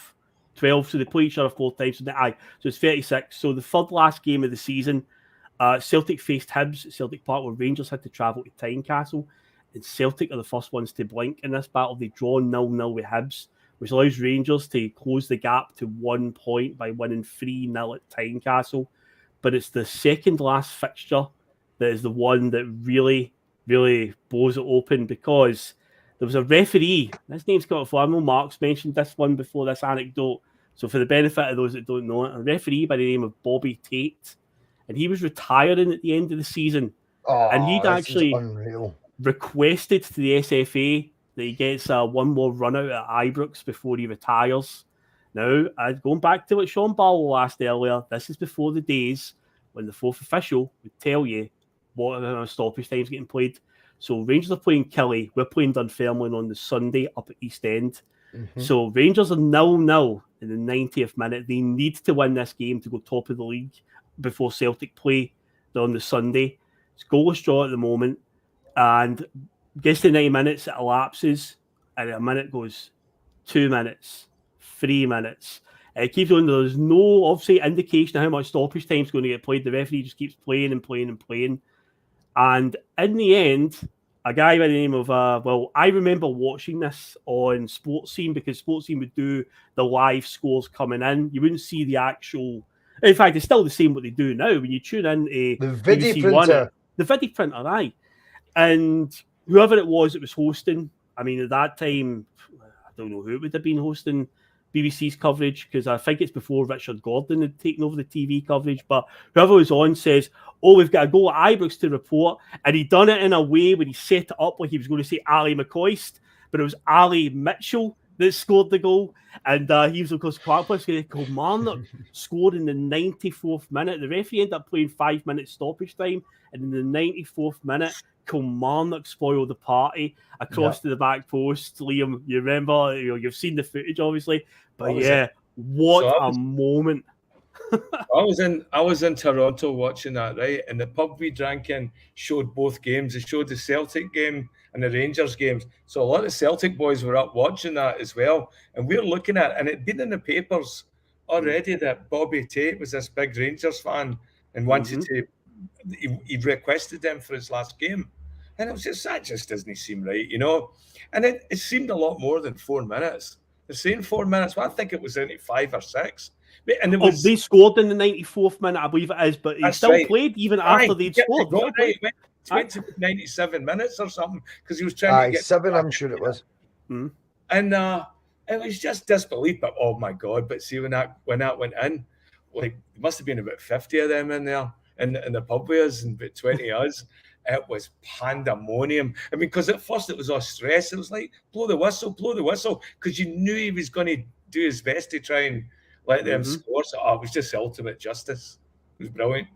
S3: 12, so they play each other 4 times. So it's 36. So the third last game of the season, Celtic faced Hibs at Celtic Park, where Rangers had to travel to Tynecastle, and Celtic are the first ones to blink in this battle. They draw 0-0 with Hibs, which allows Rangers to close the gap to 1 point by winning 3-0 at Tynecastle. But it's the second last fixture that is the one that really, really blows it open, because there was a referee. His name's got a know Mark's mentioned this one before, this anecdote. So for the benefit of those that don't know it, a referee by the name of Bobby Tate, and he was retiring at the end of the season. And he'd actually,
S4: unreal.
S3: requested to the SFA that he gets one more run out at Ibrox before he retires. Now, going back to what Sean Barlow asked earlier, this is before the days when the fourth official would tell you what amount of stoppage time's getting played. So Rangers are playing Killie. We're playing Dunfermline on the Sunday up at East End. So Rangers are 0-0 in the 90th minute. They need to win this game to go top of the league before Celtic play on the Sunday. It's goalless draw at the moment. And gets to 90 minutes, it elapses. And a minute goes 2 minutes. 3 minutes. It keeps on. There's no, obviously, indication of how much stoppage time is going to get played. The referee just keeps playing and playing and playing. And in the end, a guy by the name of, I remember watching this on Sports Scene because Sports Scene would do the live scores coming in. You wouldn't see the actual. In fact, it's still the same what they do now. When you tune in the
S4: video printer.
S3: The video printer, aye. And whoever it was hosting, I mean, at that time, I don't know who it would have been hosting BBC's coverage, because I think it's before Richard Gordon had taken over the TV coverage, but whoever was on says, we've got to go at Ibrox to report, and he done it in a way when he set it up like he was going to say Ali McCoist, but it was Ali Mitchell that scored the goal, and he was, of course, Kilmarnock scored in the 94th minute. The referee ended up playing 5 minutes stoppage time, and in the 94th minute, Kilmarnock spoiled the party across to the back post. Liam, you remember, you've seen the footage, obviously, but what a moment.
S5: I was in Toronto watching that, right? And the pub we drank in showed both games. It showed the Celtic game and the Rangers games. So a lot of Celtic boys were up watching that as well. And we're looking at, and it'd been in the papers already that Bobby Tate was this big Rangers fan and wanted to, he requested them for his last game. And it was just, that just doesn't seem right, And it seemed a lot more than 4 minutes. They're saying 4 minutes. Well, I think it was only 5 or 6. And it was,
S3: they scored in the 94th minute, I believe it is, but he still played even after they'd scored.
S5: It went to 97 minutes or something because he was trying to get
S4: 7, I'm sure it was.
S5: And it was just disbelief. But oh my God! But see when that went in, like there must have been about 50 of them in there in the pub with us and about 20 of us. It was pandemonium. I mean, because at first it was all stress. It was like blow the whistle, because you knew he was going to do his best to try and let them score. So it was just ultimate justice. It was brilliant.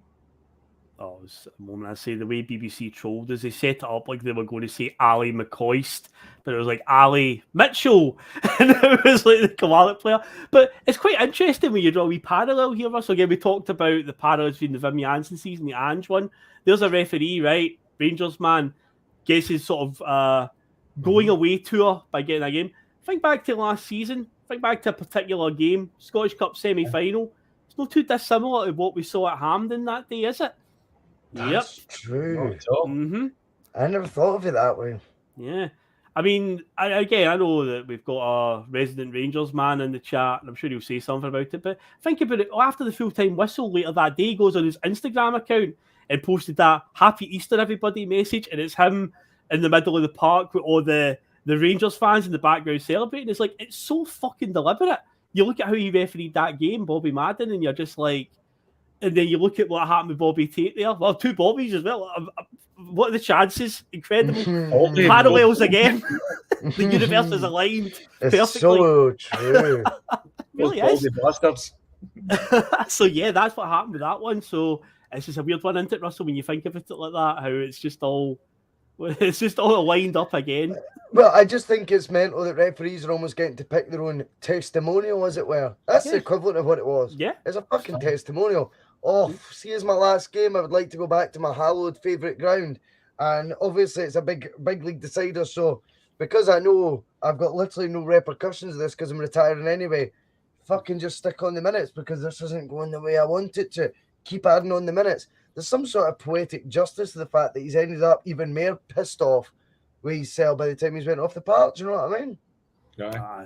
S3: Oh, it was a moment. I say the way BBC trolled us, they set it up like they were going to say Ali McCoist, but it was like Ali Mitchell, and it was like the Kilmarnock player. But it's quite interesting when you draw a wee parallel here, Russell. Again, we talked about the parallels between the Wim Jansen season, the Ange one. There's a referee, right? Rangers man gets his sort of going away tour by getting a game. Think back to last season. Think back to a particular game, Scottish Cup semi-final. It's not too dissimilar to what we saw at Hampden that day, is it?
S4: That's true.
S3: Mm-hmm.
S4: I never thought of it that way.
S3: Yeah. I mean, I know that we've got a resident Rangers man in the chat, and I'm sure he'll say something about it, but think about it. After the full-time whistle later that day, he goes on his Instagram account and posted that Happy Easter, everybody message, and it's him in the middle of the park with all the Rangers fans in the background celebrating. It's like, it's so fucking deliberate. You look at how he refereed that game, Bobby Madden, and you're just like, and then you look at what happened with Bobby Tate there. Well, 2 Bobbies as well. What are the chances? Incredible. Parallels again. The universe is aligned
S4: it's
S3: perfectly.
S4: So true.
S3: Really is. So yeah, that's what happened with that one. So it's just a weird one, isn't it, Russell, when you think of it like that, how it's just all lined up again.
S4: Well, I just think it's mental that referees are almost getting to pick their own testimonial, as it were. That's the equivalent of what it was.
S3: Yeah.
S4: It's a fucking testimonial. Oh, see, as my last game, I would like to go back to my hallowed favourite ground. And obviously it's a big league decider, so because I know I've got literally no repercussions of this because I'm retiring anyway, fucking just stick on the minutes because this isn't going the way I want it to. Keep adding on the minutes. There's some sort of poetic justice to the fact that he's ended up even more pissed off with his cell by the time he's went off the park. Do you know what I mean?
S5: Yeah.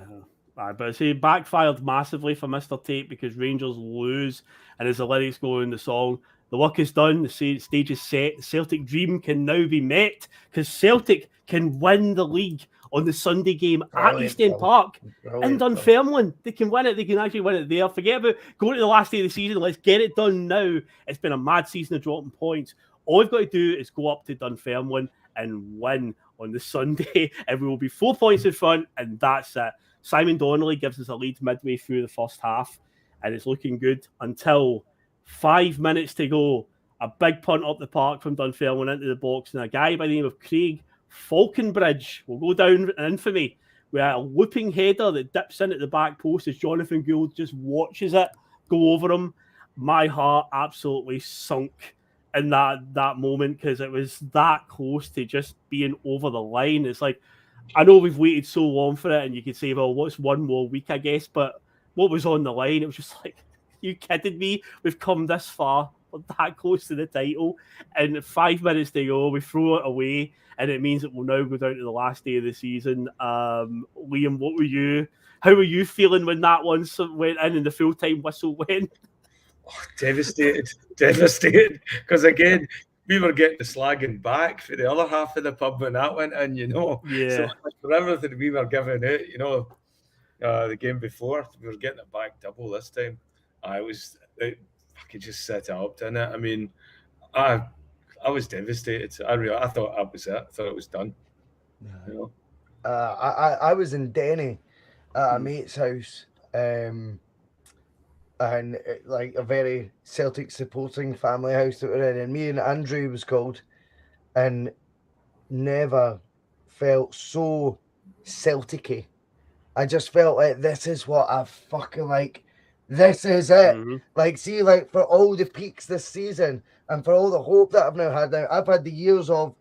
S3: But see, backfired massively for Mr. Tate because Rangers lose, and as the lyrics go in the song, the work is done, the stage is set, the Celtic dream can now be met because Celtic can win the league on the Sunday game at East End Park in Dunfermline. They can win it. They can actually win it there. Forget about going to the last day of the season. Let's get it done now. It's been a mad season of dropping points. All we've got to do is go up to Dunfermline and win on the Sunday, and we will be 4 points in front, and that's it. Simon Donnelly gives us a lead midway through the first half, and it's looking good until 5 minutes to go. A big punt up the park from Dunfermline into the box, and a guy by the name of Craig Falconbridge will go down in infamy with a looping header that dips in at the back post as Jonathan Gould just watches it go over him. My heart absolutely sunk in that moment because it was that close to just being over the line. It's like, I know we've waited so long for it, and you could say, well, what's one more week, I guess, but what was on the line? It was just like, you kidding me? We've come this far, that close to the title, and 5 minutes to go, we throw it away, and it means that we'll now go down to the last day of the season. Liam, how were you feeling when that one went in and the full-time whistle went?
S5: Oh, devastated, because again, we were getting the slagging back for the other half of the pub when that went in,
S3: Yeah.
S5: So for everything we were giving out, the game before, we were getting it back double this time. I could just set it up, didn't it? I mean, I was devastated. I thought that was it. I thought it was done.
S4: I was in Denny at a mate's house, and like a very Celtic supporting family house that we're in, and me and Andrew was called, and never felt so Celtic-y. I just felt like this is what I fucking like. This is it.
S3: Mm-hmm.
S4: Like, see, like for all the peaks this season and for all the hope that I've now had. Now, I've had the years of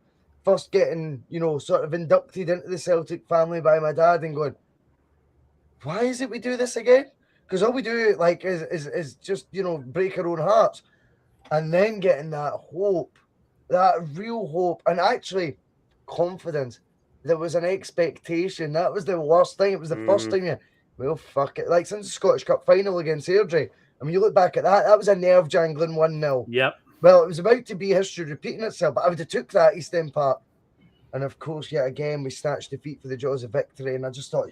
S4: first getting, sort of inducted into the Celtic family by my dad and going, why is it we do this again? Because all we do like is just, break our own hearts. And then getting that hope, that real hope, and actually confidence. There was an expectation. That was the worst thing. It was the first thing well, fuck it. Like, since the Scottish Cup final against Airdrie, I mean, you look back at that was a nerve-jangling 1-0.
S3: Yep.
S4: Well, it was about to be history repeating itself, but I would have took that East End Park. And, of course, yet again, we snatched defeat for the jaws of victory, and I just thought,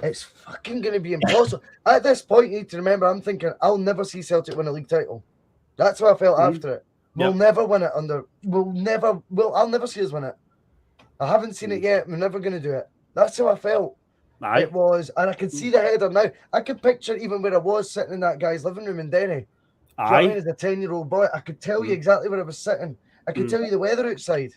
S4: it's fucking going to be impossible. At this point, you need to remember, I'm thinking, I'll never see Celtic win a league title. That's what I felt after it. We'll never win it I'll never see us win it. I haven't seen it yet. We're never going to do it. That's how I felt.
S3: Aye.
S4: It was, and I can see the header now. I can picture even where I was sitting in that guy's living room in Denny.
S3: Aye.
S4: As a 10-year-old boy, I could tell you exactly where I was sitting. I could tell you the weather outside.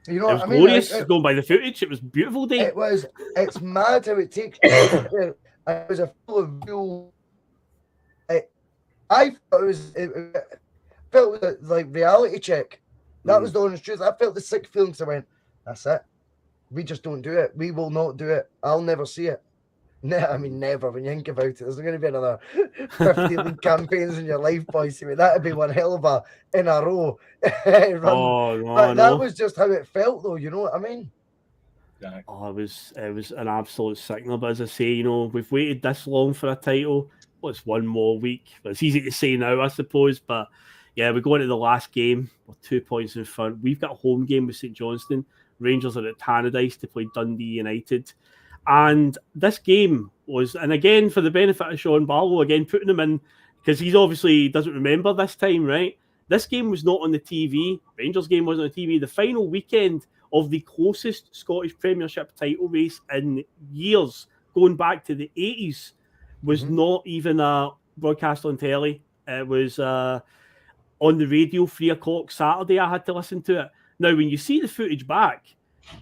S4: You know
S3: it
S4: what I
S3: was
S4: mean?
S3: glorious. Going by the footage, it was a beautiful day.
S4: It was. It's mad how it takes you there. It was a full of real. I thought it felt like reality check. That was the honest truth. I felt the sick feelings. I went, that's it. We just don't do it. We will not do it. I'll never see it. I mean, never. When you think about it, there's going to be another 50 league campaigns in your life, boys. I mean, that'd be one hell of a in a row run.
S3: Oh, no,
S4: but that was just how it felt, though. You know what I mean?
S3: Oh, it was an absolute signal. But as I say, we've waited this long for a title. Well, it's one more week. But it's easy to say now, I suppose. But yeah, we go into the last game. We're 2 points in front. We've got a home game with St Johnstone. Rangers are at Tannadice to play Dundee United. And this game was, and again, for the benefit of Sean Barlow, again, putting him in, because he's obviously doesn't remember this time, right? This game was not on the TV. Rangers game wasn't on the TV. The final weekend of the closest Scottish Premiership title race in years, going back to the 80s, was not even broadcast on telly. It was on the radio, 3 o'clock Saturday. I had to listen to it. Now, when you see the footage back,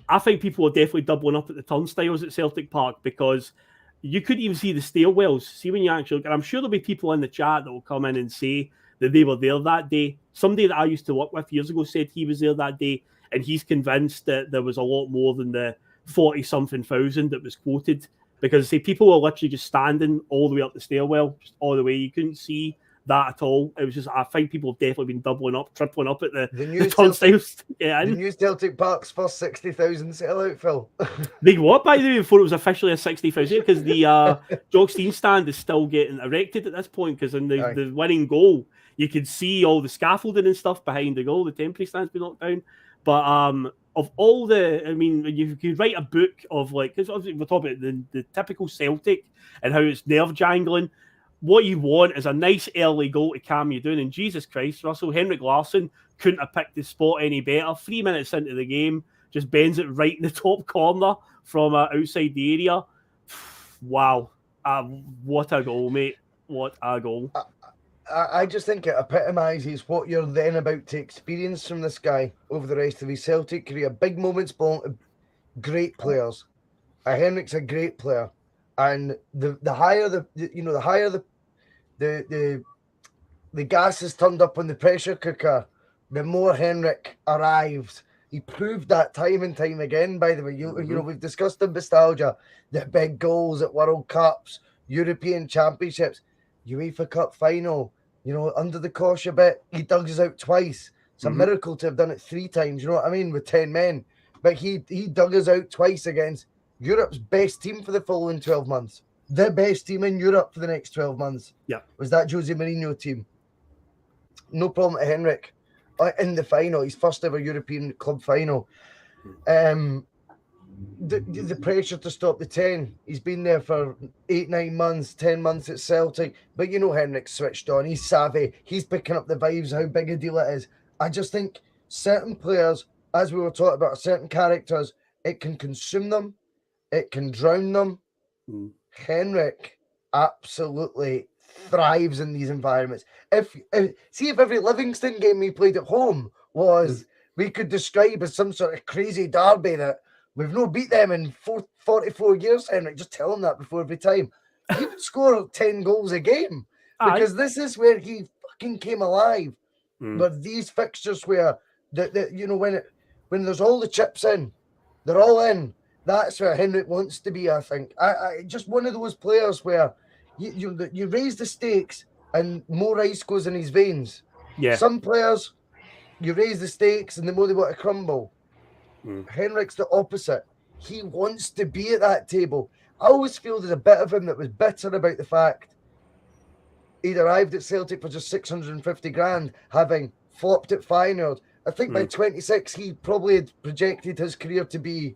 S3: I think people are definitely doubling up at the turnstiles at Celtic Park because you couldn't even see the stairwells. See, when you actually, and I'm sure there'll be people in the chat that will come in and say that they were there that day. Somebody that I used to work with years ago said he was there that day, and he's convinced that there was a lot more than the 40-something thousand that was quoted. Because, say, people were literally just standing all the way up the stairwell, just all the way. You couldn't see that at all. It was just, I think people have definitely been doubling up, tripling up at the turnstiles.
S4: The new Celtic Park's first 60,000 sellout, Phil.
S3: They what, by the way, before it was officially a 60,000? Because the Jock Stein stand is still getting erected at this point, because in the winning goal, you can see all the scaffolding and stuff behind the goal. The temporary stand's been knocked down. But of all you could write a book of, like, because obviously we're talking about the typical Celtic and how it's nerve-jangling. What you want is a nice early goal to calm you down. And Jesus Christ, Russell, Henrik Larsson couldn't have picked the spot any better. 3 minutes into the game, just bends it right in the top corner from outside the area. Wow. What a goal, mate. What a goal.
S4: I just think it epitomises what you're then about to experience from this guy over the rest of his Celtic career. Big moments belong to great players. Henrik's a great player, and the higher the gas is turned up on the pressure cooker, the more Henrik arrives. He proved that time and time again. By the way, you know, we've discussed in Bustalgia the big goals at World Cups, European Championships, UEFA Cup final. You know, under the cosh a bit, he dug us out twice. It's a miracle to have done it 3 times. You know what I mean, with 10 men. But he dug us out twice against Europe's best team for the following 12 months. The best team in Europe for the next 12 months.
S3: Yeah,
S4: was that Jose Mourinho team. No problem to Henrik in the final, his first ever European club final. The pressure to stop the 10. He's been there for 8, 9 months, 10 months at Celtic. But you know Henrik's switched on. He's savvy. He's picking up the vibes, how big a deal it is. I just think certain players, as we were talking about, certain characters, it can consume them. It can drown them. Henrik absolutely thrives in these environments. If every Livingston game we played at home was we could describe as some sort of crazy derby that we've no beat them in 44 years, Henrik, just tell him that before every time. He would score 10 goals a game because this is where he fucking came alive. But these fixtures where you know, when there's all the chips in, they're all in. That's where Henrik wants to be, I think. I just one of those players where you raise the stakes and more ice goes in his veins. Yeah. Some players, you raise the stakes and the more they want to crumble. Henrik's the opposite. He wants to be at that table. I always feel there's a bit of him that was bitter about the fact he'd arrived at Celtic for just 650 grand, having flopped at Feyenoord. I think by 26, he probably had projected his career to be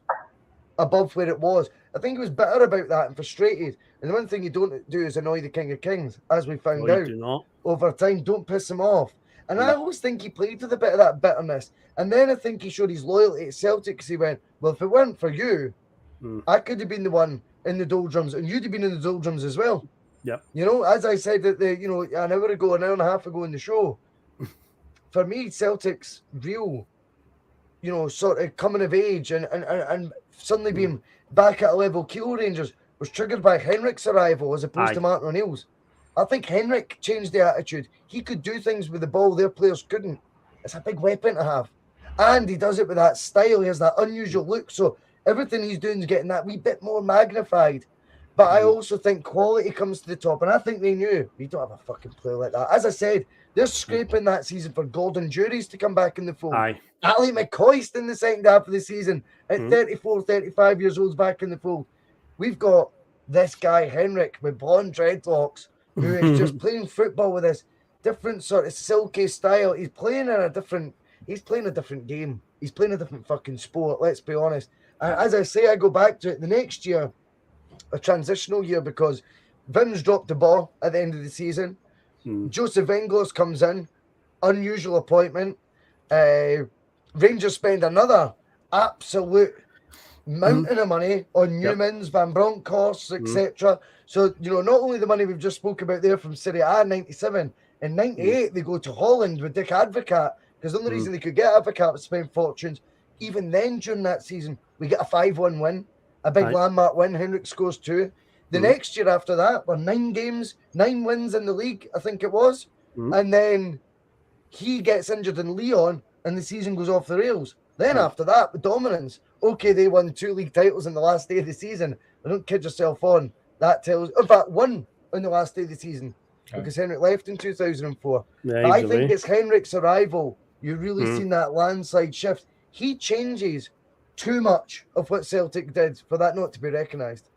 S4: above where it was. I think he was bitter about that and frustrated. And the one thing you don't do is annoy the King of Kings, as we found out over time. Don't piss him off. And I always think he played with a bit of that bitterness. And then I think he showed his loyalty at Celtic because he went, well, if it weren't for you, I could have been the one in the doldrums, and you'd have been in the doldrums as well. Yep. You know, as I said that an hour and a half ago in the show, for me, Celtic's real, sort of coming of age and suddenly being back at a level Kilo Rangers was triggered by Henrik's arrival as opposed to Martin O'Neill's. I think Henrik changed the attitude. He could do things with the ball their players couldn't. It's a big weapon to have. And he does it with that style. He has that unusual look. So everything he's doing is getting that wee bit more magnified. But I also think quality comes to the top. And I think they knew we don't have a fucking player like that. As I said, they're scraping that season for Gordon Juries to come back in the fold. Ali McCoist in the second half of the season at 34, 35 years old back in the fold. We've got this guy, Henrik, with blonde dreadlocks, who is just playing football with this different sort of silky style. He's playing a different game. He's playing a different fucking sport, let's be honest. And as I say, I go back to it, the next year, a transitional year, because Wim's dropped the ball at the end of the season. Joseph Engels comes in, unusual appointment. Rangers spend another absolute mountain of money on Newmans, Van Bronckhorst, etc. So, not only the money we've just spoke about there from Serie A 97, in 98 they go to Holland with Dick Advocaat, because the only reason they could get Advocaat was spend fortunes. Even then, during that season, we get a 5-1 win, a big landmark win. Henrik scores 2. The next year after that were 9 games, 9 wins in the league, I think it was. And then he gets injured in Lyon and the season goes off the rails. Then after that, with dominance. Okay, they won 2 league titles on the last day of the season. But don't kid yourself on. That tells, in fact, 1 on the last day of the season because Henrik left in 2004. I think it's Henrik's arrival. You've really seen that landslide shift. He changes too much of what Celtic did for that not to be recognised.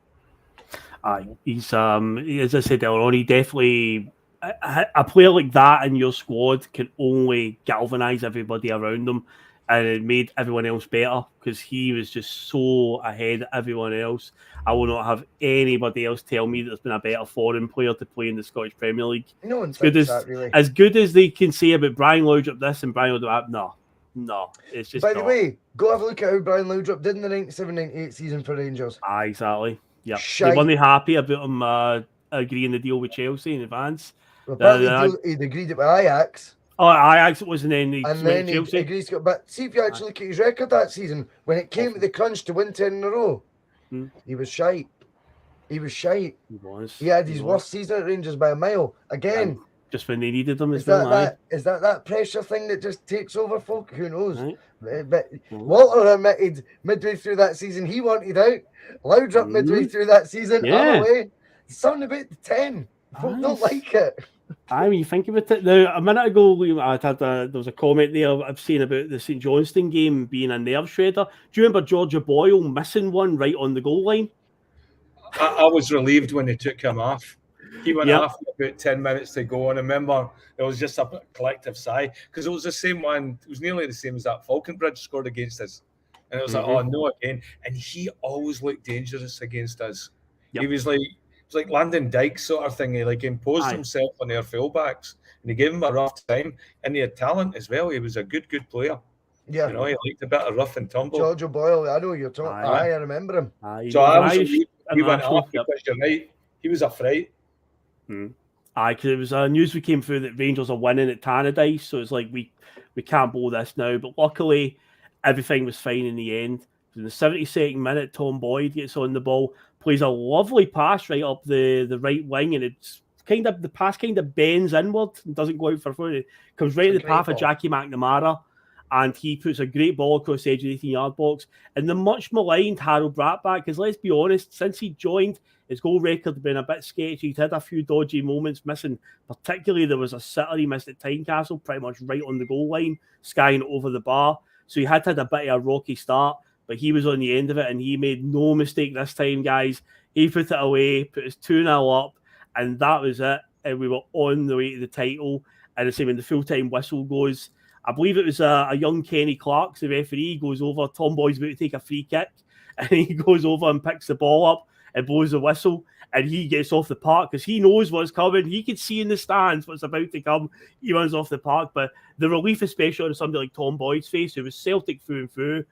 S3: He's as I said earlier on, he definitely, a player like that in your squad can only galvanise everybody around them. and it made everyone else better because he was just so ahead of everyone else. I will not have anybody else tell me that there's been a better foreign player to play in the Scottish Premier League.
S4: No one thinks that, really.
S3: As good as they can say about Brian Laudrup this and Brian Laudrup that, no, it's just.
S4: By the way, go have a look at how Brian Laudrup did in the 97-98 season for Rangers.
S3: Exactly. Yeah,
S4: Shite.
S3: they weren't happy about him agreeing the deal with Chelsea in advance.
S4: Well, apparently he'd agreed it with Ajax.
S3: Oh, Ajax, it wasn't any.
S4: And then he agrees to go. But see if you actually look at his record that season, when it came to the crunch to win 10 in a row, he was shite. He was. He had his worst season at Rangers by a mile. Again.
S3: Just when they needed them.
S4: Is that pressure thing that just takes over folk? Who knows? Right. But Walter admitted midway through that season he wanted out. Laudrup midway through that season, I'm away. Something about the 10. Folk don't like it.
S3: I mean, you think about it now. A minute ago, there was a comment there I've seen about the St Johnstone game being a nerve shredder. Do you remember Georgia Boyle missing one right on the goal line?
S5: I was relieved when they took him off. He went off with about 10 minutes to go, and I remember it was just a collective sigh because it was the same one. It was nearly the same as that Falconbridge scored against us, and it was like, oh no, again. And he always looked dangerous against us. He was like Landon Dykes sort of thing. He like imposed himself on their fullbacks, and he gave him a rough time. And he had talent as well. He was a good player. Yeah, you know, he liked a bit of rough and tumble.
S4: Georgia Boyle, I know you're talking. I remember him.
S5: So I was he went off because you're right. He was a fright.
S3: Because it was news we came through that Rangers are winning at Tannadice, so it's like we can't blow this now. But luckily, everything was fine in the end. In the 72nd minute, Tom Boyd gets on the ball, plays a lovely pass right up the right wing, and it's the pass kind of bends inward and doesn't go out for front. It comes right in the path of Jackie McNamara, and he puts a great ball across the edge of the 18-yard box. And the much maligned Harald Brattbakk, because let's be honest, since he joined, his goal record had been a bit sketchy. He'd had a few dodgy moments missing. Particularly, there was a sitter he missed at Tynecastle, pretty much right on the goal line, skying over the bar. So he had a bit of a rocky start, but he was on the end of it, and he made no mistake this time, guys. He put it away, put us 2-0 up, and that was it. And we were on the way to the title. And the same when the full-time whistle goes, I believe it was a young Kenny Clark, the referee, goes over. Tom Boyd's about to take a free kick, and he goes over and picks the ball up and blows the whistle, and he gets off the park because he knows what's coming. He can see in the stands what's about to come. He runs off the park, but the relief, especially on somebody like Tom Boyd's face, who was Celtic through and through,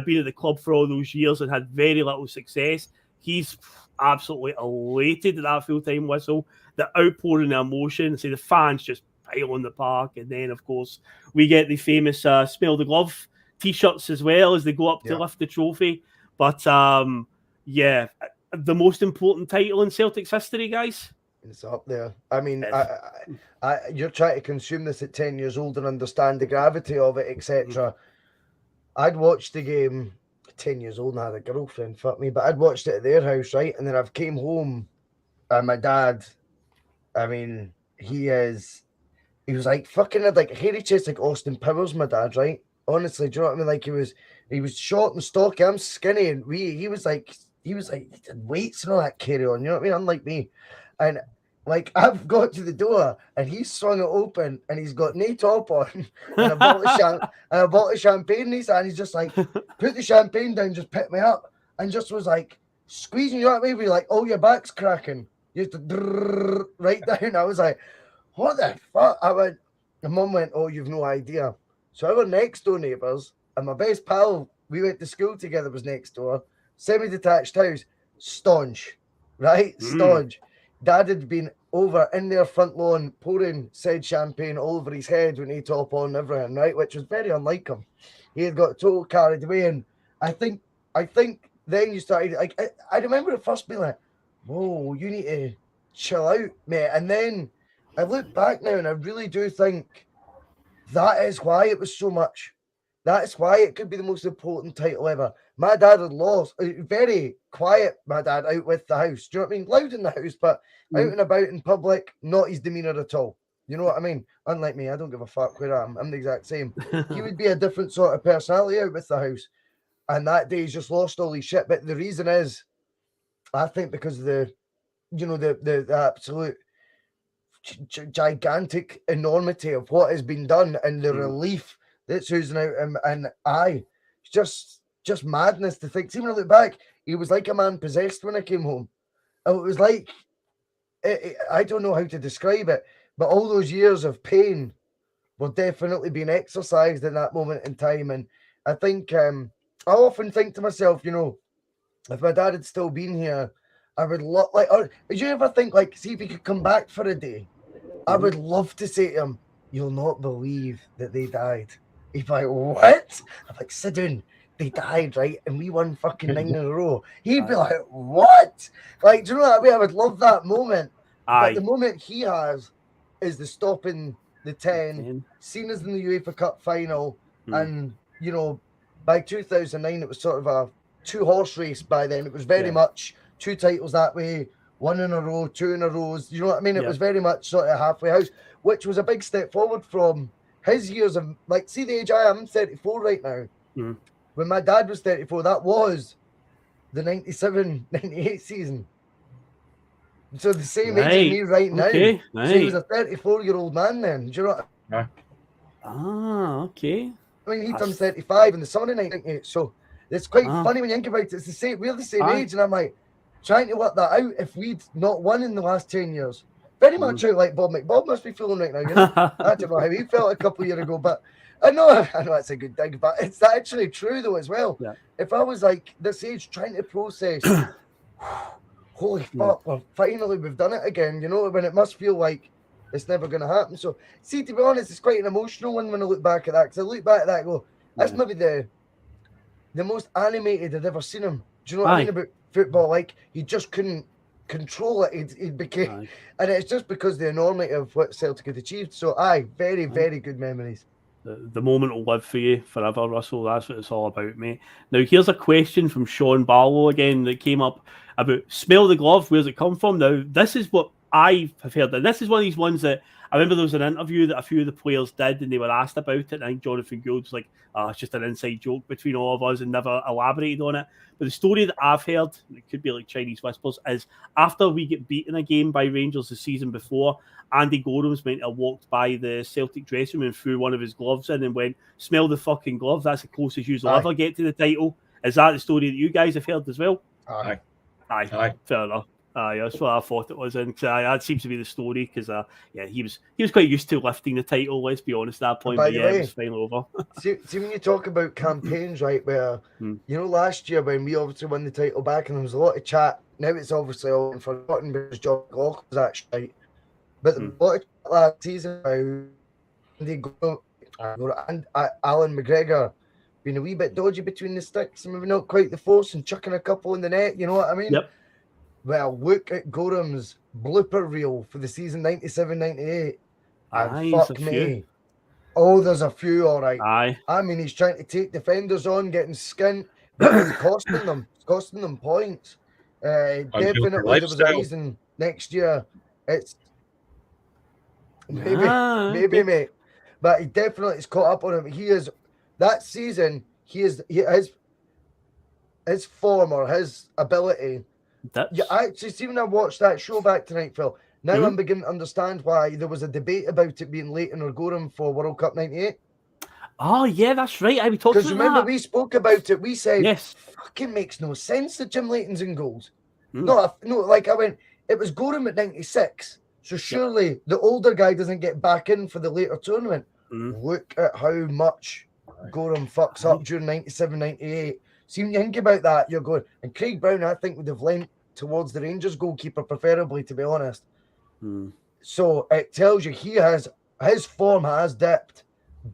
S3: been at the club for all those years and had very little success. He's absolutely elated at that full-time whistle. The outpouring of emotion, the fans just pile on the park, and then of course we get the famous smell the glove t-shirts as well as they go up to lift the trophy. But the most important title in Celtic's history, guys.
S4: It's up there. I mean, you're trying to consume this at 10 years old and understand the gravity of it, etc. I'd watched the game 10 years old and I had a girlfriend, fuck me, but I'd watched it at their house, right? And then I've came home and my dad, I mean, he was like fucking had like hairy chest like Austin Powers, my dad, right? Honestly, do you know what I mean? Like he was short and stocky, I'm skinny, and he was like he did weights and all that carry on, you know what I mean? Unlike me. And like I've got to the door and he's swung it open and he's got no top on and a bottle of champagne in his hand. He's just like, put the champagne down, just pick me up, and just was like squeezing, you know what I mean? Be like, oh, your back's cracking. You have to right down. I was like, what the fuck? And Mum went, oh, you've no idea. So our next door neighbours and my best pal, we went to school together, was next door, semi-detached house, staunch, right? Staunch. Dad had been over in their front lawn pouring said champagne all over his head with no top on and everything, right? Which was very unlike him. He had got totally carried away, and I think then you started, like, I remember at first being like, whoa, you need to chill out, mate. And then I look back now and I really do think that is why it was so much. That is why it could be the most important title ever. My dad had lost, very quiet, my dad, out with the house. Do you know what I mean? Loud in the house, but out and about in public, not his demeanour at all. You know what I mean? Unlike me, I don't give a fuck where I am. I'm the exact same. He would be a different sort of personality out with the house. And that day he's just lost all his shit. But the reason is, I think because of the absolute gigantic enormity of what has been done and the relief that's oozing out, and it's just madness to think. See, when I look back, he was like a man possessed when I came home. It was like, I don't know how to describe it, but all those years of pain were definitely being exercised in that moment in time. And I think, I often think to myself, you know, if my dad had still been here, I would love, like, or did you ever think, like, see if he could come back for a day? I would love to say to him, you'll not believe that they died. He'd be like, what? I'm like, sit down. They died, right? And we won fucking 9 in a row. He'd be like, what? Like, do you know what I mean? I would love that moment. But the moment he has is the stopping the 10, seen us in the UEFA Cup final. And, you know, by 2009, it was sort of a 2-horse race by then. It was very much 2 titles that way, 1 in a row, 2 in a row. You know what I mean? It was very much sort of halfway house, which was a big step forward from his years of, like, see the age I am, I'm 34 right now. When my dad was 34, that was the 97-98 season. So the same age as me right now. So he was a 34-year-old man then. Do you know what
S3: okay.
S4: I mean, he turned 35 in the summer of 98. So it's quite funny when you think about it. It's the same. We're the same age, and I'm like trying to work that out. If we'd not won in the last 10 years, very much out like Bob McBob must be feeling right now. You know? I don't know how he felt a couple of years ago, but I know that's a good dig, but it's actually true though as well. If I was like this age trying to process, holy fuck, we've done it again. You know, when it must feel like it's never going to happen. So, see, to be honest, it's quite an emotional one when I look back at that, because I look back at that and go, that's maybe the most animated I'd ever seen him. Do you know what I mean about football? Like, he just couldn't control it. He became, and it's just because the enormity of what Celtic had achieved. So, very, very good memories.
S3: The moment will live for you forever, Russell. That's what it's all about, mate. Now, here's a question from Sean Barlow again that came up about smell the glove. Where's it come from? Now, this is what I have heard, and this is one of these ones that I remember there was an interview that a few of the players did, and they were asked about it. And I think Jonathan Gould was like, it's just an inside joke between all of us, and never elaborated on it. But the story that I've heard, it could be like Chinese whispers, is after we get beaten a game by Rangers the season before, Andy Gorham's meant to have walked by the Celtic dressing room and threw one of his gloves in and went, smell the fucking glove. That's the closest you'll ever get to the title. Is that the story that you guys have heard as well?
S5: Aye.
S3: Fair enough. That's what I thought it was, and that seems to be the story because he was quite used to lifting the title. Let's be honest, at that point. But it was finally over.
S4: see, when you talk about campaigns, right? Where you know, last year when we obviously won the title back, and there was a lot of chat. Now it's obviously all forgotten because Jock Brown was actually right. But a lot of chat last season, they go and Alan McGregor being a wee bit dodgy between the sticks and maybe not quite the force and chucking a couple in the net. You know what I mean?
S3: Yep.
S4: Well, look at Gorham's blooper reel for the season 97-98. And fuck me. Oh, there's a few, all right. I mean, he's trying to take defenders on, getting skint, but it's costing them points. Definitely, there was a reason next year. It's maybe, mate. But he definitely is caught up on him. He is that season. His form or his ability. Yeah, actually, see, when I watched that show back tonight, Phil, now I'm beginning to understand why there was a debate about it being Leighton or Gorham for World Cup 98.
S3: Oh, yeah, that's right. We talked about that.
S4: Because remember, we spoke about it. We said, fucking makes no sense that Jim Leighton's in goals. No, like I went, it was Gorham at 96. So surely the older guy doesn't get back in for the later tournament. Look at how much Gorham fucks up during 97-98. See, when you think about that, you're going, and Craig Brown, I think, would have lent towards the Rangers goalkeeper, preferably, to be honest. So it tells you his form has dipped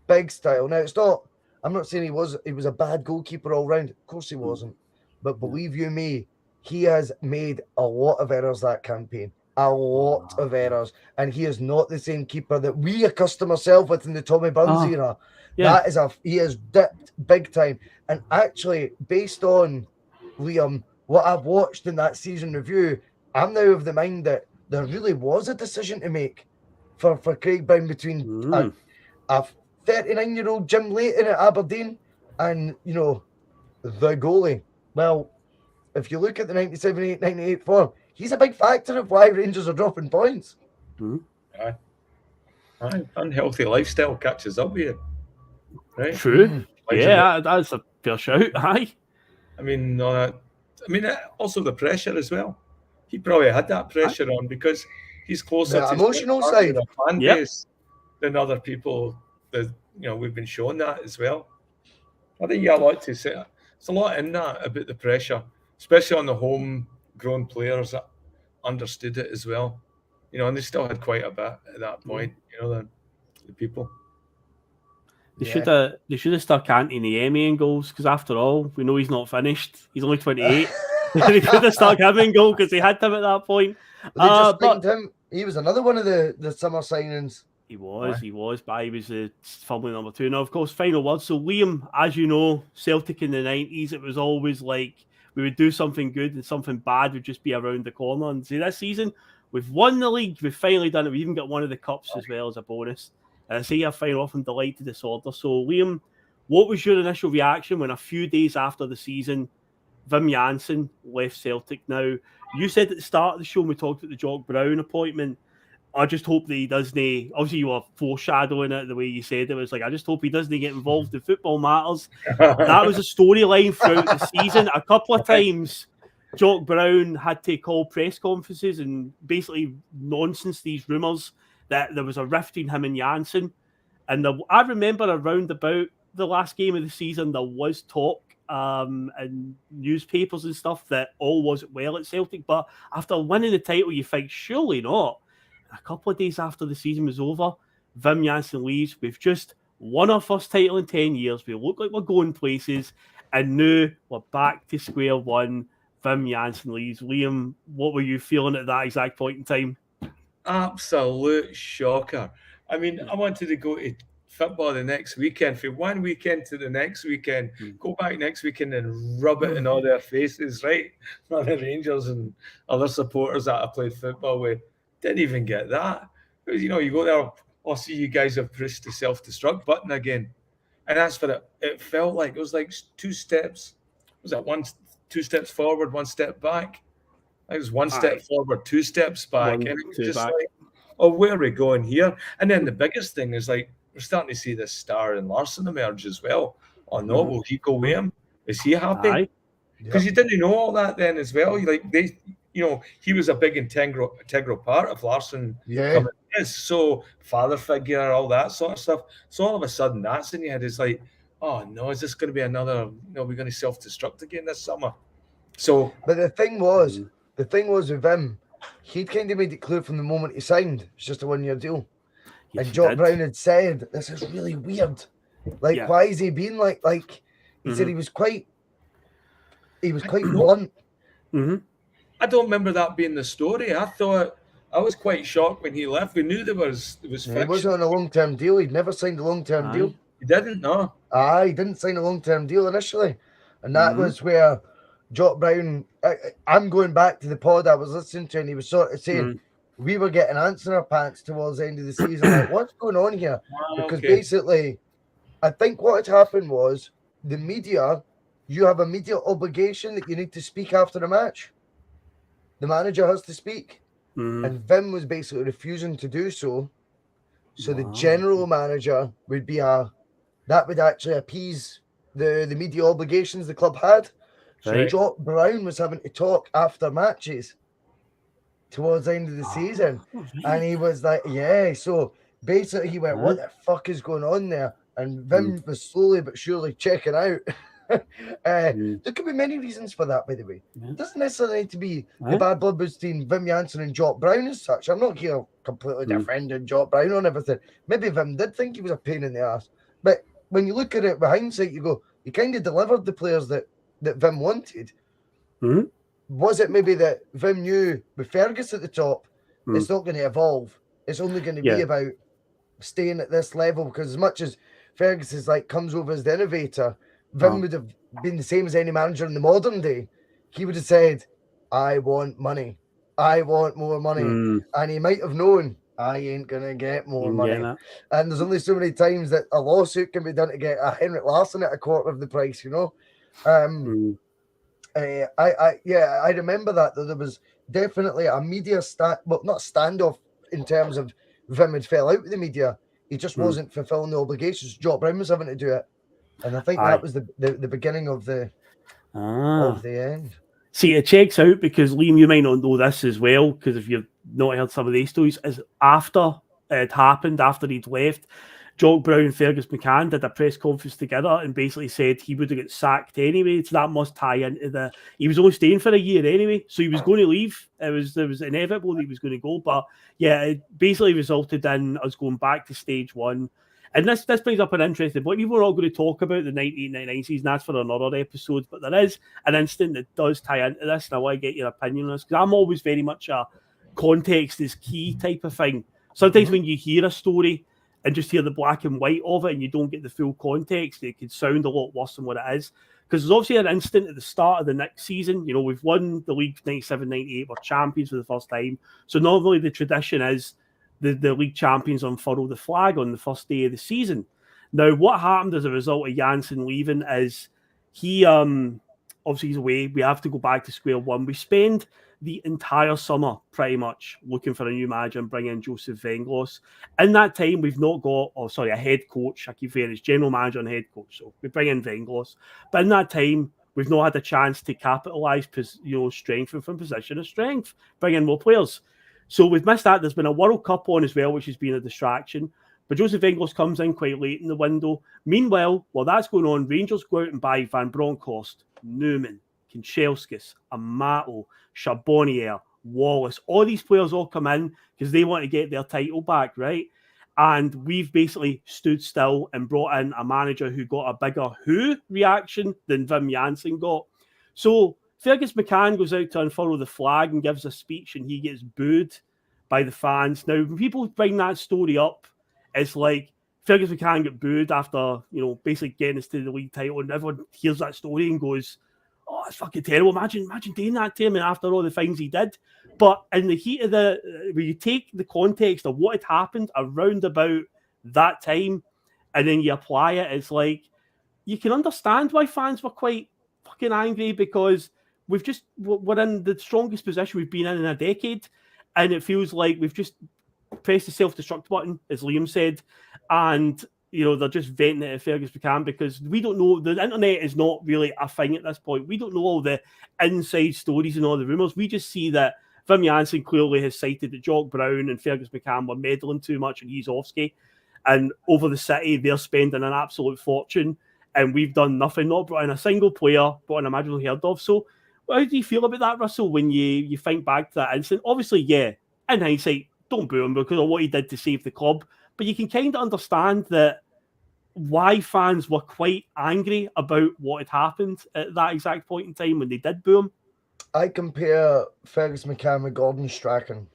S4: big style. Now, it's not, I'm not saying he was a bad goalkeeper all round. Of course he wasn't. But believe you me, he has made a lot of errors that campaign. A lot of errors. And he is not the same keeper that we accustom ourselves with in the Tommy Burns era. Yeah. He has dipped big time. And actually, based on Liam, what I've watched in that season review, I'm now of the mind that there really was a decision to make for Craig Brown between a 39-year-old Jim Leighton at Aberdeen and, you know, the goalie. Well, if you look at the 97-98 form, he's a big factor of why Rangers are dropping points.
S5: Unhealthy lifestyle catches up with you. right?
S3: True. Yeah, that's a fair shout. Aye.
S5: I mean, also the pressure as well. He probably had that pressure on because he's closer
S4: The
S5: to
S4: emotional
S5: part
S4: side.
S5: of the fan
S3: Yep.
S5: base than other people. That we've been shown that as well. I think I like to say it's a lot in that about the pressure, especially on the homegrown players that understood it as well. And they still had quite a bit at that point. The people.
S3: They should have stuck Anthony Emmy in goals because after all, we know he's not finished. He's only 28. They could have stuck him in goal because they had him at that point.
S4: They just signed him. He was another one of the summer signings.
S3: He was, but he was the firmly number 2. Now, of course, final word. So, Liam, as you know, Celtic in the 90s, it was always like we would do something good and something bad would just be around the corner. And see, this season, we've won the league. We've finally done it. We even got one of the cups as well as a bonus. And I say you're fine off and delighted disorder. So, Liam, what was your initial reaction when a few days after the season, Wim Jansen left Celtic? Now, you said at the start of the show, when we talked about the Jock Brown appointment, I just hope that he doesn't, obviously you were foreshadowing it the way you said it was like, I just hope he doesn't get involved in football matters. That was a storyline throughout the season. A couple of times, Jock Brown had to call press conferences and basically nonsense these rumours that there was a rift between him and Jansen. And I remember around about the last game of the season, there was talk and newspapers and stuff that all wasn't well at Celtic. But after winning the title, you think, surely not. A couple of days after the season was over, Wim Jansen leaves. We've just won our first title in 10 years. We look like we're going places. And now we're back to square one. Wim Jansen leaves. Liam, what were you feeling at that exact point in time?
S5: Absolute shocker. I mean, I wanted to go to football the next weekend, from one weekend to the next weekend, go back next weekend and rub it in all their faces, right? All the Rangers and other supporters that I played football with. Didn't even get that. Because, you go there, I'll see you guys have pushed the self-destruct button again. And as for it, it felt like it was like 2 steps. Was that 2 steps forward, 1 step back? I think it was 1 step forward, 2 steps back. And it was just back. Like, oh, where are we going here? And then the biggest thing is like, we're starting to see this star in Larsson emerge as well. Oh no, will he go with him? Is he happy? Because you didn't know all that then as well. He was a big integral part of Larsson.
S4: Yeah.
S5: So father figure, all that sort of stuff. So all of a sudden that's in your head. It's like, oh no, is this going to be another, we're going to self-destruct again this summer? So,
S4: but the thing was with him, he'd kind of made it clear from the moment he signed, it's just a 1-year deal. Yes, and Jock Brown had said, this is really weird. Like, why is he being like he said he was quite blunt.
S3: Mm-hmm.
S5: I don't remember that being the story. I thought I was quite shocked when he left. We knew there was
S4: he wasn't on a long-term deal. He'd never signed a long-term deal.
S5: He didn't, no.
S4: He didn't sign a long-term deal initially. And that was where Jock Brown, I'm going back to the pod I was listening to, and he was sort of saying we were getting ants in our pants towards the end of the season. Like, what's going on here? Because basically, I think what had happened was the media, you have a media obligation that you need to speak after the match. The manager has to speak. And Wim was basically refusing to do so. So the general manager would be that would actually appease the media obligations the club had. So Jock Brown was having to talk after matches towards the end of the season. And he was like, so basically he went, what the fuck is going on there? And Wim was slowly but surely checking out. There could be many reasons for that, by the way. It doesn't necessarily need to be the bad blood between Wim Jansen and Jock Brown as such. I'm not here completely defending Jock Brown on everything. Maybe Wim did think he was a pain in the ass. But when you look at it with hindsight, you go, he kind of delivered the players that Wim wanted. Was it maybe that Wim knew with Fergus at the top, it's not going to evolve. It's only going to be about staying at this level, because as much as Fergus is like comes over as the innovator, Wim would have been the same as any manager in the modern day. He would have said, I want money. I want more money. And he might have known, I ain't going to get more money. And there's only so many times that a lawsuit can be done to get a Henrik Larsson at a quarter of the price, I remember that there was definitely a media not standoff in terms of Wim had fell out with the media. He just wasn't fulfilling the obligations. Jock Brown was having to do it. And I think that was the beginning of the end.
S3: See, it checks out because, Liam, you might not know this as well, because if you've not heard some of these stories, is after it happened, after he'd left, Jock Brown and Fergus McCann did a press conference together and basically said he would have got sacked anyway. So that must tie into he was only staying for a year anyway, so he was going to leave. There was inevitable that he was going to go. But yeah, it basically resulted in us going back to stage one. And this brings up an interesting point. People are all going to talk about the 1999 season. That's for another episode. But there is an instant that does tie into this, and I want to get your opinion on this, because I'm always very much a context is key type of thing. Sometimes when you hear a story and just hear the black and white of it and you don't get the full context, it can sound a lot worse than what it is. Because there's obviously an instant at the start of the next season. You know, we've won the league 97-98. We're champions for the first time. So normally the tradition is the league champions unfurl the flag on the first day of the season. Now, what happened as a result of Jansen leaving is he, obviously he's away. We have to go back to square one. We spend the entire summer pretty much looking for a new manager and bring in Joseph Venglos. In that time, we've not got, a head coach. I keep saying it's general manager and head coach. So we bring in Venglos. But in that time, we've not had a chance to capitalise, strengthen from position of strength, bring in more players. So we've missed that. There's been a World Cup on as well, which has been a distraction. But Joseph Venglos comes in quite late in the window. Meanwhile, while that's going on, Rangers go out and buy Van Bronckhorst, Newman, Kanchelskis, Amato, Charbonnier, Wallace. All these players all come in because they want to get their title back, right? And we've basically stood still and brought in a manager who got a bigger who reaction than Wim Jansen got. So Fergus McCann goes out to unfurl the flag and gives a speech, and he gets booed by the fans. Now, when people bring that story up, it's like Fergus McCann got booed after, basically getting us to the league title, and everyone hears that story and goes, "Oh, it's fucking terrible. Imagine doing that to him and after all the things he did." But in the heat of when you take the context of what had happened around about that time and then you apply it, it's like you can understand why fans were quite fucking angry, because we're in the strongest position we've been in a decade, and it feels like we've just pressed the self-destruct button, as Liam said, and they're just venting it at Fergus McCann because we don't know. The internet is not really a thing at this point. We don't know all the inside stories and all the rumours. We just see that Wim Jansen clearly has cited that Jock Brown and Fergus McCann were meddling too much in Yesssss, and over the city they're spending an absolute fortune, and we've done nothing, not brought in a single player, brought in a manager we heard of. So how do you feel about that, Russell, when you think back to that incident? Obviously, yeah, in hindsight, don't boo him because of what he did to save the club, but you can kind of understand that why fans were quite angry about what had happened at that exact point in time when they did boo him.
S4: I compare Fergus McCann with Gordon Strachan.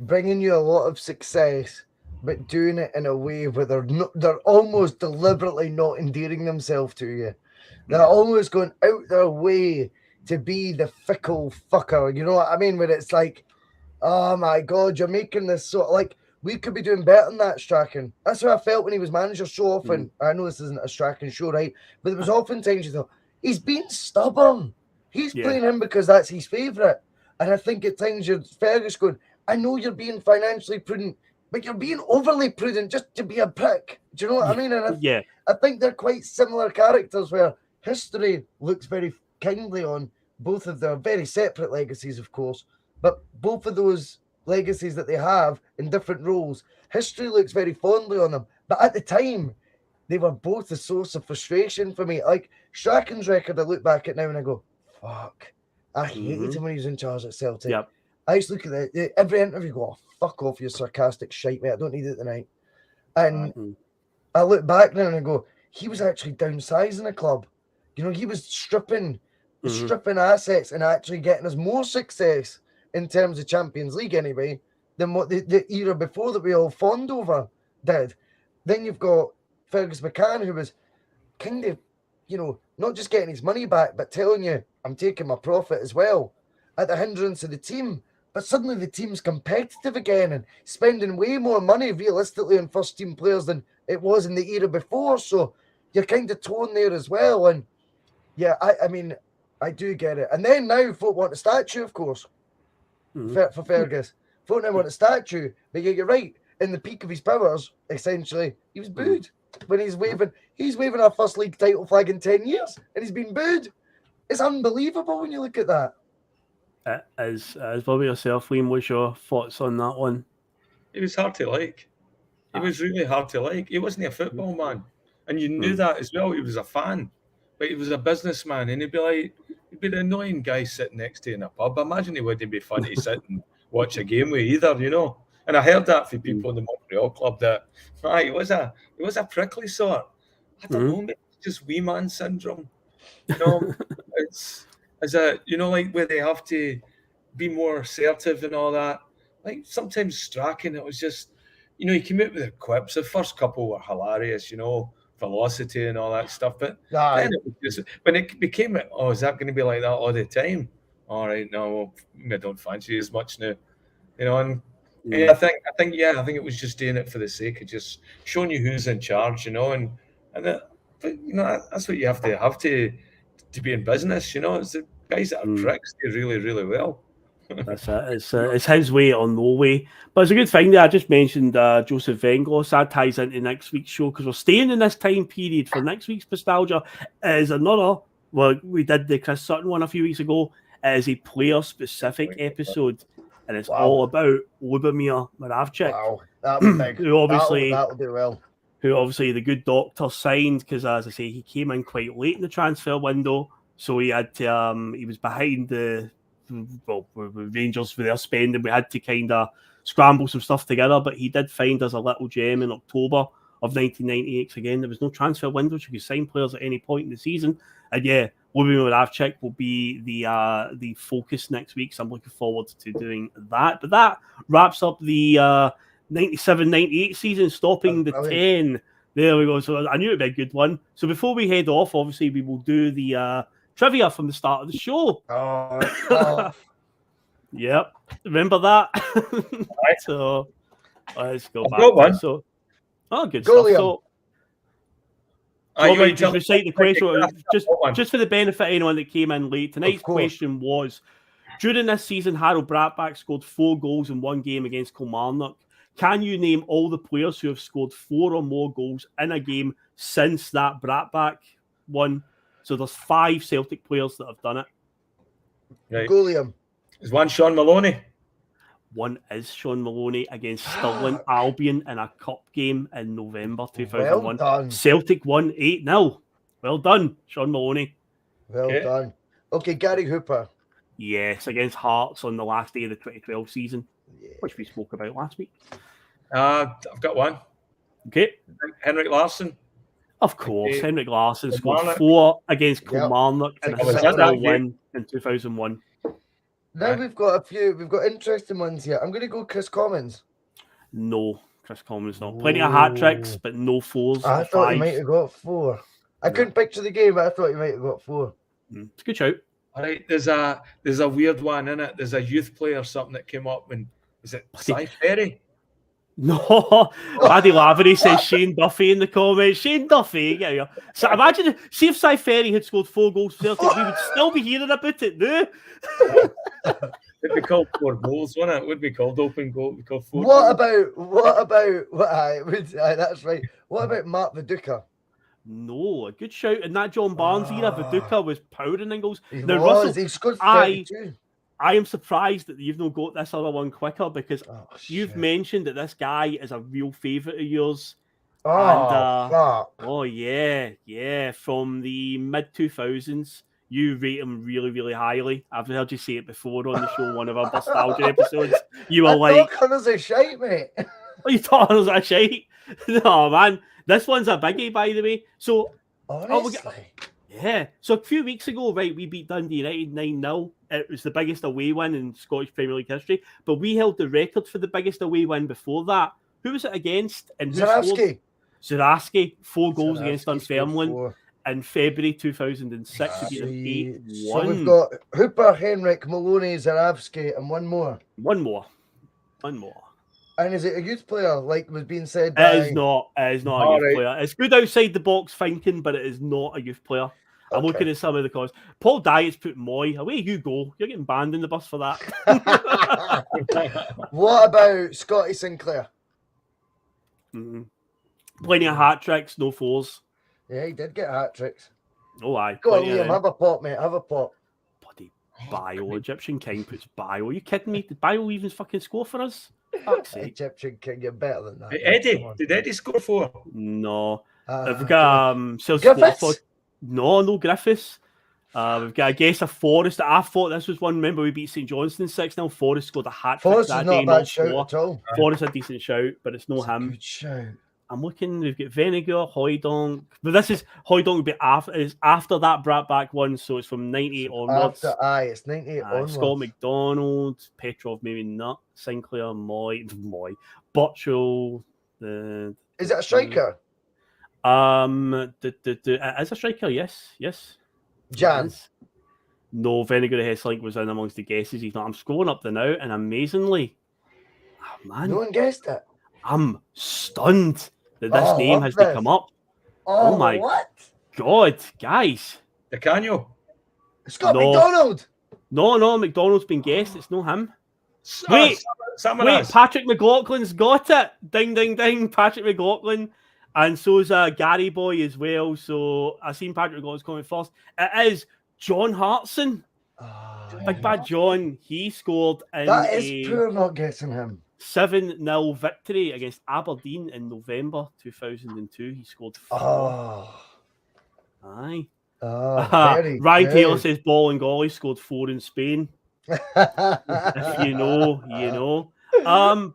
S4: Bringing you a lot of success, but doing it in a way where they're almost deliberately not endearing themselves to you. They're almost going out their way to be the fickle fucker. You know what I mean? When it's like, oh my God, you're making this so like, we could be doing better than that, Strachan. That's how I felt when he was manager so often. I know this isn't a Strachan show, right? But there was often times you thought, he's being stubborn. He's playing him because that's his favourite. And I think at times you're Fergus going, I know you're being financially prudent, but you're being overly prudent just to be a prick. Do you know what I mean? And I think they're quite similar characters where history looks very kindly on both of their very separate legacies, of course, but both of those legacies that they have in different roles, history looks very fondly on them. But at the time, they were both a source of frustration for me. Like Strachan's record, I look back at now and I go, fuck, I hated him when he was in charge at Celtic.
S3: Yep.
S4: I used to look at every interview, go, oh, fuck off, you sarcastic shite, mate. I don't need it tonight. And I look back now and I go, he was actually downsizing the club. He was stripping assets and actually getting us more success in terms of Champions League anyway, than what the era before that we all fawned over did. Then you've got Fergus McCann, who was kind of, not just getting his money back, but telling you, I'm taking my profit as well at the hindrance of the team. But suddenly the team's competitive again and spending way more money realistically on first team players than it was in the era before. So you're kind of torn there as well. And yeah, I mean, I do get it. And then now folk want a statue, of course. For Fergus. Folk now want a statue, but you're right. In the peak of his powers, essentially, he was booed. when he's waving our first league title flag in 10 years, and he's been booed. It's unbelievable when you look at that.
S3: As what about yourself, Liam? What's your thoughts on that one?
S5: He was hard to like. He was really hard to like. He wasn't a football man, and you knew that as well. He was a fan, but he was a businessman, and he'd be the annoying guy sitting next to you in a pub. Imagine he wouldn't be fun to sit and watch a game with either, you know. And I heard that from people in the Montreal club that he was a prickly sort. I don't know, maybe it's just wee man syndrome. You know, it's like where they have to be more assertive and all that. Like sometimes Strachan, it was just, you know, he came out with the quips. The first couple were hilarious, you know, velocity and all that stuff. But then it was just, when it became, is that going to be like that all the time? All right, no, I don't fancy as much now, you know. And I think it was just doing it for the sake of just showing you who's in charge, you know. And but you know, that's what you have to be in business, you know. It's the guys that are pricks do really, really well.
S3: That's it. It's his way or no way. But it's a good thing that I just mentioned Joseph Venglos. That ties into next week's show because we're staying in this time period for next week's Bustalgia. Is another, well, we did the Chris Sutton one a few weeks ago. It is a player-specific episode, and it's all about Lubomir Moravcik.
S4: Wow, that'll be big. That'll do well.
S3: Who obviously the good doctor signed because, as I say, he came in quite late in the transfer window, so he had to. He was behind the. Well, Rangers with their spending, we had to kind of scramble some stuff together, but he did find us a little gem in October of 1998. Again, there was no transfer window, so you could sign players at any point in the season. And yeah, Lubomir Moravcik will be the focus next week, so I'm looking forward to doing that. But that wraps up the 97-98 season, stopping the 10. There we go. So I knew it'd be a good one. So before we head off, obviously we will do the trivia from the start of the show. Yep, remember that. So let's go back.
S5: Got one.
S3: So, good stuff. So, just recite the question just for the benefit of anyone that came in late. Tonight's question was: during this season, Harald Brattbakk scored 4 goals in one game against Kilmarnock. Can you name all the players who have scored 4 or more goals in a game since that Brattbakk one? So there's 5 Celtic players that have done it.
S5: Right.
S4: Gulliam.
S5: Is one Sean Maloney?
S3: One is Sean Maloney against Stirling Albion in a cup game in November 2001.
S4: Well done.
S3: Celtic won 8-0. Well done, Sean Maloney.
S4: Well done. Okay, Gary Hooper.
S3: Yes, against Hearts on the last day of the 2012 season, which we spoke about last week.
S5: I've got one.
S3: Okay.
S5: Henrik Larsson.
S3: Of course, Henrik Larsson scored 4 against Kilmarnock in a 6-0 win in 2001.
S4: Now we've got interesting ones here. I'm going to go Chris Commons.
S3: No, Chris Commons not. Plenty of hat tricks, but no 4s.
S4: I thought he might have got 4. I couldn't picture the game, but I thought he might have got 4.
S3: It's a good shout.
S5: All right, there's a weird one in it. There's a youth player or something that came up, and is it Cy Ferry?
S3: No, Paddy Lavery says Shane Duffy in the comments. Shane Duffy, yeah. So imagine, see if Cy Ferry had scored 4 goals for Celtic, we would still be hearing about it, no?
S5: It'd be called 4 goals, wouldn't it? It would be called open goal. It'd be called 4
S4: What
S5: goals.
S4: about? That's right. What about Mark Viduka?
S3: No, a good shout. In that John Barnes era, Viduka was powering in goals.
S4: He scored 32.
S3: I am surprised that you've not got this other one quicker because you've mentioned that this guy is a real favourite of yours.
S4: Fuck.
S3: Oh, yeah. From the mid-2000s, you rate him really, really highly. I've heard you say it before on the show, one of our Bustalgia episodes. You were like...
S4: Connor's a shite, mate.
S3: What are you talking about? A shite? No, man. This one's a biggie, by the way. So...
S4: Honestly...
S3: Yeah. So a few weeks ago, right, we beat Dundee United 9-0. It was the biggest away win in Scottish Premier League history. But we held the record for the biggest away win before that. Who was it against? And Zurawski. 4 goals against Dunfermline in February 2006. We beat them 8-1.
S4: So we've got Hooper, Henrik, Maloney, Zurawski, and one more.
S3: One more.
S4: And is it a youth player, like was being said?
S3: It is not a youth player. It's good outside the box thinking, but it is not a youth player. I'm looking at some of the comments. Paul Dye's put Moy. Away you go. You're getting banned in the bus for that.
S4: What about Scotty Sinclair?
S3: Mm-hmm. Plenty of hat tricks, no fours.
S4: Yeah, he did get hat tricks.
S3: Oh, aye.
S4: Go on,
S3: Plenty
S4: Liam,
S3: of
S4: have a pop, mate. Have a pop.
S3: bloody Bio. Egyptian King puts Bio. Are you kidding me? Did Bio even fucking score for us? Fuck's sake.
S4: Egyptian King, you're better than that.
S5: Eddie, did Eddie score 4?
S3: No.
S4: Ah,
S3: We've got
S4: Griffiths?
S3: No Griffiths. We've got, I guess, a Forest. I thought this was one. Remember, we beat St Johnstone 6-0. Forest scored a hat trick
S4: Forrest
S3: that
S4: is not
S3: day.
S4: a bad shout at all.
S3: Forest a decent shout, but it's no him.
S4: Good shout.
S3: I'm looking. We've got Vinegar, Hoydonk, but this is Hoydonk will be after that Brattbakk one, so it's from 98 onwards.
S4: It's 98 onwards.
S3: Scott McDonald, Petrov, maybe not. Sinclair, Moy, Butchell.
S4: Is it a striker?
S3: As a striker, yes.
S4: Jan.
S3: No, Vinegar Hesselink was in amongst the guesses. He's not. I'm scrolling up the now, and amazingly, man,
S4: No one guessed it.
S3: I'm stunned that this name has to come up. Oh my God, guys.
S5: The Canyo.
S4: Scott McDonald.
S3: No, McDonald's been guessed. It's no him.
S5: Wait,
S3: Patrick McLaughlin's got it. Ding, ding, ding. Patrick McLaughlin. And so's Gary Boy as well. So I seen Patrick McLaughlin's coming first. It is John Hartson. Big Bad John. He scored in
S4: That is poor not guessing him.
S3: 7-0 victory against Aberdeen in November 2002. He scored 4. Aye.
S4: Very
S3: Ryan
S4: good.
S3: Taylor says Ball and Golly scored 4 in Spain. If you know, you know.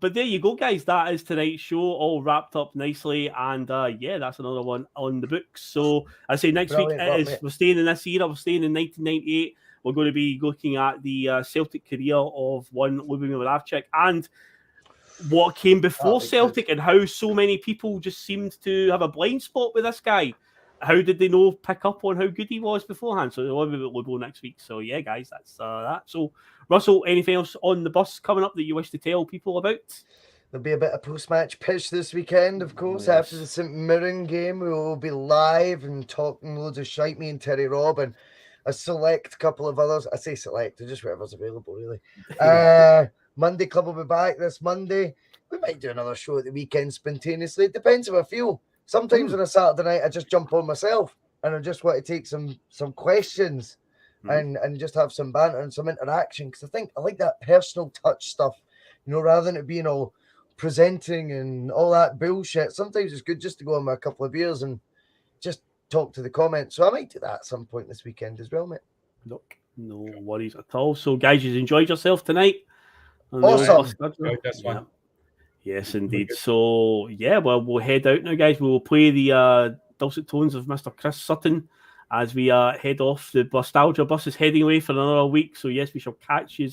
S3: But there you go, guys. That is tonight's show, all wrapped up nicely, and yeah, that's another one on the books. So I say next week we're staying in this era. We're staying in 1998. We're going to be looking at the Celtic career of one Lubomir Moravcik and what came before Celtic and how so many people just seemed to have a blind spot with this guy. How did they know pick up on how good he was beforehand? So we'll be about Lubo next week. So yeah, guys, that's that. So Russell, anything else on the bus coming up that you wish to tell people about?
S4: There'll be a bit of post-match pitch this weekend, of course. After the St Mirren game, we will be live and talking loads of shite. Me and Terry Robb and a select couple of others. I say select, just whatever's available, really. Monday Club will be back this Monday. We might do another show at the weekend spontaneously. It depends how I feel. Sometimes on a Saturday night, I just jump on myself and I just want to take some questions and just have some banter and some interaction, because I like that personal touch stuff, you know, rather than it being all presenting and all that bullshit. Sometimes it's good just to go on with a couple of beers and just talk to the comments. So I might do that at some point this weekend as well, mate.
S3: Look, no worries at all. So guys, you enjoyed yourself tonight?
S4: Awesome.
S5: This one.
S3: Yes, indeed. So, yeah, well, we'll head out now, guys. We will play the dulcet tones of Mr. Chris Sutton as we head off. The Bustalgia bus is heading away for another week. So, yes, we shall catch you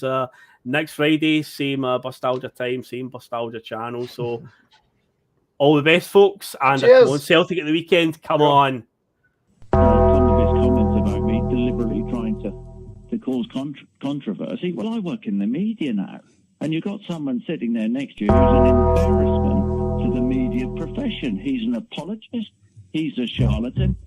S3: next Friday. Same Bustalgia time, same Bustalgia channel. So, all the best, folks. And come on, Celtic at the weekend. Come on.
S6: Some of his comments about me deliberately trying to cause controversy. Well, I work in the media now. And you've got someone sitting there next to you who's an embarrassment to the media profession. He's an apologist. He's a charlatan.